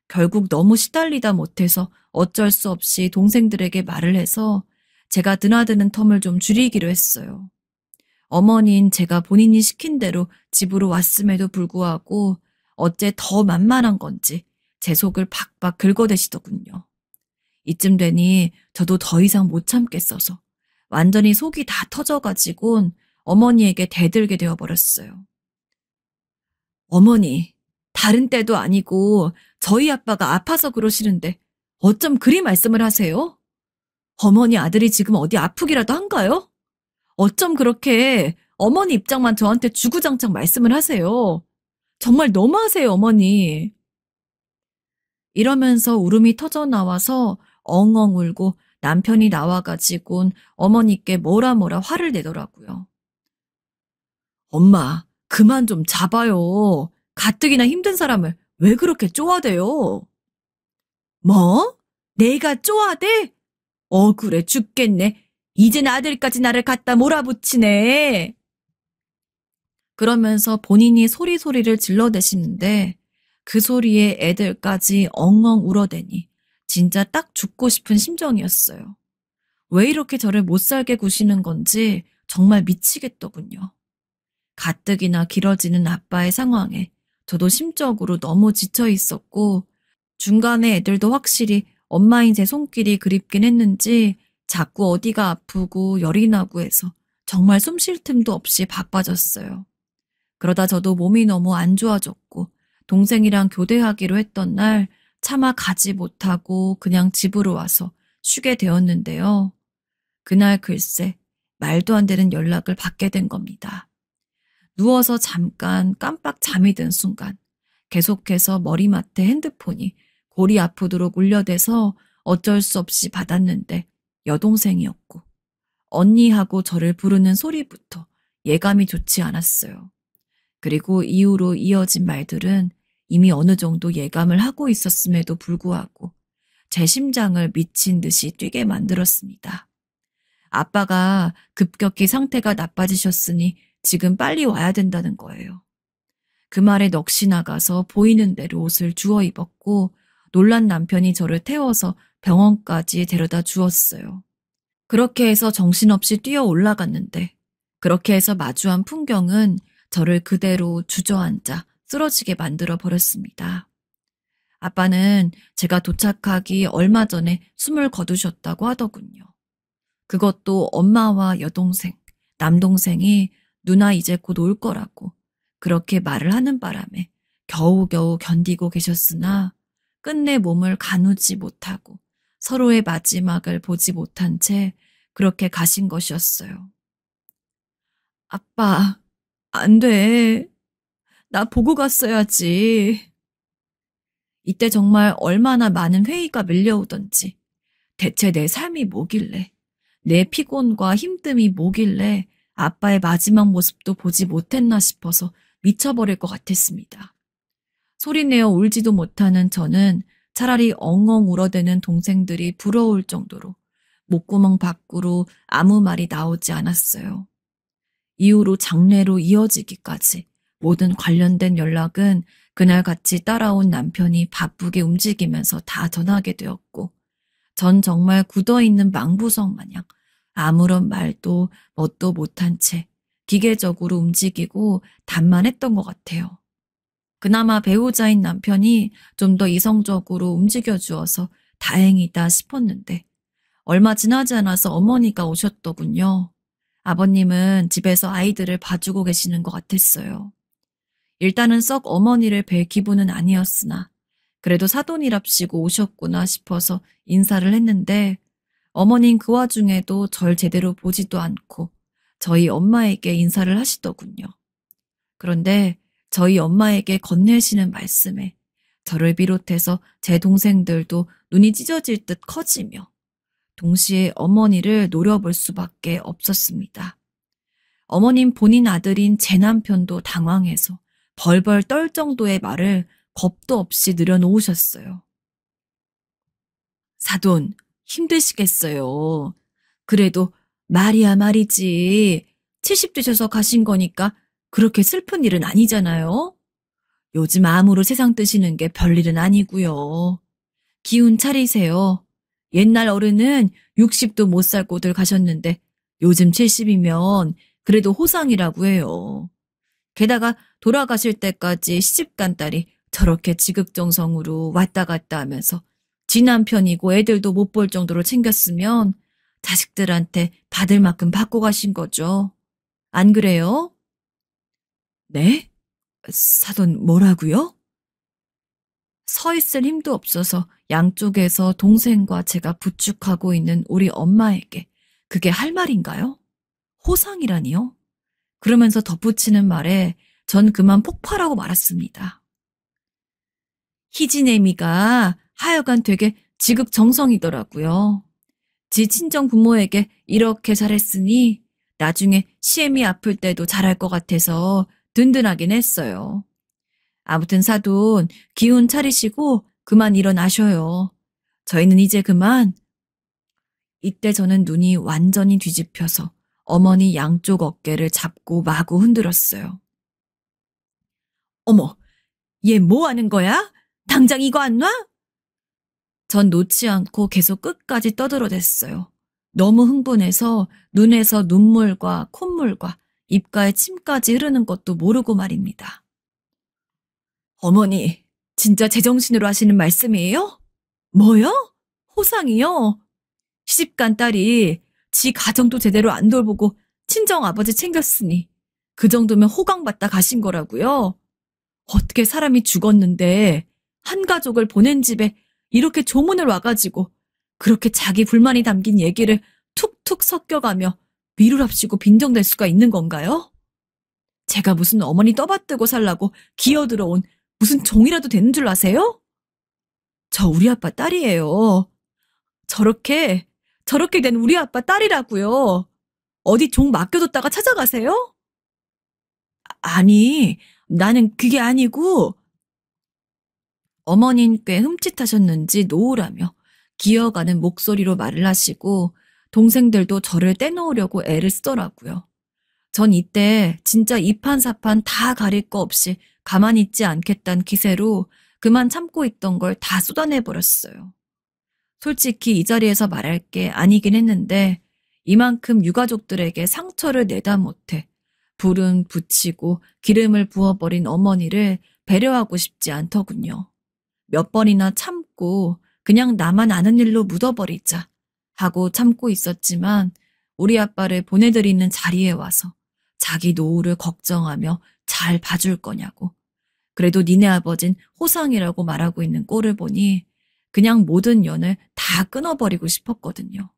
결국 너무 시달리다 못해서 어쩔 수 없이 동생들에게 말을 해서 제가 드나드는 텀을 좀 줄이기로 했어요. 어머니는 제가 본인이 시킨 대로 집으로 왔음에도 불구하고 어째 더 만만한 건지 제 속을 박박 긁어대시더군요. 이쯤 되니 저도 더 이상 못 참겠어서 완전히 속이 다 터져가지고 어머니에게 대들게 되어버렸어요. 어머니, 다른 때도 아니고 저희 아빠가 아파서 그러시는데 어쩜 그리 말씀을 하세요? 어머니 아들이 지금 어디 아프기라도 한가요? 어쩜 그렇게 어머니 입장만 저한테 주구장창 말씀을 하세요? 정말 너무하세요, 어머니. 이러면서 울음이 터져 나와서 엉엉 울고 남편이 나와가지고 어머니께 뭐라 화를 내더라고요. 엄마, 그만 좀 잡아요. 가뜩이나 힘든 사람을 왜 그렇게 쪼아대요? 뭐? 내가 쪼아대? 억울해 죽겠네. 이젠 아들까지 나를 갖다 몰아붙이네. 그러면서 본인이 소리를 질러대시는데 그 소리에 애들까지 엉엉 울어대니 진짜 딱 죽고 싶은 심정이었어요. 왜 이렇게 저를 못살게 구시는 건지 정말 미치겠더군요. 가뜩이나 길어지는 아빠의 상황에 저도 심적으로 너무 지쳐 있었고 중간에 애들도 확실히 엄마인 제 손길이 그립긴 했는지 자꾸 어디가 아프고 열이 나고 해서 정말 숨 쉴 틈도 없이 바빠졌어요. 그러다 저도 몸이 너무 안 좋아졌고 동생이랑 교대하기로 했던 날 차마 가지 못하고 그냥 집으로 와서 쉬게 되었는데요. 그날 글쎄 말도 안 되는 연락을 받게 된 겁니다. 누워서 잠깐 깜빡 잠이 든 순간 계속해서 머리맡에 핸드폰이 골이 아프도록 울려대서 어쩔 수 없이 받았는데 여동생이었고 언니하고 저를 부르는 소리부터 예감이 좋지 않았어요. 그리고 이후로 이어진 말들은 이미 어느 정도 예감을 하고 있었음에도 불구하고 제 심장을 미친 듯이 뛰게 만들었습니다. 아빠가 급격히 상태가 나빠지셨으니 지금 빨리 와야 된다는 거예요. 그 말에 넋이 나가서 보이는 대로 옷을 주워 입었고 놀란 남편이 저를 태워서 병원까지 데려다 주었어요. 그렇게 해서 정신없이 뛰어 올라갔는데 그렇게 해서 마주한 풍경은 저를 그대로 주저앉아 쓰러지게 만들어 버렸습니다. 아빠는 제가 도착하기 얼마 전에 숨을 거두셨다고 하더군요. 그것도 엄마와 여동생, 남동생이 누나 이제 곧 올 거라고 그렇게 말을 하는 바람에 겨우겨우 견디고 계셨으나 끝내 몸을 가누지 못하고 서로의 마지막을 보지 못한 채 그렇게 가신 것이었어요. 아빠, 안 돼. 나 보고 갔어야지. 이때 정말 얼마나 많은 회의가 밀려오던지 대체 내 삶이 뭐길래 내 피곤과 힘듦이 뭐길래 아빠의 마지막 모습도 보지 못했나 싶어서 미쳐버릴 것 같았습니다. 소리내어 울지도 못하는 저는 차라리 엉엉 울어대는 동생들이 부러울 정도로 목구멍 밖으로 아무 말이 나오지 않았어요. 이후로 장례로 이어지기까지 모든 관련된 연락은 그날 같이 따라온 남편이 바쁘게 움직이면서 다 전하게 되었고 전 정말 굳어있는 망부석 마냥 아무런 말도 뭣도 못한 채 기계적으로 움직이고 답만 했던 것 같아요. 그나마 배우자인 남편이 좀 더 이성적으로 움직여주어서 다행이다 싶었는데 얼마 지나지 않아서 어머니가 오셨더군요. 아버님은 집에서 아이들을 봐주고 계시는 것 같았어요. 일단은 썩 어머니를 뵐 기분은 아니었으나 그래도 사돈이랍시고 오셨구나 싶어서 인사를 했는데 어머닌 그 와중에도 절 제대로 보지도 않고 저희 엄마에게 인사를 하시더군요. 그런데 저희 엄마에게 건네시는 말씀에 저를 비롯해서 제 동생들도 눈이 찢어질 듯 커지며 동시에 어머니를 노려볼 수밖에 없었습니다. 어머님 본인 아들인 제 남편도 당황해서 벌벌 떨 정도의 말을 겁도 없이 늘여놓으셨어요. 사돈, 힘드시겠어요. 그래도 말이야 말이지. 70 되셔서 가신 거니까 그렇게 슬픈 일은 아니잖아요. 요즘 암으로 세상 뜨시는 게 별일은 아니고요. 기운 차리세요. 옛날 어른은 60도 못 살고들 가셨는데 요즘 70이면 그래도 호상이라고 해요. 게다가 돌아가실 때까지 시집간 딸이 저렇게 지극정성으로 왔다 갔다 하면서 지 남편이고 애들도 못 볼 정도로 챙겼으면 자식들한테 받을 만큼 받고 가신 거죠. 안 그래요? 네? 사돈 뭐라고요? 서 있을 힘도 없어서 양쪽에서 동생과 제가 부축하고 있는 우리 엄마에게 그게 할 말인가요? 호상이라니요? 그러면서 덧붙이는 말에 전 그만 폭발하고 말았습니다. 희진애미가 하여간 되게 지극정성이더라고요. 지 친정 부모에게 이렇게 잘했으니 나중에 시애미 아플 때도 잘할 것 같아서 든든하긴 했어요. 아무튼 사돈 기운 차리시고 그만 일어나셔요. 저희는 이제 그만. 이때 저는 눈이 완전히 뒤집혀서 어머니 양쪽 어깨를 잡고 마구 흔들었어요. 어머, 얘 뭐 하는 거야? 당장 이거 안 놔? 전 놓지 않고 계속 끝까지 떠들어댔어요. 너무 흥분해서 눈에서 눈물과 콧물과 입가에 침까지 흐르는 것도 모르고 말입니다. 어머니, 진짜 제정신으로 하시는 말씀이에요? 뭐요? 호상이요? 시집간 딸이 지 가정도 제대로 안 돌보고 친정아버지 챙겼으니 그 정도면 호강받다 가신 거라고요? 어떻게 사람이 죽었는데 한 가족을 보낸 집에 이렇게 조문을 와가지고 그렇게 자기 불만이 담긴 얘기를 툭툭 섞여가며 위로랍시고 빈정댈 수가 있는 건가요? 제가 무슨 어머니 떠받들고 살라고 기어들어온 무슨 종이라도 되는 줄 아세요? 저 우리 아빠 딸이에요. 저렇게 된 우리 아빠 딸이라고요. 어디 종 맡겨뒀다가 찾아가세요? 아니, 나는 그게 아니고. 어머닌 꽤 흠칫하셨는지 노우라며 기어가는 목소리로 말을 하시고 동생들도 저를 떼놓으려고 애를 쓰더라고요. 전 이때 진짜 이판사판 다 가릴 거 없이 가만히 있지 않겠다는 기세로 그만 참고 있던 걸 다 쏟아내버렸어요. 솔직히 이 자리에서 말할 게 아니긴 했는데 이만큼 유가족들에게 상처를 내다 못해 불은 붙이고 기름을 부어버린 어머니를 배려하고 싶지 않더군요. 몇 번이나 참고 그냥 나만 아는 일로 묻어버리자 하고 참고 있었지만 우리 아빠를 보내드리는 자리에 와서 자기 노후를 걱정하며 잘 봐줄 거냐고. 그래도 니네 아버진 호상이라고 말하고 있는 꼴을 보니 그냥 모든 연을 다 끊어버리고 싶었거든요.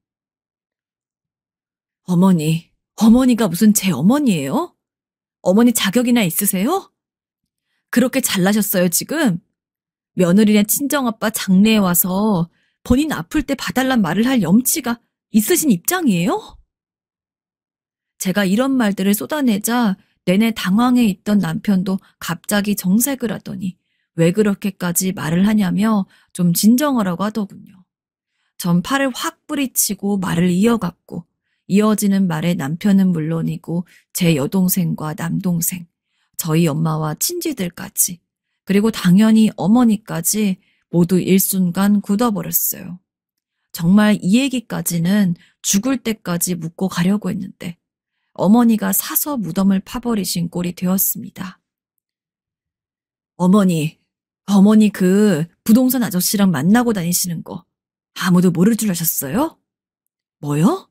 어머니가 무슨 제 어머니예요? 어머니 자격이나 있으세요? 그렇게 잘나셨어요, 지금? 며느리네 친정아빠 장례에 와서 본인 아플 때 봐달란 말을 할 염치가 있으신 입장이에요? 제가 이런 말들을 쏟아내자 내내 당황해 있던 남편도 갑자기 정색을 하더니 왜 그렇게까지 말을 하냐며 좀 진정하라고 하더군요. 전 팔을 확 뿌리치고 말을 이어갔고 이어지는 말에 남편은 물론이고 제 여동생과 남동생, 저희 엄마와 친지들까지 그리고 당연히 어머니까지 모두 일순간 굳어버렸어요. 정말 이 얘기까지는 죽을 때까지 묻고 가려고 했는데 어머니가 사서 무덤을 파버리신 꼴이 되었습니다. 어머니 그 부동산 아저씨랑 만나고 다니시는 거 아무도 모를 줄 아셨어요? 뭐요?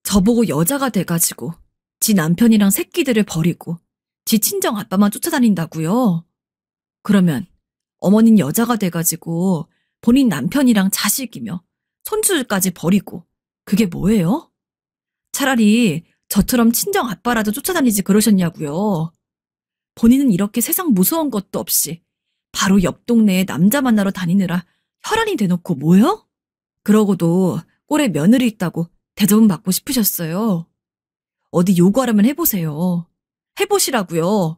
저보고 여자가 돼가지고 지 남편이랑 새끼들을 버리고 지 친정 아빠만 쫓아다닌다고요? 그러면 어머니는 여자가 돼가지고 본인 남편이랑 자식이며 손주들까지 버리고 그게 뭐예요? 차라리 저처럼 친정 아빠라도 쫓아다니지 그러셨냐고요. 본인은 이렇게 세상 무서운 것도 없이 바로 옆 동네에 남자 만나러 다니느라 혈안이 대놓고 뭐요? 그러고도 꼴에 며느리 있다고 대접은 받고 싶으셨어요. 어디 요구하라면 해보세요. 해보시라고요.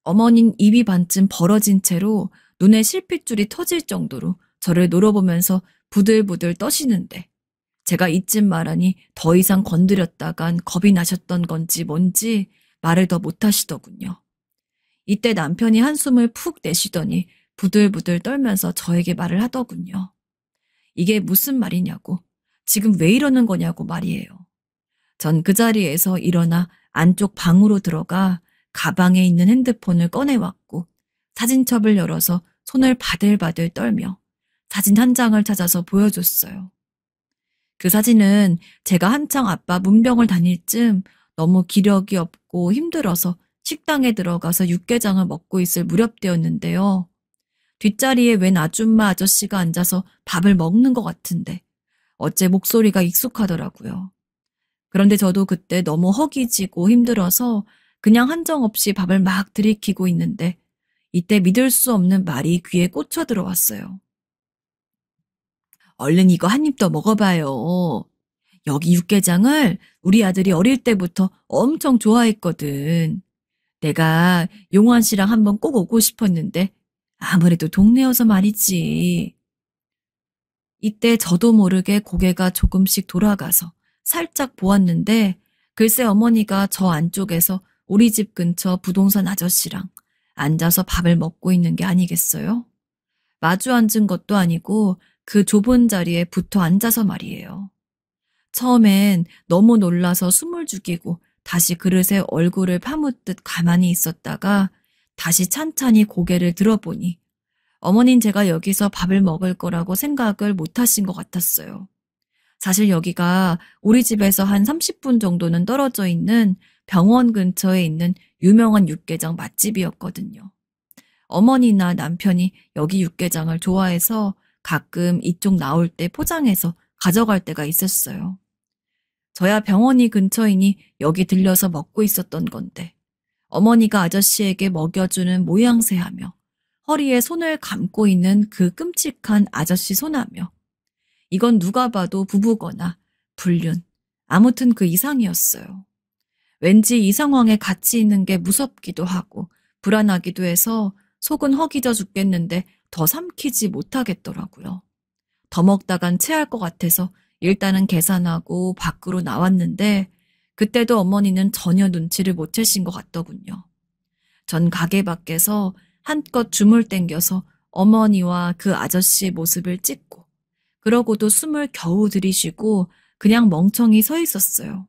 어머닌 입이 반쯤 벌어진 채로 눈에 실핏줄이 터질 정도로 저를 놀아보면서 부들부들 떠시는데 제가 이쯤 말하니 더 이상 건드렸다간 겁이 나셨던 건지 뭔지 말을 더 못하시더군요. 이때 남편이 한숨을 푹 내쉬더니 부들부들 떨면서 저에게 말을 하더군요. 이게 무슨 말이냐고, 지금 왜 이러는 거냐고 말이에요. 전 그 자리에서 일어나 안쪽 방으로 들어가 가방에 있는 핸드폰을 꺼내왔고 사진첩을 열어서 손을 바들바들 떨며 사진 한 장을 찾아서 보여줬어요. 그 사진은 제가 한창 아빠 문병을 다닐 쯤 너무 기력이 없고 힘들어서 식당에 들어가서 육개장을 먹고 있을 무렵때였는데요. 뒷자리에 웬 아줌마 아저씨가 앉아서 밥을 먹는 것 같은데 어째 목소리가 익숙하더라고요. 그런데 저도 그때 너무 허기지고 힘들어서 그냥 한정없이 밥을 막 들이키고 있는데 이때 믿을 수 없는 말이 귀에 꽂혀 들어왔어요. 얼른 이거 한 입 더 먹어봐요. 여기 육개장을 우리 아들이 어릴 때부터 엄청 좋아했거든. 내가 용환 씨랑 한번 꼭 오고 싶었는데 아무래도 동네여서 말이지. 이때 저도 모르게 고개가 조금씩 돌아가서 살짝 보았는데 글쎄 어머니가 저 안쪽에서 우리 집 근처 부동산 아저씨랑 앉아서 밥을 먹고 있는 게 아니겠어요? 마주 앉은 것도 아니고 그 좁은 자리에 붙어 앉아서 말이에요. 처음엔 너무 놀라서 숨을 죽이고 다시 그릇에 얼굴을 파묻듯 가만히 있었다가 다시 찬찬히 고개를 들어보니 어머닌 제가 여기서 밥을 먹을 거라고 생각을 못 하신 것 같았어요. 사실 여기가 우리 집에서 한 30분 정도는 떨어져 있는 병원 근처에 있는 유명한 육개장 맛집이었거든요. 어머니나 남편이 여기 육개장을 좋아해서 가끔 이쪽 나올 때 포장해서 가져갈 때가 있었어요. 저야 병원이 근처이니 여기 들려서 먹고 있었던 건데 어머니가 아저씨에게 먹여주는 모양새하며 허리에 손을 감고 있는 그 끔찍한 아저씨 손하며 이건 누가 봐도 부부거나 불륜, 아무튼 그 이상이었어요. 왠지 이 상황에 같이 있는 게 무섭기도 하고 불안하기도 해서 속은 허기져 죽겠는데 더 삼키지 못하겠더라고요. 더 먹다간 체할 것 같아서 일단은 계산하고 밖으로 나왔는데 그때도 어머니는 전혀 눈치를 못 채신 것 같더군요. 전 가게 밖에서 한껏 줌을 땡겨서 어머니와 그 아저씨의 모습을 찍고 그러고도 숨을 겨우 들이쉬고 그냥 멍청이 서 있었어요.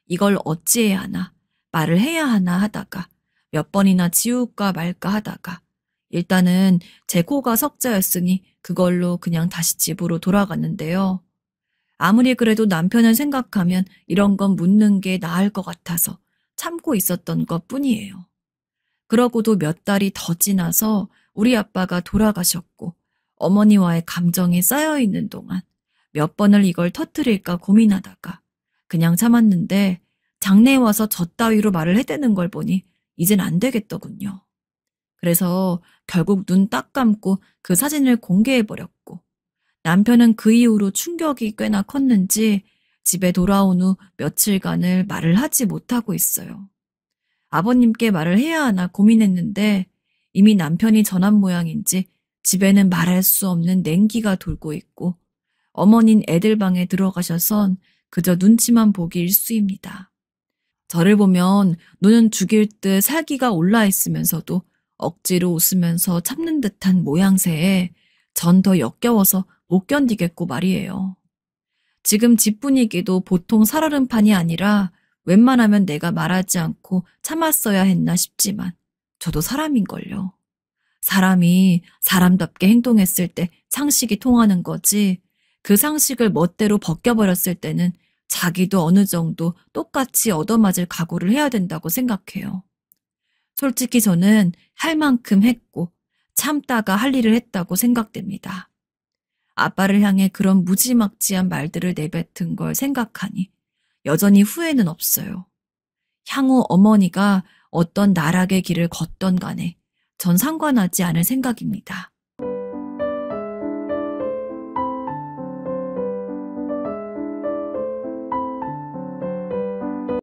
이걸 어찌해야 하나, 말을 해야 하나 하다가 몇 번이나 지울까 말까 하다가 일단은 제 코가 석자였으니 그걸로 그냥 다시 집으로 돌아갔는데요. 아무리 그래도 남편을 생각하면 이런 건 묻는 게 나을 것 같아서 참고 있었던 것 뿐이에요. 그러고도 몇 달이 더 지나서 우리 아빠가 돌아가셨고 어머니와의 감정이 쌓여있는 동안 몇 번을 이걸 터뜨릴까 고민하다가 그냥 참았는데 장래에 와서 저 따위로 말을 해대는 걸 보니 이젠 안 되겠더군요. 그래서 결국 눈 딱 감고 그 사진을 공개해버렸고 남편은 그 이후로 충격이 꽤나 컸는지 집에 돌아온 후 며칠간을 말을 하지 못하고 있어요. 아버님께 말을 해야 하나 고민했는데 이미 남편이 전한 모양인지 집에는 말할 수 없는 냉기가 돌고 있고 어머닌 애들 방에 들어가셔선 그저 눈치만 보기 일쑤입니다. 저를 보면 눈은 죽일 듯 살기가 올라 있으면서도 억지로 웃으면서 참는 듯한 모양새에 전 더 역겨워서 못 견디겠고 말이에요. 지금 집 분위기도 보통 살얼음판이 아니라 웬만하면 내가 말하지 않고 참았어야 했나 싶지만 저도 사람인걸요. 사람이 사람답게 행동했을 때 상식이 통하는 거지 그 상식을 멋대로 벗겨버렸을 때는 자기도 어느 정도 똑같이 얻어맞을 각오를 해야 된다고 생각해요. 솔직히 저는 할 만큼 했고 참다가 할 일을 했다고 생각됩니다. 아빠를 향해 그런 무지막지한 말들을 내뱉은 걸 생각하니 여전히 후회는 없어요. 향후 어머니가 어떤 나락의 길을 걷던 간에 전 상관하지 않을 생각입니다.